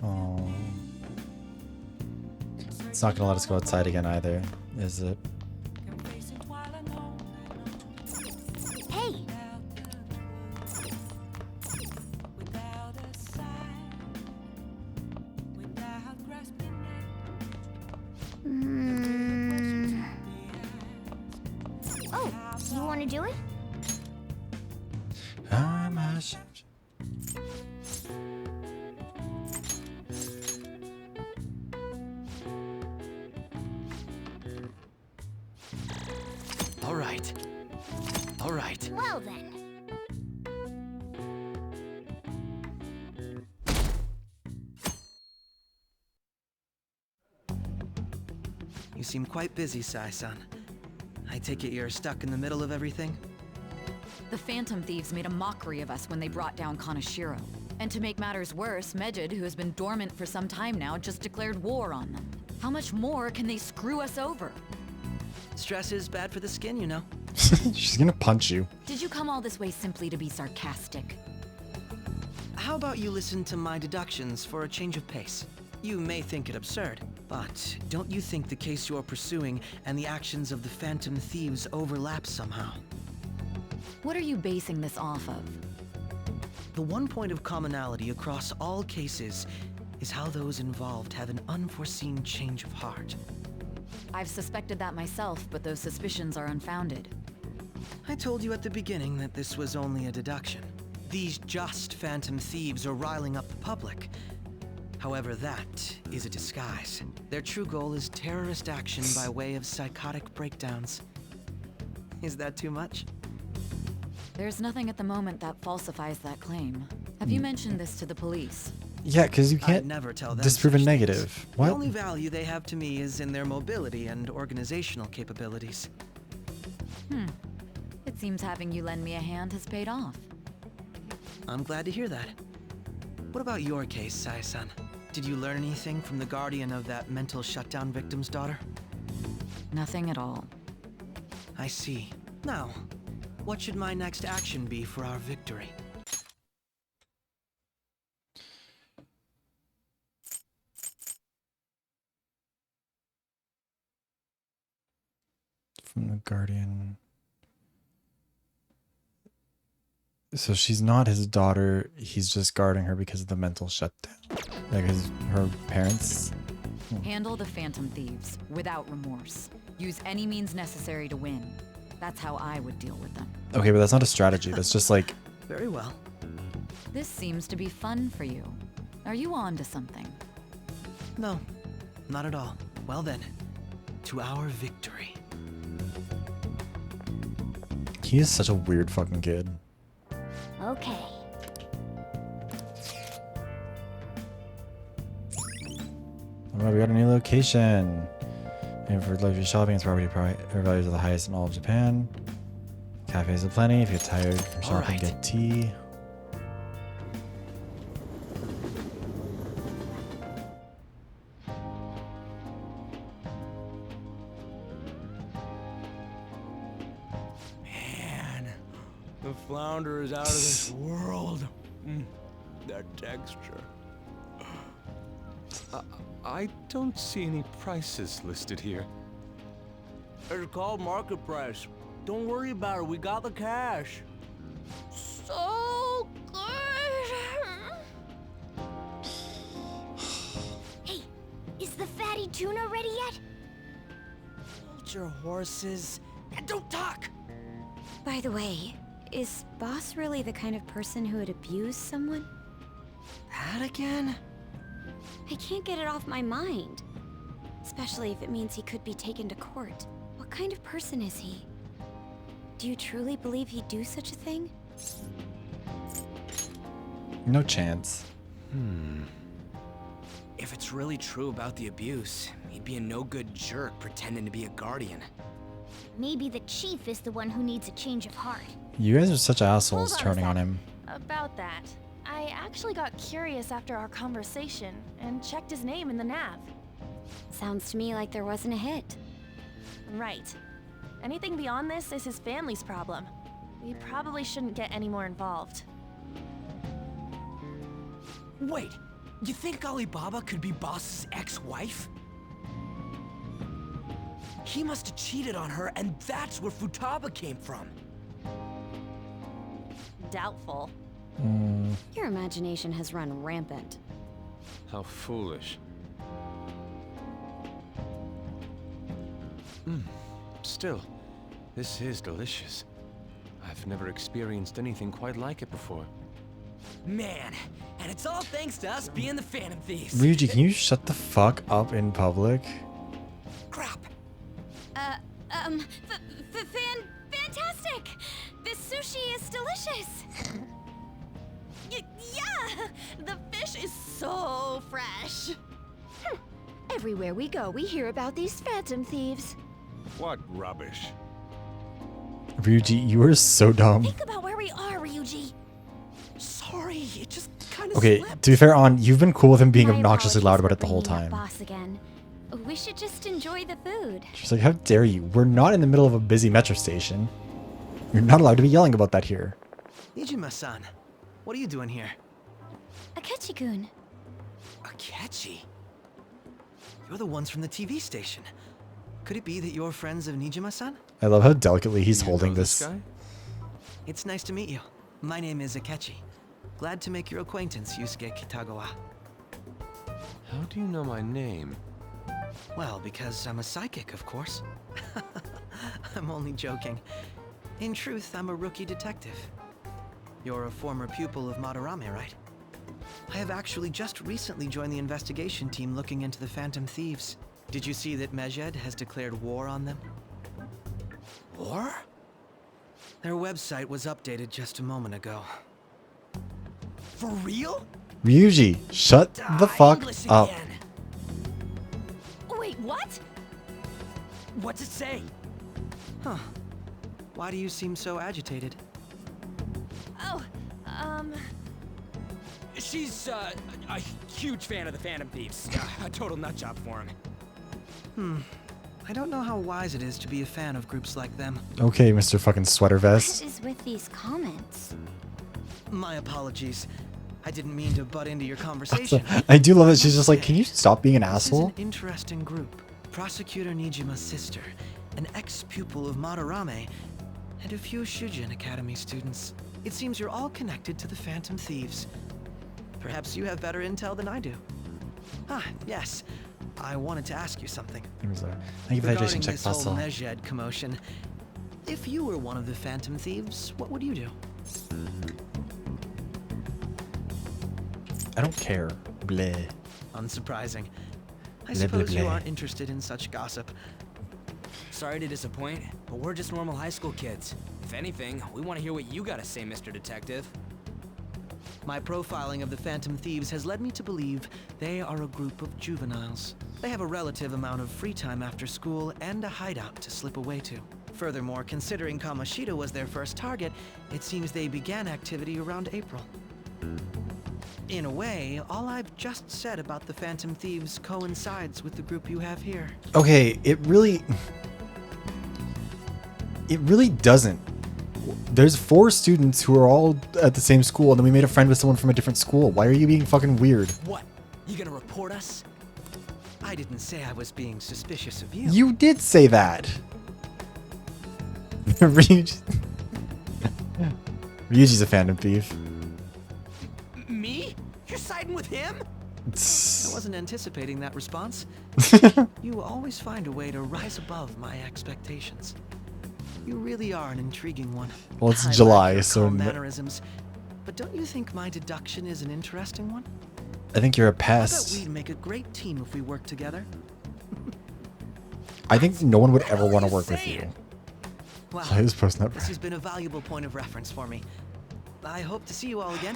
Speaker 1: Oh. It's not gonna let us go outside again either, is it?
Speaker 17: Hey! Oh, you want to do it?
Speaker 9: All right. All right.
Speaker 17: Well then.
Speaker 14: You seem quite busy, Sai-san. I take it you're stuck in the middle of everything?
Speaker 3: The Phantom Thieves made a mockery of us when they brought down Kanashiro. And to make matters worse, Mejid, who has been dormant for some time now, just declared war on them. How much more can they screw us over?
Speaker 14: Stress is bad for the skin, you know.
Speaker 1: She's gonna punch you.
Speaker 3: Did you come all this way simply to be sarcastic?
Speaker 14: How about you listen to my deductions for a change of pace? You may think it absurd, but don't you think the case you're pursuing and the actions of the Phantom Thieves overlap somehow?
Speaker 3: What are you basing this off of?
Speaker 14: The one point of commonality across all cases is how those involved have an unforeseen change of heart.
Speaker 3: I've suspected that myself, but those suspicions are unfounded.
Speaker 14: I told you at the beginning that this was only a deduction. These just Phantom Thieves are riling up the public. However, that is a disguise. Their true goal is terrorist action by way of psychotic breakdowns. Is that too much?
Speaker 3: There's nothing at the moment that falsifies that claim. Have you mentioned this to the police?
Speaker 1: Yeah, because you can't
Speaker 14: never tell them
Speaker 1: disprove a
Speaker 14: such
Speaker 1: negative.
Speaker 14: things.
Speaker 1: What?
Speaker 14: The only value they have to me is in their mobility and organizational capabilities.
Speaker 3: It seems having you lend me a hand has paid off.
Speaker 14: I'm glad to hear that. What about your case, Sai-san? Did you learn anything from the guardian of that mental shutdown victim's daughter?
Speaker 3: Nothing at all.
Speaker 14: I see. Now, what should my next action be for our victory?
Speaker 1: From the guardian. So she's not his daughter. He's just guarding her because of the mental shutdown. Like her parents.
Speaker 3: Handle the Phantom Thieves without remorse. Use any means necessary to win. That's how I would deal with them.
Speaker 1: Okay, but that's not a strategy. That's just like.
Speaker 14: Very well.
Speaker 3: This seems to be fun for you. Are you on to something?
Speaker 14: No, not at all. Well then, to our victory.
Speaker 1: He is such a weird fucking kid.
Speaker 17: Okay.
Speaker 1: Oh, we got a new location. And for luxury shopping, its property values are the highest in all of Japan. Cafes are plenty. If you're tired from shopping, get tea.
Speaker 9: The flounder is out of this world. That texture.
Speaker 13: I don't see any prices listed here.
Speaker 9: It's called market price. Don't worry about it. We got the cash.
Speaker 8: So good.
Speaker 17: Hey, is the fatty tuna ready yet?
Speaker 9: Hold your horses and don't talk.
Speaker 2: By the way, is Boss really the kind of person who would abuse someone?
Speaker 9: That again?
Speaker 2: I can't get it off my mind. Especially if it means he could be taken to court. What kind of person is he? Do you truly believe he'd do such a thing?
Speaker 1: No chance.
Speaker 9: If it's really true about the abuse, he'd be a no-good jerk pretending to be a guardian.
Speaker 17: Maybe the chief is the one who needs a change of heart.
Speaker 1: You guys are such assholes
Speaker 10: Hold on a
Speaker 1: turning on
Speaker 10: sec.
Speaker 1: him.
Speaker 10: About that, I actually got curious after our conversation and checked his name in the nav.
Speaker 2: Sounds to me like there wasn't a hit.
Speaker 10: Right. Anything beyond this is his family's problem. We probably shouldn't get any more involved.
Speaker 9: Wait, you think Alibaba could be Boss's ex-wife? He must have cheated on her, and that's where Futaba came from.
Speaker 10: Doubtful.
Speaker 2: Your imagination has run rampant.
Speaker 13: How foolish. Still, this is delicious. I've never experienced anything quite like it before.
Speaker 9: Man, and it's all thanks to us being the Phantom Thieves.
Speaker 1: Ryuji, can you shut the fuck up in public?
Speaker 9: Crap.
Speaker 8: Fantastic! This sushi is delicious! Yeah! The fish is so fresh!
Speaker 2: Everywhere we go, we hear about these phantom thieves.
Speaker 5: What rubbish.
Speaker 1: Ryuji, you are so dumb.
Speaker 8: Think about where we are, Ryuji!
Speaker 9: Sorry, it just kind of
Speaker 1: Okay,
Speaker 9: slipped.
Speaker 1: to be fair, you've been cool with him being
Speaker 2: My
Speaker 1: obnoxiously loud about
Speaker 2: apologies
Speaker 1: it the whole
Speaker 2: for bringing
Speaker 1: time.
Speaker 2: up Boss again. We should just enjoy the food.
Speaker 1: She's like, how dare you? We're not in the middle of a busy metro station. You're not allowed to be yelling about that here.
Speaker 14: Nijima-san, what are you doing here?
Speaker 2: Akechi-kun.
Speaker 14: Akechi? You're the ones from the TV station. Could it be that you're friends of Nijima-san?
Speaker 1: I love how delicately he's holding this.
Speaker 13: guy?
Speaker 14: It's nice to meet you. My name is Akechi. Glad to make your acquaintance, Yusuke Kitagawa.
Speaker 13: How do you know my name?
Speaker 14: Well, because I'm a psychic, of course. I'm only joking. In truth, I'm a rookie detective. You're a former pupil of Madarame, right? I have actually just recently joined the investigation team looking into the Phantom Thieves. Did you see that Mejed has declared war on them? War? Their website was updated just a moment ago. For real?
Speaker 1: Ryuji, shut the fuck
Speaker 9: English
Speaker 1: up.
Speaker 9: again.
Speaker 8: Wait, what?
Speaker 9: What's it say?
Speaker 14: Huh. Why do you seem so agitated?
Speaker 10: Oh,
Speaker 9: She's a huge fan of the Phantom Thieves. A total nutjob for him.
Speaker 14: I don't know how wise it is to be a fan of groups like them.
Speaker 1: Okay, Mr. fucking sweater vest.
Speaker 2: What is with these comments?
Speaker 14: My apologies. I didn't mean to butt into your conversation.
Speaker 1: I do love it. She's just like, can you stop being an
Speaker 14: This
Speaker 1: asshole?
Speaker 14: is an interesting group. Prosecutor Nijima's sister, an ex-pupil of Madarame, and a few Shujin Academy students. It seems you're all connected to the Phantom Thieves. Perhaps you have better intel than I do. Ah, yes. I wanted to ask you something.
Speaker 1: Thank you for the hydration
Speaker 14: Regarding
Speaker 1: check,
Speaker 14: this whole
Speaker 1: Fossil.
Speaker 14: Mejed commotion, if you were one of the Phantom Thieves, what would you do?
Speaker 1: I don't care. Bleh.
Speaker 14: Unsurprising. I
Speaker 1: Bleh,
Speaker 14: suppose
Speaker 1: bleh,
Speaker 14: you
Speaker 1: bleh.
Speaker 14: aren't interested in such gossip.
Speaker 9: Sorry to disappoint, but we're just normal high school kids. If anything, we want to hear what you got to say, Mr. Detective.
Speaker 14: My profiling of the Phantom Thieves has led me to believe they are a group of juveniles. They have a relative amount of free time after school and a hideout to slip away to. Furthermore, considering Kamoshida was their first target, it seems they began activity around April. In a way, all I've just said about the Phantom Thieves coincides with the group you have here.
Speaker 1: Okay, it really doesn't. There's 4 students who are all at the same school, and then we made a friend with someone from a different school. Why are you being fucking weird?
Speaker 14: What? You gonna report us? I didn't say I was being suspicious of you.
Speaker 1: You did say that. Ryuji's a fandom thief.
Speaker 14: Me? You're siding with him? I wasn't anticipating that response. You always find a way to rise above my expectations. You really are an intriguing one.
Speaker 1: Well, it's
Speaker 14: I like
Speaker 1: July,
Speaker 14: your
Speaker 1: so
Speaker 14: calm mannerisms, but don't you think my deduction is an interesting one?
Speaker 1: I think you're a
Speaker 14: I bet
Speaker 1: pest.
Speaker 14: we'd make a great team if we worked together.
Speaker 1: I think no one would ever want to work with you.
Speaker 14: Wow,
Speaker 1: I was posting that.
Speaker 14: this has been a valuable point of reference for me. I hope to see you all again.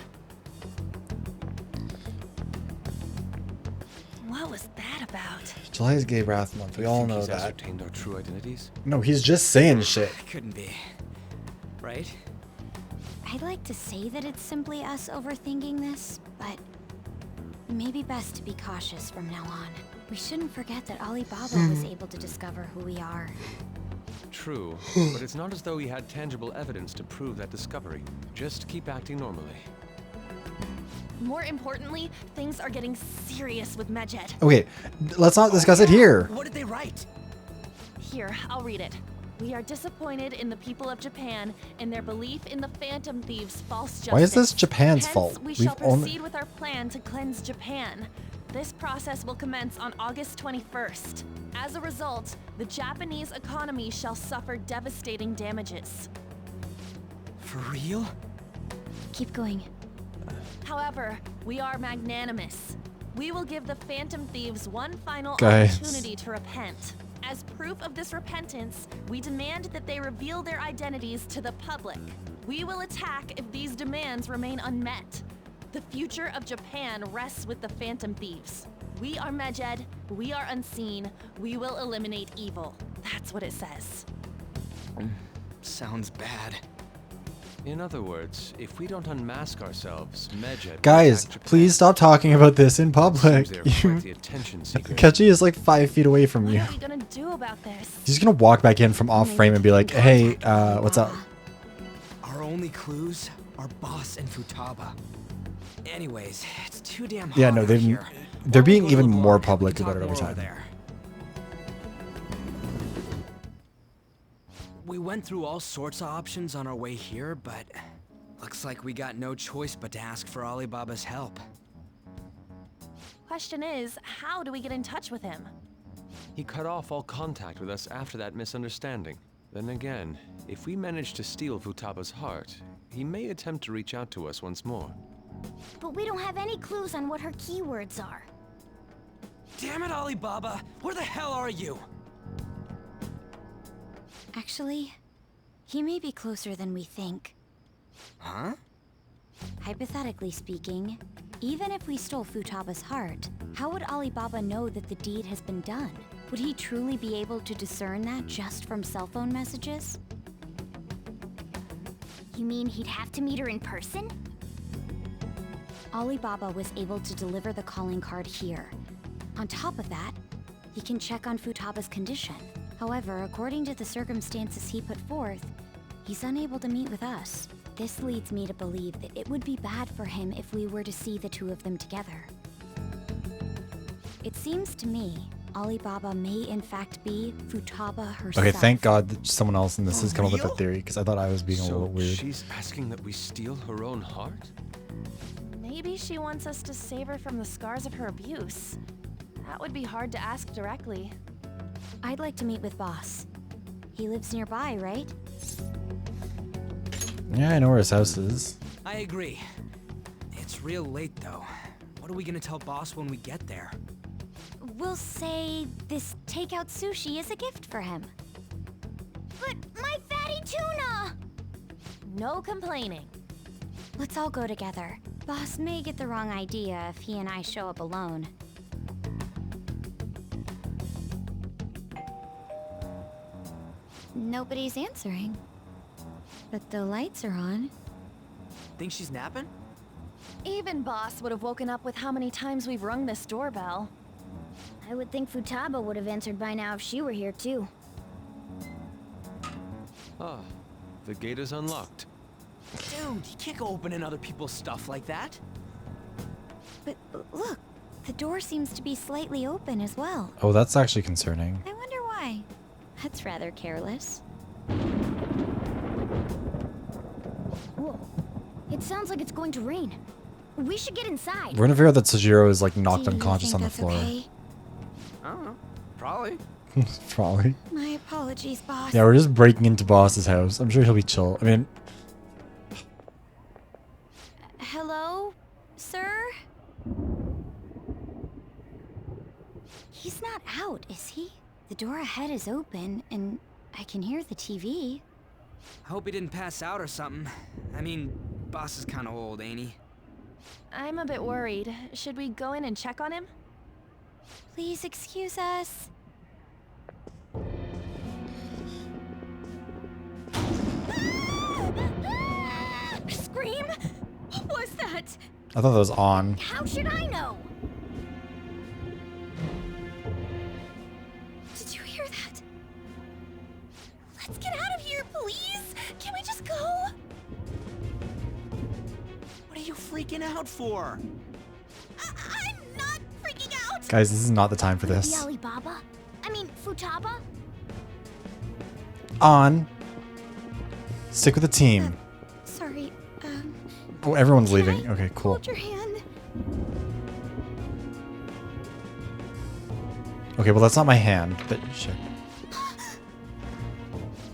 Speaker 10: What was that about?
Speaker 1: July is Gay Wrath Month. We all know
Speaker 13: He's
Speaker 1: that.
Speaker 13: ascertained our true identities?
Speaker 1: No, he's just saying shit.
Speaker 14: Couldn't be. Right?
Speaker 2: I'd like to say that it's simply us overthinking this, but it may be best to be cautious from now on. We shouldn't forget that Alibaba was able to discover who we are.
Speaker 13: True, but it's not as though he had tangible evidence to prove that discovery. Just keep acting normally.
Speaker 10: More importantly, things are getting serious with Medjed.
Speaker 1: Okay, let's not discuss it here.
Speaker 14: What did they write?
Speaker 10: Here, I'll read it. We are disappointed in the people of Japan and their belief in the Phantom Thieves' false justice.
Speaker 1: Why is this Japan's
Speaker 10: Hence,
Speaker 1: fault?
Speaker 10: We
Speaker 1: We've
Speaker 10: shall
Speaker 1: only-
Speaker 10: proceed with our plan to cleanse Japan. This process will commence on August 21st. As a result, the Japanese economy shall suffer devastating damages.
Speaker 14: For real?
Speaker 2: Keep going.
Speaker 10: However, we are magnanimous. We will give the Phantom Thieves one final
Speaker 1: Guys.
Speaker 10: opportunity to repent. As proof of this repentance, we demand that they reveal their identities to the public. We will attack if these demands remain unmet. The future of Japan rests with the Phantom Thieves. We are Medjed, we are unseen, we will eliminate evil. That's what it says.
Speaker 14: Sounds bad.
Speaker 13: In other words, if we don't unmask ourselves, Medjed...
Speaker 1: Guys, please stop talking about this in public.
Speaker 13: Seems they're quite the attention seeker.
Speaker 1: Kechi is like 5 feet away from you.
Speaker 10: What are we gonna do about this?
Speaker 1: He's gonna walk back in from off frame and be like, hey, what's up?
Speaker 14: Our only clues are Boss and Futaba. Anyways, it's too damn hot
Speaker 1: Yeah, no,
Speaker 14: out
Speaker 1: they're
Speaker 14: here.
Speaker 1: being
Speaker 14: We'll go to
Speaker 1: even
Speaker 14: the
Speaker 1: more
Speaker 14: block and
Speaker 1: public
Speaker 14: talk
Speaker 1: about it over
Speaker 14: more over
Speaker 1: time.
Speaker 14: there. We went through all sorts of options on our way here, but looks like we got no choice but to ask for Alibaba's help.
Speaker 10: Question is, how do we get in touch with him?
Speaker 13: He cut off all contact with us after that misunderstanding. Then again, if we manage to steal Futaba's heart, he may attempt to reach out to us once more.
Speaker 17: But we don't have any clues on what her keywords are.
Speaker 14: Damn it, Alibaba! Where the hell are you?
Speaker 2: Actually, he may be closer than we think.
Speaker 14: Huh?
Speaker 2: Hypothetically speaking, even if we stole Futaba's heart, how would Alibaba know that the deed has been done? Would he truly be able to discern that just from cell phone messages?
Speaker 17: You mean he'd have to meet her in person?
Speaker 2: Alibaba was able to deliver the calling card here. On top of that, he can check on Futaba's condition. However, according to the circumstances he put forth, he's unable to meet with us. This leads me to believe that it would be bad for him if we were to see the two of them together. It seems to me Alibaba may in fact be Futaba herself.
Speaker 1: Okay, thank God that someone else in this has come up with a theory, because I thought I was being a little weird.
Speaker 13: She's asking that we steal her own heart?
Speaker 10: Maybe she wants us to save her from the scars of her abuse. That would be hard to ask directly.
Speaker 2: I'd like to meet with Boss. He lives nearby, right?
Speaker 1: Yeah, I know where his house is.
Speaker 14: I agree. It's real late, though. What are we gonna tell Boss when we get there?
Speaker 2: We'll say this takeout sushi is a gift for him.
Speaker 17: But my fatty tuna!
Speaker 10: No complaining.
Speaker 2: Let's all go together. Boss may get the wrong idea if he and I show up alone. Nobody's answering. But the lights are on.
Speaker 14: Think she's napping?
Speaker 10: Even Boss would have woken up with how many times we've rung this doorbell.
Speaker 17: I would think Futaba would have answered by now if she were here too.
Speaker 13: Ah, The gate is unlocked.
Speaker 9: Dude, you can't go opening other people's stuff like that.
Speaker 2: But look, the door seems to be slightly open as well.
Speaker 1: Oh, that's actually concerning.
Speaker 2: I wonder why. That's rather careless.
Speaker 17: Whoa. It sounds like it's going to rain. We should get inside.
Speaker 1: We're gonna figure out that Sojiro is like knocked
Speaker 2: Do you
Speaker 1: unconscious
Speaker 2: think
Speaker 1: on the
Speaker 2: that's
Speaker 1: floor.
Speaker 2: okay?
Speaker 9: I don't know. Probably.
Speaker 1: Probably.
Speaker 2: My apologies, boss.
Speaker 1: Yeah, we're just breaking into Boss's house. I'm sure he'll be chill. I mean,
Speaker 2: Hello, sir? He's not out, is he? The door ahead is open, and I can hear the TV.
Speaker 9: I hope he didn't pass out or something. I mean, boss is kind of old, ain't he?
Speaker 10: I'm a bit worried. Should we go in and check on him?
Speaker 2: Please excuse us.
Speaker 8: Scream? What was that?
Speaker 1: I thought that was on.
Speaker 17: How should I know?
Speaker 8: Did you hear that? Let's get out of here, please. Can we just go?
Speaker 9: What are you freaking out for?
Speaker 8: I'm not freaking out.
Speaker 1: Guys, this is not the time for
Speaker 17: Could it be
Speaker 1: this.
Speaker 17: Alibaba? I mean, Futaba?
Speaker 1: On. Stick with the team.
Speaker 2: Sorry,
Speaker 1: Oh, everyone's leaving. Okay, cool.
Speaker 2: hold your hand.
Speaker 1: Okay, well that's not my hand, but shit.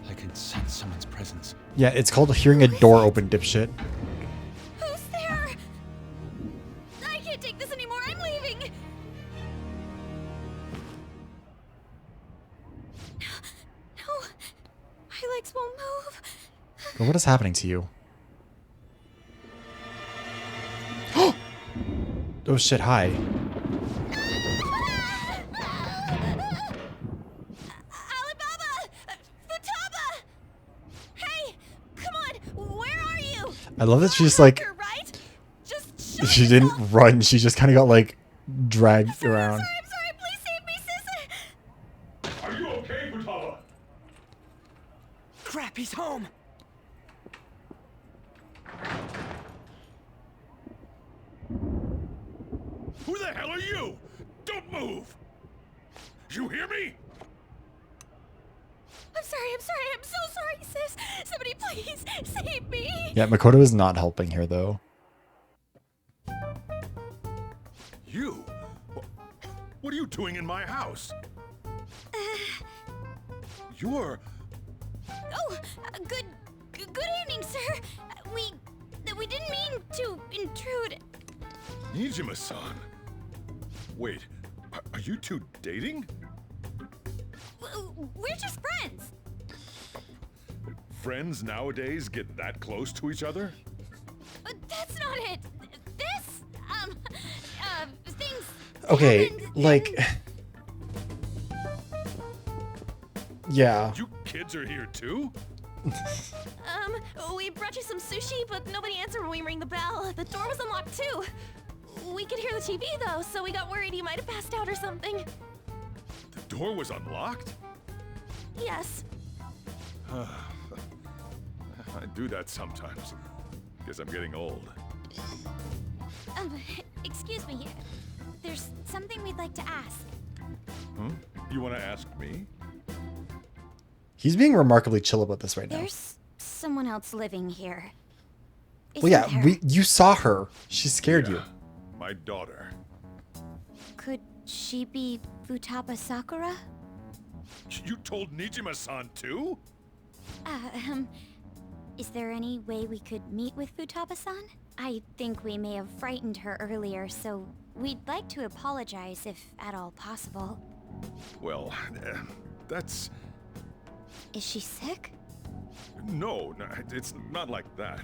Speaker 13: I can sense someone's presence.
Speaker 1: Yeah, it's called hearing a door open, dipshit.
Speaker 8: Who's there? I can't take this anymore. I'm leaving. No, my legs won't move.
Speaker 1: But what is happening to you? Oh shit, hi.
Speaker 8: Alibaba! Futaba! Hey, come on. Where are you?
Speaker 1: I love that she's like,
Speaker 8: Right?
Speaker 1: she didn't run, she just kind of got like dragged around.
Speaker 8: I'm sorry. Please save me, sister.
Speaker 5: Are you okay, Futaba?
Speaker 9: Crap, he's home.
Speaker 5: Who the hell are you? Don't move! You hear me?
Speaker 8: I'm sorry. I'm so sorry, sis. Somebody please save me.
Speaker 1: Yeah, Makoto is not helping here though.
Speaker 5: You? What are you doing in my house? You're...
Speaker 8: Oh, good evening, sir. We didn't mean to intrude.
Speaker 5: Nijima-san. Wait, are you two dating?
Speaker 8: We're just friends.
Speaker 5: Friends nowadays get that close to each other?
Speaker 8: That's not it. This, things.
Speaker 1: Okay, like... Yeah.
Speaker 5: You kids are here too?
Speaker 8: We brought you some sushi, but nobody answered when we rang the bell. The door was unlocked too. We could hear the TV though, so we got worried you might have passed out or something.
Speaker 5: The door was unlocked?
Speaker 8: Yes.
Speaker 5: I do that sometimes. Guess I'm getting old.
Speaker 2: Excuse me. There's something we'd like to ask.
Speaker 5: Huh? You want to ask me?
Speaker 1: He's being remarkably chill about this right now.
Speaker 2: There's someone else living here.
Speaker 1: Well, yeah,
Speaker 2: Isn't there?
Speaker 1: you saw her. She scared you.
Speaker 5: My daughter.
Speaker 2: Could she be Futaba Sakura?
Speaker 5: You told Nijima-san too?
Speaker 2: Is there any way we could meet with Futaba-san? I think we may have frightened her earlier, so we'd like to apologize if at all possible.
Speaker 5: Well, that's...
Speaker 2: Is she sick?
Speaker 5: No, it's not like that.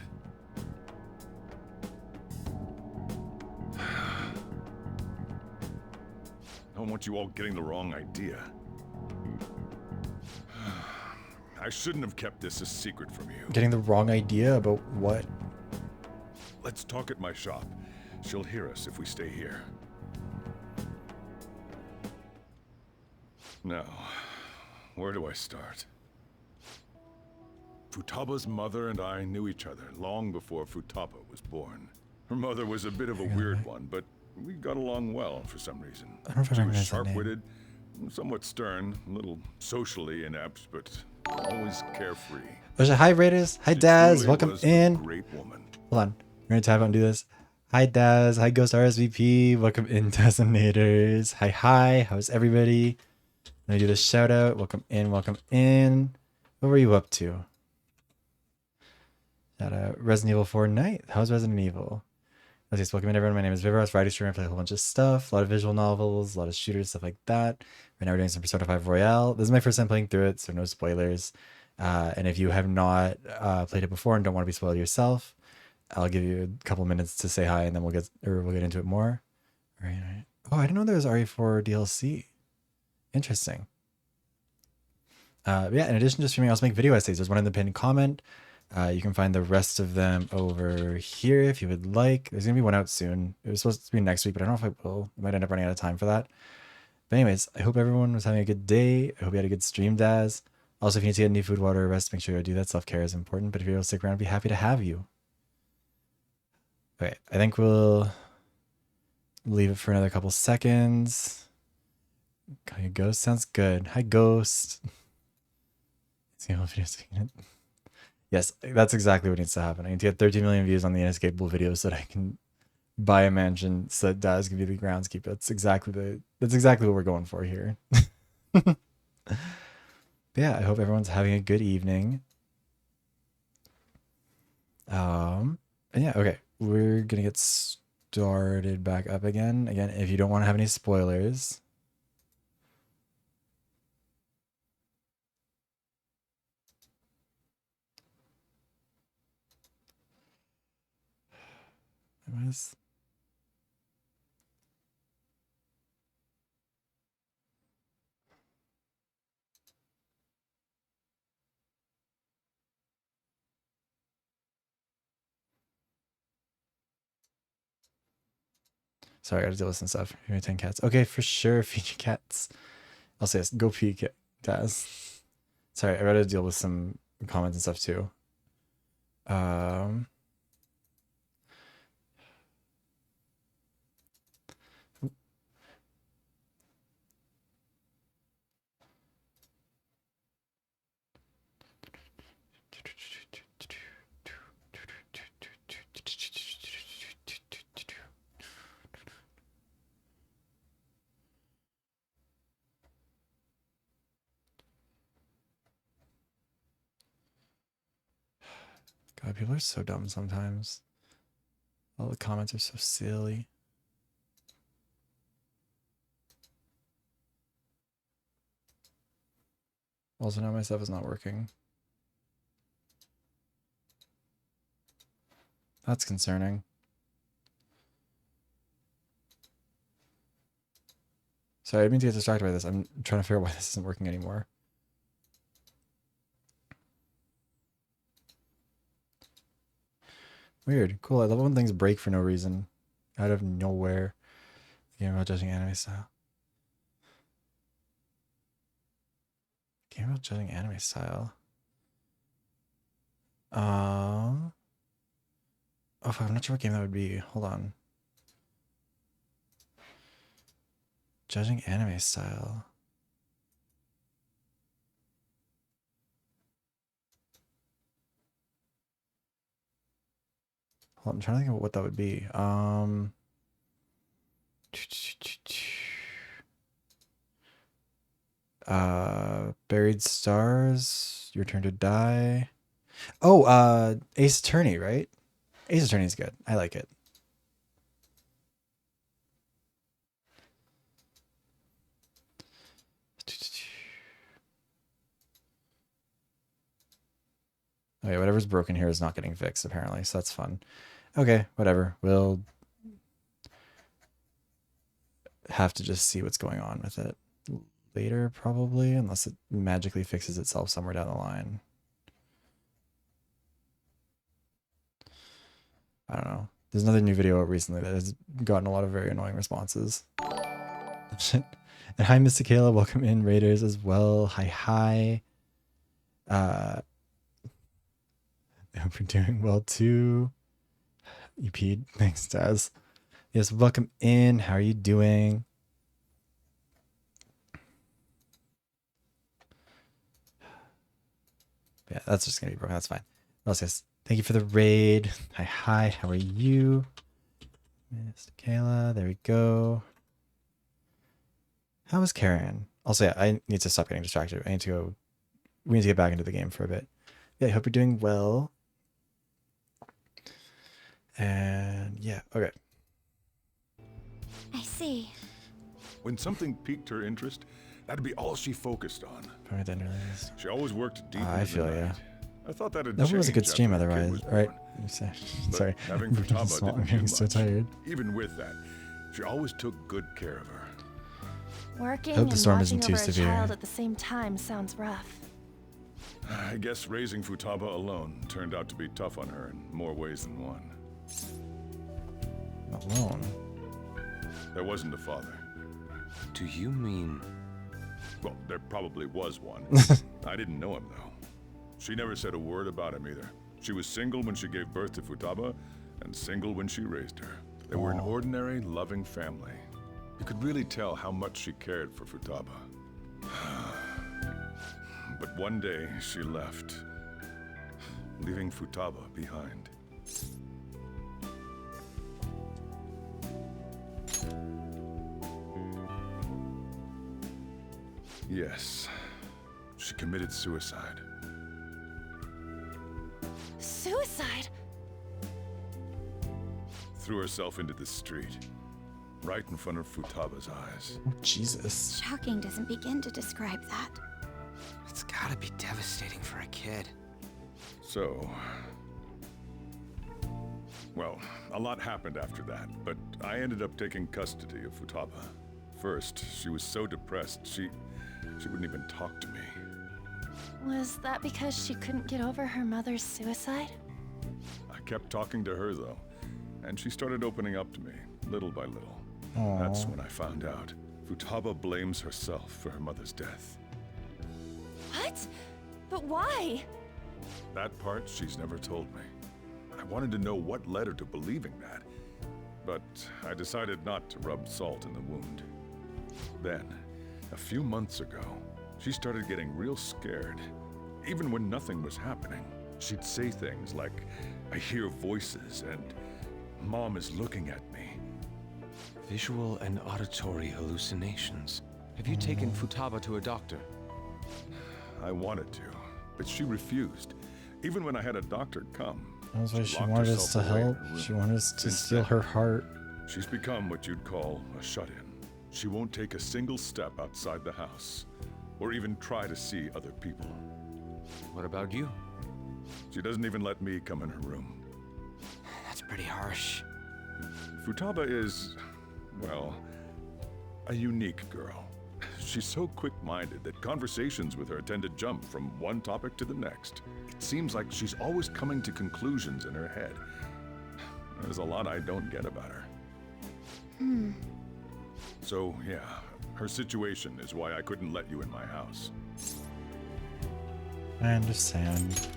Speaker 5: I don't want you all getting the wrong idea. I shouldn't have kept this a secret from you.
Speaker 1: Getting the wrong idea about what?
Speaker 5: Let's talk at my shop. She'll hear us if we stay here. Now, where do I start? Futaba's mother and I knew each other long before Futaba was born. Her mother was a bit of a weird one, but we got along well for some reason.
Speaker 1: I don't know if I
Speaker 5: She was
Speaker 1: recognize that name.
Speaker 5: sharp-witted, somewhat stern, a little socially inept, but always carefree.
Speaker 1: Hi Raiders. Hi
Speaker 5: She
Speaker 1: Daz.
Speaker 5: truly
Speaker 1: Welcome
Speaker 5: was a
Speaker 1: in.
Speaker 5: great woman.
Speaker 1: Hold on. We're gonna tab out and do this. Hi Daz. Hi Ghost RSVP. Welcome in Detonators. Hi. How's everybody? Let me do this shout out. Welcome in. What were you up to? Shout out Resident Evil 4 Night. How's Resident Evil? Okay, welcome in everyone. My name is Viveros. Variety streamer. I play a whole bunch of stuff. A lot of visual novels, a lot of shooters, stuff like that. Right now we're doing some Persona 5 Royale. This is my first time playing through it, so no spoilers. And if you have not played it before and don't want to be spoiled yourself, I'll give you a couple minutes to say hi, and then we'll get into it more. All right. Oh, I didn't know there was RE4 DLC. Interesting. Yeah. In addition to streaming, I also make video essays. There's one in the pinned comment. You can find the rest of them over here if you would like. There's gonna be one out soon. It was supposed to be next week, but I don't know if I will. I might end up running out of time for that. But anyways, I hope everyone was having a good day. I hope you had a good stream, Daz. Also, if you need to get any food, water, or rest, make sure you do that. Self-care is important, but if you're able to stick around, I'd be happy to have you. Okay, I think we'll leave it for another couple seconds. Okay, Ghost sounds good. Hi, Ghost. Yes, that's exactly what needs to happen. I need to get 13 million views on the inescapable video so that I can buy a mansion so that Daz can be the groundskeeper. That's exactly what we're going for here. But yeah, I hope everyone's having a good evening. And yeah, okay. We're gonna get started back up again. Again, if you don't want to have any spoilers. Sorry, I gotta deal with some stuff. Give me 10 cats. Okay, for sure, feed you cats. I'll say yes. Go pee, Daz. Sorry, I gotta deal with some comments and stuff too. God, people are so dumb sometimes. All the comments are so silly. Also, now my stuff is not working. That's concerning. Sorry, I didn't mean to get distracted by this. I'm trying to figure out why this isn't working anymore. Weird. Cool. I love when things break for no reason. Out of nowhere. Game about judging anime style. Game about judging anime style. Oh, fuck, I'm not sure what game that would be. Hold on. Judging anime style. Hold on, I'm trying to think of what that would be. Buried Stars, Your Turn to Die. Oh, Ace Attorney, right? Ace Attorney is good. I like it. Okay, whatever's broken here is not getting fixed, apparently, so that's fun. Okay, whatever. We'll have to just see what's going on with it later, probably, unless it magically fixes itself somewhere down the line. I don't know. There's another new video recently that has gotten a lot of very annoying responses. And hi, Mr. Kayla. Welcome in, Raiders, as well. Hi. I hope you're doing well too. You peed. Thanks, Daz. Yes, welcome in. How are you doing? Yeah, that's just gonna be broken. That's fine. What else, guys? Thank you for the raid. Hi, how are you? Miss Kayla, there we go. How is Karen? Also, yeah, I need to stop getting distracted. I need to go. We need to get back into the game for a bit. Yeah, I hope you're doing well. And yeah, okay.
Speaker 2: I see.
Speaker 5: When something piqued her interest, that'd be all she focused on.
Speaker 1: Probably didn't realize.
Speaker 5: She always worked deep
Speaker 1: I
Speaker 5: into
Speaker 1: feel
Speaker 5: the
Speaker 1: yeah.
Speaker 5: night. I thought that'd
Speaker 1: That was a good
Speaker 5: change
Speaker 1: stream
Speaker 5: after the kid
Speaker 1: otherwise,
Speaker 5: was
Speaker 1: right?
Speaker 5: born.
Speaker 1: Sorry.
Speaker 5: Having Futaba
Speaker 1: Small, I'm
Speaker 5: didn't do
Speaker 1: getting so
Speaker 5: much.
Speaker 1: tired.
Speaker 5: Even with that, she always took good care of her.
Speaker 10: Working
Speaker 1: Hope the
Speaker 10: and
Speaker 1: storm
Speaker 10: watching
Speaker 1: isn't too
Speaker 10: over a
Speaker 1: severe.
Speaker 10: child at the same time sounds rough.
Speaker 5: I guess raising Futaba alone turned out to be tough on her in more ways than one.
Speaker 1: Alone?
Speaker 5: There wasn't a father.
Speaker 13: Do you mean...
Speaker 5: Well, there probably was one. I didn't know him, though. She never said a word about him either. She was single when she gave birth to Futaba, and single when she raised her. They were an ordinary, loving family. You could really tell how much she cared for Futaba. But one day, she left, leaving Futaba behind. Yes, she committed suicide.
Speaker 10: Suicide?
Speaker 5: Threw herself into the street, right in front of Futaba's eyes.
Speaker 1: Oh, Jesus.
Speaker 2: Shocking doesn't begin to describe that.
Speaker 9: It's gotta be devastating for a kid.
Speaker 5: So... Well, a lot happened after that, but I ended up taking custody of Futaba. First, she was so depressed, she wouldn't even talk to me.
Speaker 10: Was that because she couldn't get over her mother's suicide?
Speaker 5: I kept talking to her, though, and she started opening up to me, little by little.
Speaker 1: Aww.
Speaker 5: That's when I found out. Futaba blames herself for her mother's death.
Speaker 10: What? But why?
Speaker 5: That part she's never told me. I wanted to know what led her to believing that, but I decided not to rub salt in the wound. Then, a few months ago, she started getting real scared. Even when nothing was happening, she'd say things like, "I hear voices," and "Mom is looking at me."
Speaker 13: Visual and auditory hallucinations. Have you taken Futaba to a doctor?
Speaker 5: I wanted to, but she refused. Even when I had a doctor come,
Speaker 1: That was why she
Speaker 5: locked
Speaker 1: wanted us to
Speaker 5: herself away in
Speaker 1: help.
Speaker 5: her room.
Speaker 1: She wanted us to
Speaker 5: Since
Speaker 1: steal
Speaker 5: then,
Speaker 1: her heart.
Speaker 5: She's become what you'd call a shut-in. She won't take a single step outside the house, or even try to see other people.
Speaker 13: What about you?
Speaker 5: She doesn't even let me come in her room.
Speaker 9: That's pretty harsh.
Speaker 5: Futaba is, well, a unique girl. She's so quick-minded that conversations with her tend to jump from one topic to the next. It seems like she's always coming to conclusions in her head. There's a lot I don't get about her. So, yeah, her situation is why I couldn't let you in my house.
Speaker 1: I understand.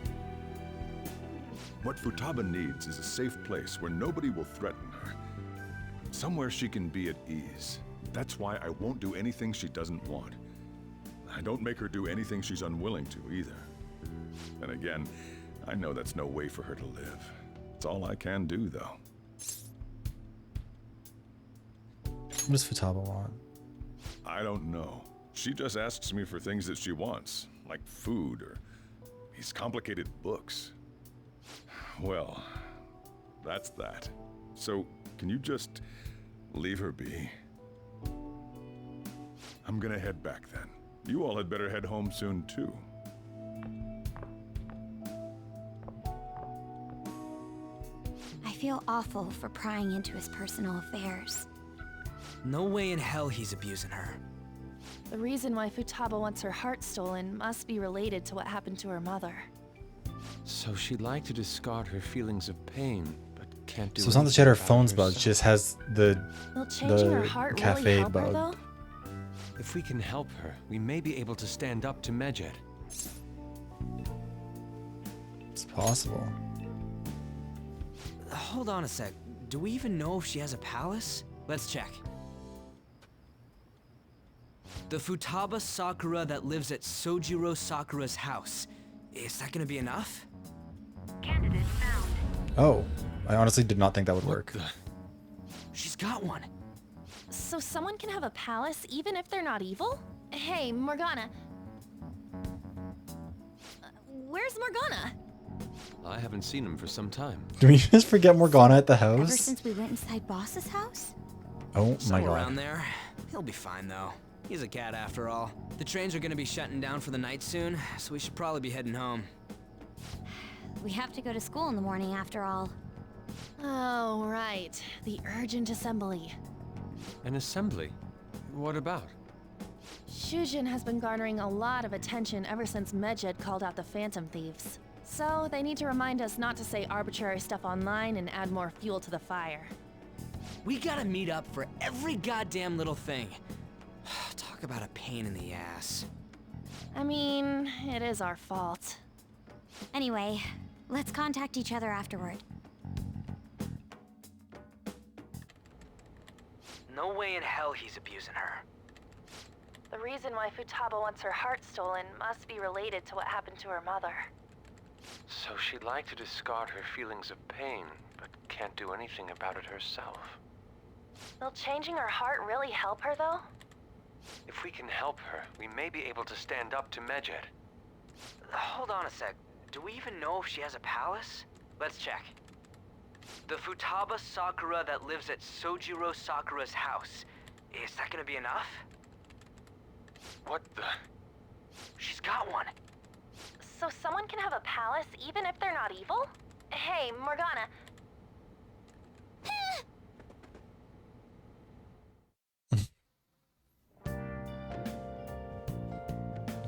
Speaker 5: What Futaba needs is a safe place where nobody will threaten her. Somewhere she can be at ease. That's why I won't do anything she doesn't want. I don't make her do anything she's unwilling to, either. And again, I know that's no way for her to live. It's all I can do, though.
Speaker 1: What does Futaba want?
Speaker 5: I don't know. She just asks me for things that she wants, like food or these complicated books. Well, that's that. So, can you just leave her be? I'm gonna head back then. You all had better head home soon, too.
Speaker 2: I feel awful for prying into his personal affairs.
Speaker 9: No way in hell he's abusing her.
Speaker 10: The reason why Futaba wants her heart stolen must be related to what happened to her mother.
Speaker 13: So she'd like to discard her feelings of pain, but can't do
Speaker 1: So it's not that she had her phone's bugged,
Speaker 13: bugged.
Speaker 1: she just has the
Speaker 10: Will changing her heart really
Speaker 1: cafe
Speaker 10: help her,
Speaker 1: bug.
Speaker 10: though?
Speaker 13: If we can help her, we may be able to stand up to Medjed.
Speaker 1: It's possible.
Speaker 9: Hold on a sec. Do we even know if she has a palace? Let's check. The Futaba Sakura that lives at Sojiro Sakura's house. Is that gonna be enough?
Speaker 19: Candidate found.
Speaker 1: Oh, I honestly did not think that would work.
Speaker 9: She's got one.
Speaker 10: So someone can have a palace even if they're not evil? Hey, Morgana. Where's Morgana?
Speaker 13: I haven't seen him for some time.
Speaker 1: Did we just forget Morgana at the house?
Speaker 2: Ever since we went inside Boss's house?
Speaker 1: Oh my
Speaker 9: Somewhere
Speaker 1: god.
Speaker 9: around there. He'll be fine though. He's a cat after all. The trains are gonna be shutting down for the night soon, so we should probably be heading home.
Speaker 2: We have to go to school in the morning after all.
Speaker 10: Oh, right. The urgent assembly.
Speaker 13: An assembly? What about?
Speaker 10: Shujin has been garnering a lot of attention ever since Medjed called out the Phantom Thieves. So they need to remind us not to say arbitrary stuff online and add more fuel to the fire.
Speaker 9: We gotta meet up for every goddamn little thing. Talk about a pain in the ass.
Speaker 10: I mean, it is our fault.
Speaker 2: Anyway, let's contact each other afterward.
Speaker 9: No way in hell he's abusing her.
Speaker 10: The reason why Futaba wants her heart stolen must be related to what happened to her mother.
Speaker 18: So she'd like to discard her feelings of pain, but can't do anything about it herself.
Speaker 10: Will changing her heart really help her, though?
Speaker 18: If we can help her, we may be able to stand up to Medjed.
Speaker 9: Hold on a sec. Do we even know if she has a palace? Let's check. The Futaba Sakura that lives at Sojiro Sakura's house. Is that gonna be enough?
Speaker 18: What the?
Speaker 9: She's got one.
Speaker 10: So someone can have a palace even if they're not evil? Hey, Morgana.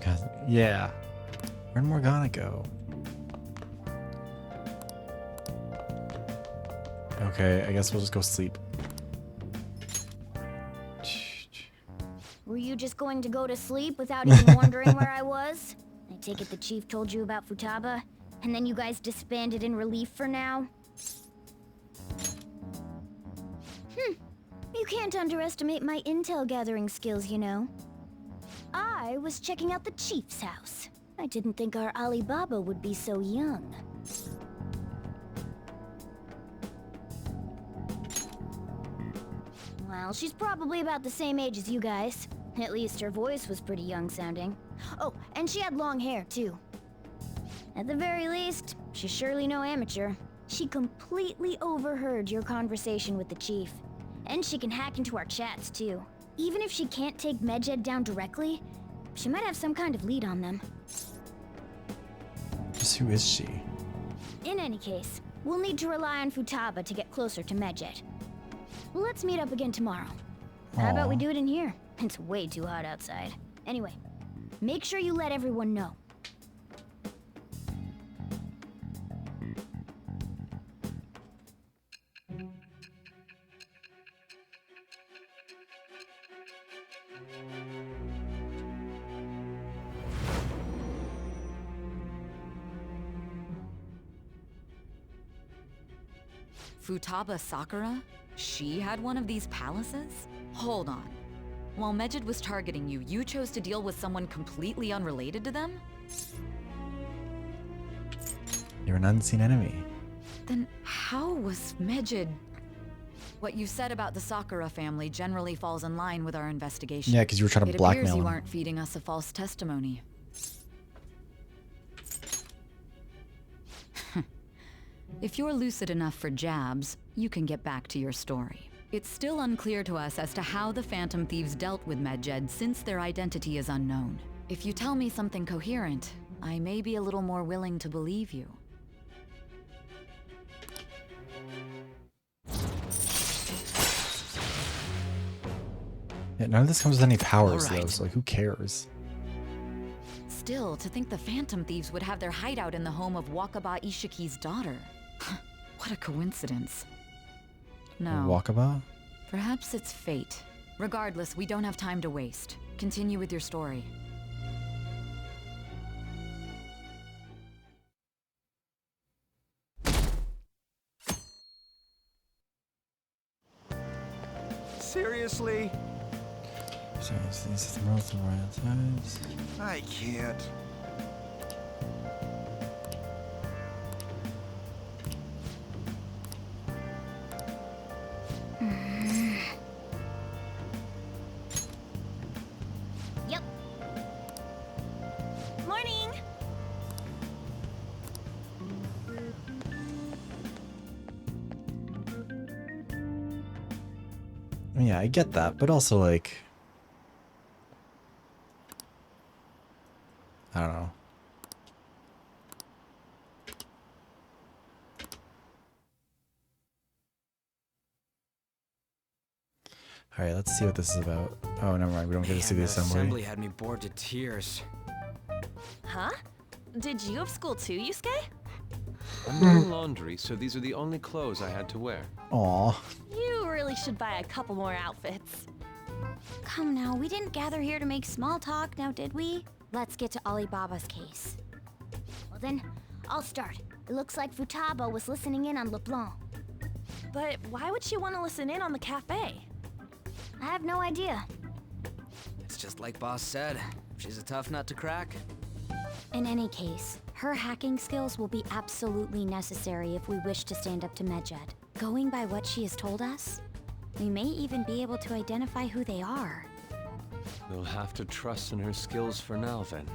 Speaker 1: God, yeah. Where'd Morgana go? Okay, I guess we'll just go sleep.
Speaker 17: Were you just going to go to sleep without even wondering where I was? I take it the chief told you about Futaba, and then you guys disbanded in relief for now? You can't underestimate my intel gathering skills, you know. I was checking out the chief's house. I didn't think our Alibaba would be so young. Well, she's probably about the same age as you guys. At least her voice was pretty young sounding. Oh, and she had long hair, too. At the very least, she's surely no amateur. She completely overheard your conversation with the chief. And she can hack into our chats, too. Even if she can't take Medjed down directly, she might have some kind of lead on them.
Speaker 1: Just who is she?
Speaker 17: In any case, we'll need to rely on Futaba to get closer to Medjed. Let's meet up again tomorrow. How about we do it in here? It's way too hot outside. Anyway, make sure you let everyone know.
Speaker 3: Futaba Sakura? She had one of these palaces? Hold on. While Medjed was targeting you, you chose to deal with someone completely unrelated to them?
Speaker 1: You're an unseen enemy.
Speaker 3: Then how was Medjed... What you said about the Sakura family generally falls in line with our investigation.
Speaker 1: Yeah, because you were trying to
Speaker 3: It
Speaker 1: blackmail
Speaker 3: appears you
Speaker 1: him.
Speaker 3: aren't feeding us a false testimony. If you're lucid enough for jabs, you can get back to your story. It's still unclear to us as to how the Phantom Thieves dealt with Medjed since their identity is unknown. If you tell me something coherent, I may be a little more willing to believe you.
Speaker 1: Yeah, none of this comes with any powers,
Speaker 3: All right.
Speaker 1: though, so like, who cares?
Speaker 3: Still, to think the Phantom Thieves would have their hideout in the home of Wakaba Ishiki's daughter. What a coincidence. No.
Speaker 1: Wakaba?
Speaker 3: Perhaps it's fate. Regardless, we don't have time to waste. Continue with your story.
Speaker 9: Seriously?
Speaker 1: So these are the most times.
Speaker 9: I can't.
Speaker 2: Yep.
Speaker 8: Morning!
Speaker 1: Yeah, I get that, but also like, I don't know. All right, let's see what this is about. Oh, never mind. We don't get to see the assembly.
Speaker 9: Had me bored to tears.
Speaker 8: Huh? Did you have school too, Yusuke?
Speaker 13: I'm doing laundry, so these are the only clothes I had to wear.
Speaker 1: Aw.
Speaker 8: You really should buy a couple more outfits.
Speaker 2: Come now, we didn't gather here to make small talk, now did we? Let's get to Alibaba's case.
Speaker 17: Well then, I'll start. It looks like Futaba was listening in on LeBlanc.
Speaker 8: But why would she want to listen in on the cafe?
Speaker 17: I have no idea.
Speaker 9: It's just like Boss said. She's a tough nut to crack.
Speaker 2: In any case, her hacking skills will be absolutely necessary if we wish to stand up to Medjed. Going by what she has told us, we may even be able to identify who they are.
Speaker 13: We'll have to trust in her skills for now, then.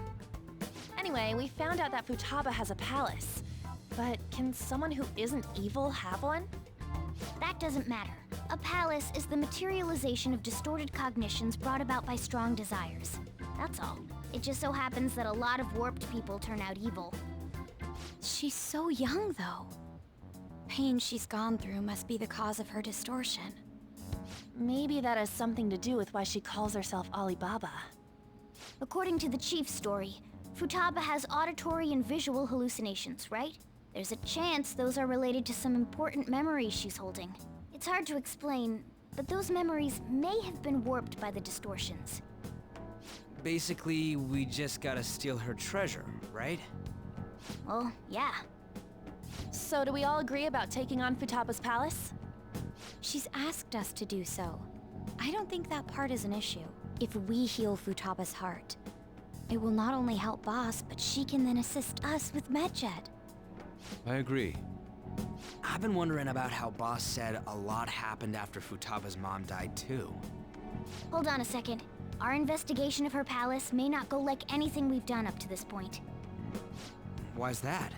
Speaker 8: Anyway, we found out that Futaba has a palace. But can someone who isn't evil have one?
Speaker 17: That doesn't matter. A palace is the materialization of distorted cognitions brought about by strong desires. That's all. It just so happens that a lot of warped people turn out evil.
Speaker 2: She's so young, though. Pain she's gone through must be the cause of her distortion.
Speaker 8: Maybe that has something to do with why she calls herself Alibaba.
Speaker 17: According to the chief's story, Futaba has auditory and visual hallucinations, right? There's a chance those are related to some important memories she's holding. It's hard to explain, but those memories may have been warped by the distortions.
Speaker 9: Basically, we just gotta steal her treasure, right?
Speaker 17: Well, yeah.
Speaker 8: So do we all agree about taking on Futaba's palace?
Speaker 2: She's asked us to do so. I don't think that part is an issue. If we heal Futaba's heart, it will not only help Boss, but she can then assist us with Medjed.
Speaker 13: I agree.
Speaker 9: I've been wondering about how Boss said a lot happened after Futaba's mom died too.
Speaker 17: Hold on a second. Our investigation of her palace may not go like anything we've done up to this point.
Speaker 9: Why's that?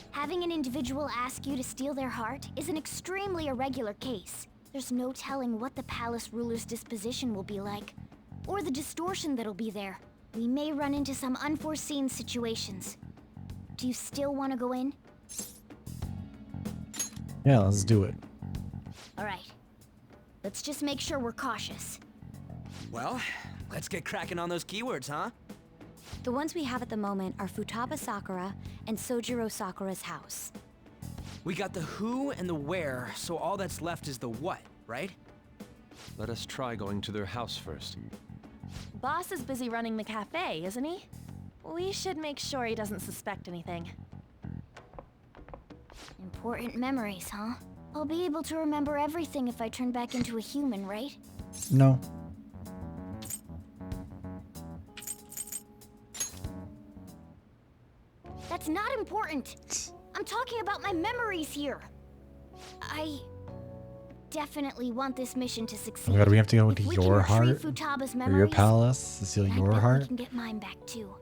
Speaker 17: Having an individual ask you to steal their heart is an extremely irregular case. There's no telling what the palace ruler's disposition will be like, or the distortion that'll be there. We may run into some unforeseen situations. Do you still want to go in?
Speaker 1: Yeah, let's do it.
Speaker 17: All right. Let's just make sure we're cautious.
Speaker 9: Well, let's get cracking on those keywords, huh?
Speaker 2: The ones we have at the moment are Futaba Sakura and Sojiro Sakura's house.
Speaker 9: We got the who and the where, so all that's left is the what, right?
Speaker 13: Let us try going to their house first.
Speaker 8: Boss is busy running the cafe, isn't he? We should make sure he doesn't suspect anything.
Speaker 17: Important memories, huh? I'll be able to remember everything if I turn back into a human, right?
Speaker 1: No.
Speaker 17: That's not important. I'm talking about my memories here. I definitely want this mission to succeed.
Speaker 1: Oh my god, we have to go
Speaker 17: If
Speaker 1: into
Speaker 17: we
Speaker 1: your
Speaker 17: can retrieve
Speaker 1: heart?
Speaker 17: Futaba's
Speaker 1: Or your
Speaker 17: memories,
Speaker 1: palace to steal
Speaker 17: I
Speaker 1: your
Speaker 17: bet
Speaker 1: heart?
Speaker 17: we can get mine back too.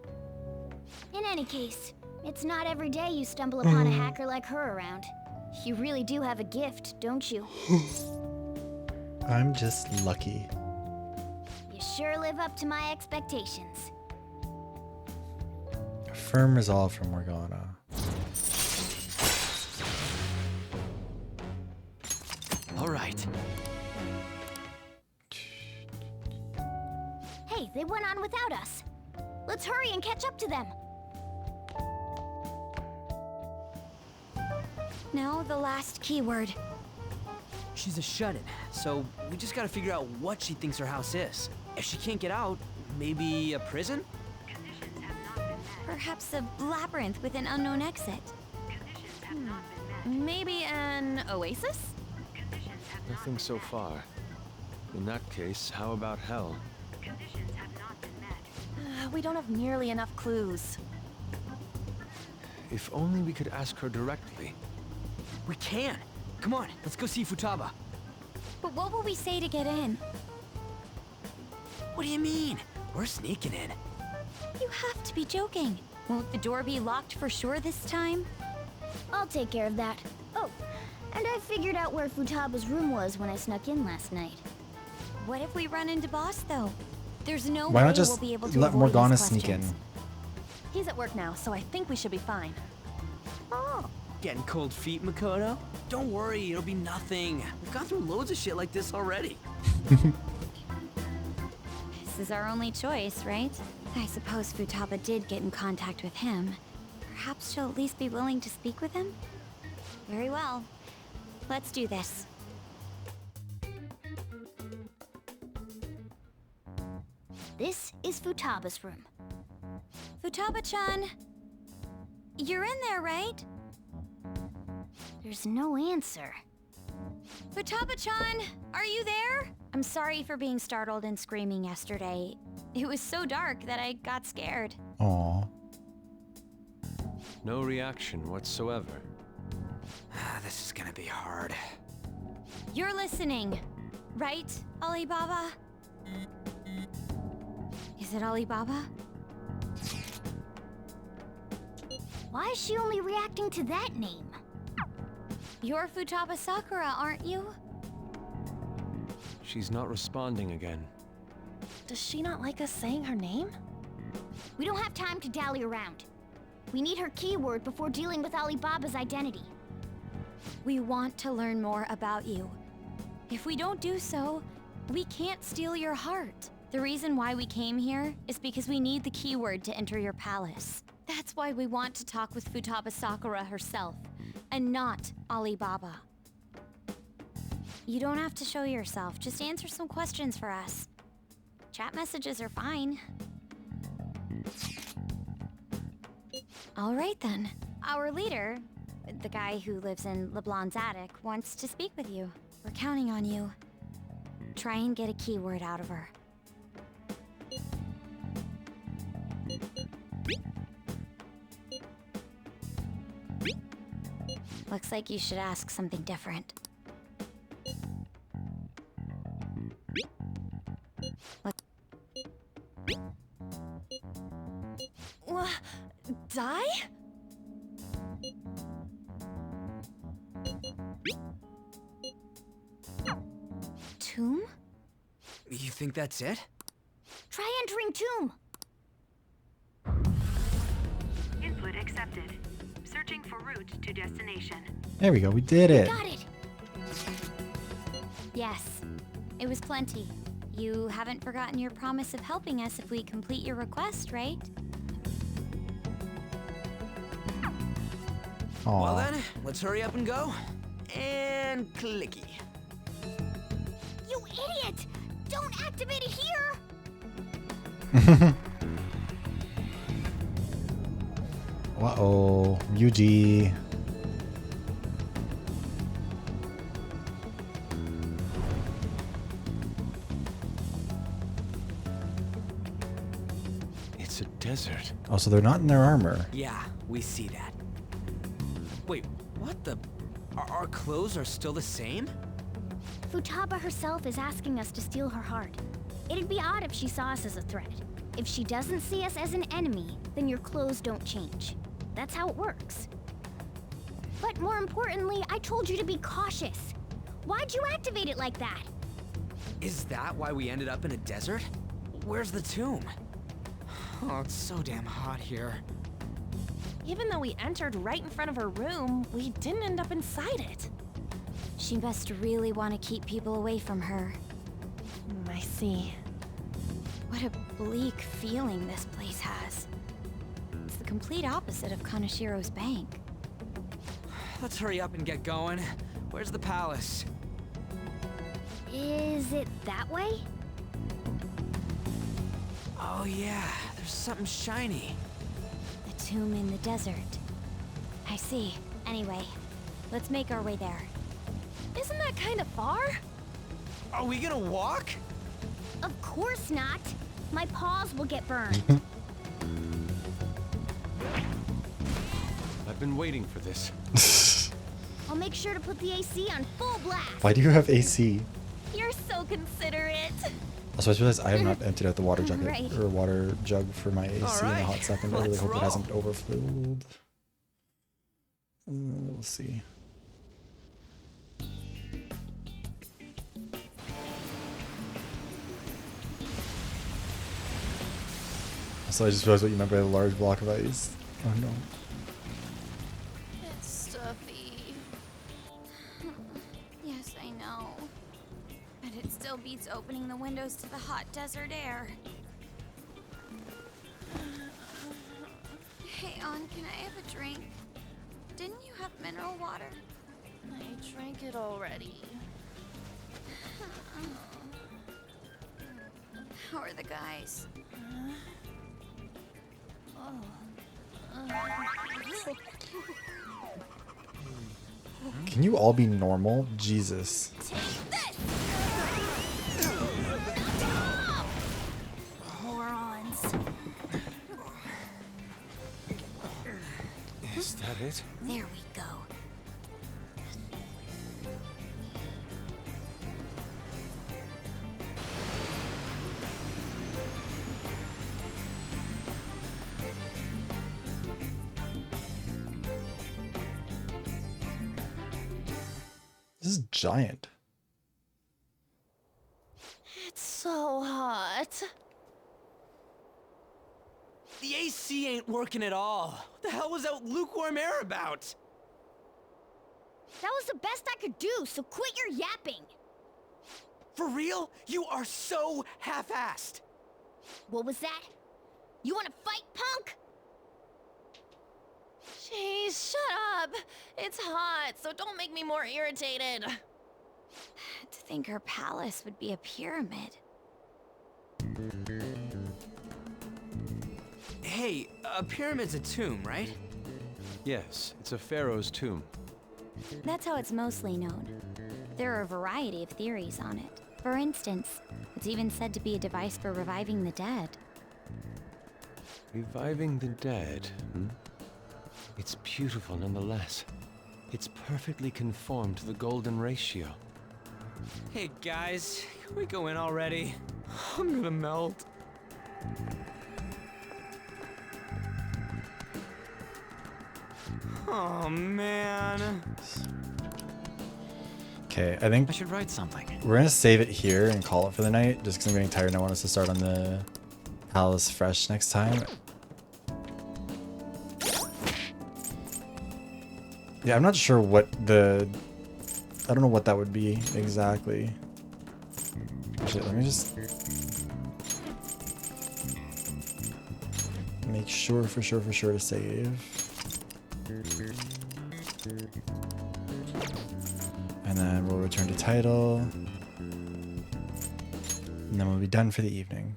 Speaker 17: In any case, it's not every day you stumble upon a hacker like her around. You really do have a gift, don't you?
Speaker 1: I'm just lucky.
Speaker 17: You sure live up to my expectations.
Speaker 1: Firm resolve from Morgana.
Speaker 9: All right.
Speaker 17: Hey, they went on without us. Let's hurry and catch up to them.
Speaker 2: Now the last keyword.
Speaker 9: She's a shut-in, so we just gotta figure out what she thinks her house is. If she can't get out, maybe a prison?
Speaker 2: Perhaps a labyrinth with an unknown exit.
Speaker 8: Maybe an oasis?
Speaker 13: Nothing so far. In that case, how about hell?
Speaker 10: Conditions have not been met. We don't have nearly enough clues.
Speaker 13: If only we could ask her directly.
Speaker 9: We can! Come on, let's go see Futaba.
Speaker 2: But what will we say to get in?
Speaker 9: What do you mean? We're sneaking in.
Speaker 2: You have to be joking. Won't the door be locked for sure this time?
Speaker 17: I'll take care of that. Oh, and I figured out where Futaba's room was when I snuck in last night.
Speaker 2: What if we run into Boss, though? There's no
Speaker 1: Why
Speaker 2: way
Speaker 1: not just
Speaker 2: we'll be able to
Speaker 1: let
Speaker 2: avoid
Speaker 1: Morgana
Speaker 2: his
Speaker 1: sneak in?
Speaker 2: questions.
Speaker 10: He's at work now, so I think we should be fine.
Speaker 9: Oh. Getting cold feet, Makoto? Don't worry, it'll be nothing. We've gone through loads of shit like this already.
Speaker 2: This is our only choice, right? I suppose Futaba did get in contact with him. Perhaps she'll at least be willing to speak with him? Very well. Let's do this.
Speaker 17: This is Futaba's room.
Speaker 2: Futaba-chan! You're in there, right?
Speaker 17: There's no answer.
Speaker 2: Futaba-chan! Are you there? I'm sorry for being startled and screaming yesterday. It was so dark that I got scared.
Speaker 1: Aww.
Speaker 13: No reaction whatsoever.
Speaker 9: This is gonna be hard.
Speaker 2: You're listening, right, Alibaba? Is it Alibaba?
Speaker 17: Why is she only reacting to that name?
Speaker 2: You're Futaba Sakura, aren't you?
Speaker 13: She's not responding again.
Speaker 10: Does she not like us saying her name?
Speaker 17: We don't have time to dally around. We need her keyword before dealing with Alibaba's identity.
Speaker 2: We want to learn more about you. If we don't do so, we can't steal your heart. The reason why we came here is because we need the keyword to enter your palace. That's why we want to talk with Futaba Sakura herself, and not Alibaba. You don't have to show yourself, just answer some questions for us. Chat messages are fine. All right then. Our leader, the guy who lives in LeBlanc's attic, wants to speak with you. We're counting on you. Try and get a keyword out of her. Looks like you should ask something different.
Speaker 10: Die?
Speaker 2: Tomb?
Speaker 9: You think that's it?
Speaker 17: Try entering tomb.
Speaker 7: Input accepted. Searching for route to destination.
Speaker 1: There we go. We did it.
Speaker 17: Got it.
Speaker 2: Yes. It was plenty. You haven't forgotten your promise of helping us if we complete your request, right?
Speaker 1: Aww.
Speaker 9: Well then, let's hurry up and go. And clicky.
Speaker 17: You idiot! Don't activate it here!
Speaker 1: Uh-oh. Yuji.
Speaker 13: It's a desert.
Speaker 1: Oh, so they're not in their armor.
Speaker 9: Yeah, we see that. Wait, what the? Our clothes are still the same?
Speaker 17: Futaba herself is asking us to steal her heart. It'd be odd if she saw us as a threat. If she doesn't see us as an enemy, then your clothes don't change. That's how it works. But more importantly, I told you to be cautious. Why'd you activate it like that?
Speaker 9: Is that why we ended up in a desert? Where's the tomb? Oh, it's so damn hot here.
Speaker 10: Even though we entered right in front of her room, we didn't end up inside it.
Speaker 2: She must really want to keep people away from her.
Speaker 10: I see.
Speaker 2: What a bleak feeling this place has. It's the complete opposite of Kanashiro's bank.
Speaker 9: Let's hurry up and get going. Where's the palace?
Speaker 17: Is it that way?
Speaker 9: Oh yeah, there's something shiny.
Speaker 2: The tomb in the desert. I see. Anyway, let's make our way there.
Speaker 10: Isn't that kind of far?
Speaker 9: Are we gonna walk?
Speaker 17: Of course not. My paws will get burned.
Speaker 13: I've been waiting for this.
Speaker 17: I'll make sure to put the AC on full blast.
Speaker 1: Why do you have AC?
Speaker 8: You're so considerate.
Speaker 1: Also, I just realized I have not emptied out the water jug
Speaker 8: Right.
Speaker 1: or water jug for my AC in a hot second. I really
Speaker 9: let's
Speaker 1: hope it
Speaker 9: roll.
Speaker 1: hasn't overflowed. We'll see. So I just realized what you meant by a large block of ice. Oh no.
Speaker 8: It's stuffy. Yes, I know. But it still beats opening the windows to the hot desert air. Hey, On, can I have a drink? Didn't you have mineral water?
Speaker 10: I drank it already.
Speaker 8: How are the guys?
Speaker 1: Can you all be normal? Jesus.
Speaker 10: Morons.
Speaker 13: Is that it?
Speaker 17: There we go.
Speaker 1: This is giant.
Speaker 10: It's so hot.
Speaker 9: The AC ain't working at all. What the hell was that lukewarm air about?
Speaker 17: That was the best I could do, so quit your yapping.
Speaker 9: For real? You are so half-assed.
Speaker 17: What was that? You want to fight, punk?
Speaker 10: Jeez, shut up. It's hot, so don't make me more irritated.
Speaker 2: To think her palace would be a pyramid.
Speaker 9: Hey, a pyramid's a tomb, right?
Speaker 13: Yes, it's a pharaoh's tomb.
Speaker 2: That's how it's mostly known. There are a variety of theories on it. For instance, it's even said to be a device for reviving the dead.
Speaker 13: Reviving the dead, hmm? It's beautiful nonetheless. It's perfectly conformed to the golden ratio.
Speaker 9: Hey guys, can we go in already? I'm gonna melt. Oh man.
Speaker 1: Okay, I think
Speaker 6: I should write something.
Speaker 1: we're gonna save it here and call it for the night, just because I'm getting tired and I want us to start on the palace fresh next time. Yeah, I'm not sure what the... I don't know what that would be exactly. Actually, let me just... make sure for sure to save. And then we'll return to title. And then we'll be done for the evening.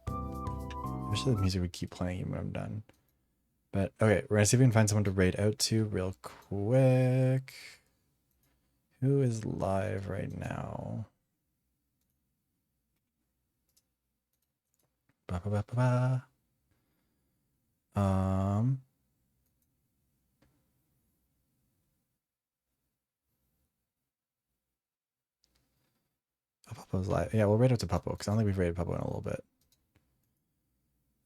Speaker 1: I wish the music would keep playing even when I'm done. But okay, we're gonna see if we can find someone to raid out to real quick. Who is live right now? Ba ba ba ba ba. Oh, Puppo's live. Yeah, we'll raid out to Puppo because I don't think we've raided Puppo in a little bit.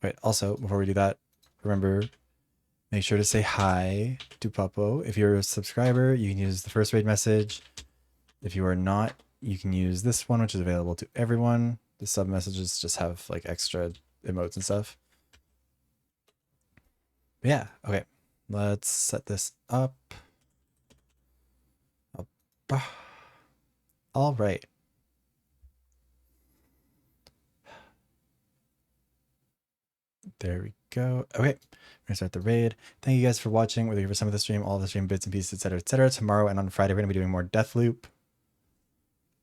Speaker 1: Wait, also, before we do that, remember, make sure to say hi to Puppo. If you're a subscriber, you can use the first raid message. If you are not, you can use this one, which is available to everyone. The sub messages just have like extra emotes and stuff. But yeah, okay. Let's set this up. All right. There we go. Okay, we're gonna start the raid. Thank you guys for watching, whether you're for some of the stream, all of the stream bits and pieces, etc., etc. Tomorrow and on Friday, we're gonna be doing more Deathloop.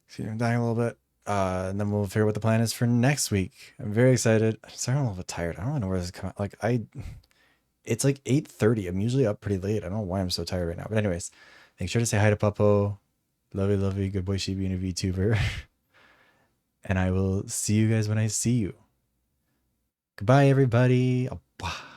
Speaker 1: Excuse me, I'm dying a little bit. And then we'll figure out what the plan is for next week. I'm very excited. I'm starting a little bit tired. I don't really know where this is coming. Like It's like 8:30. I'm usually up pretty late. I don't know why I'm so tired right now. But anyways, make sure to say hi to Puppo. Lovey, good boy Shibi and a VTuber. And I will see you guys when I see you. Goodbye, everybody. Au revoir.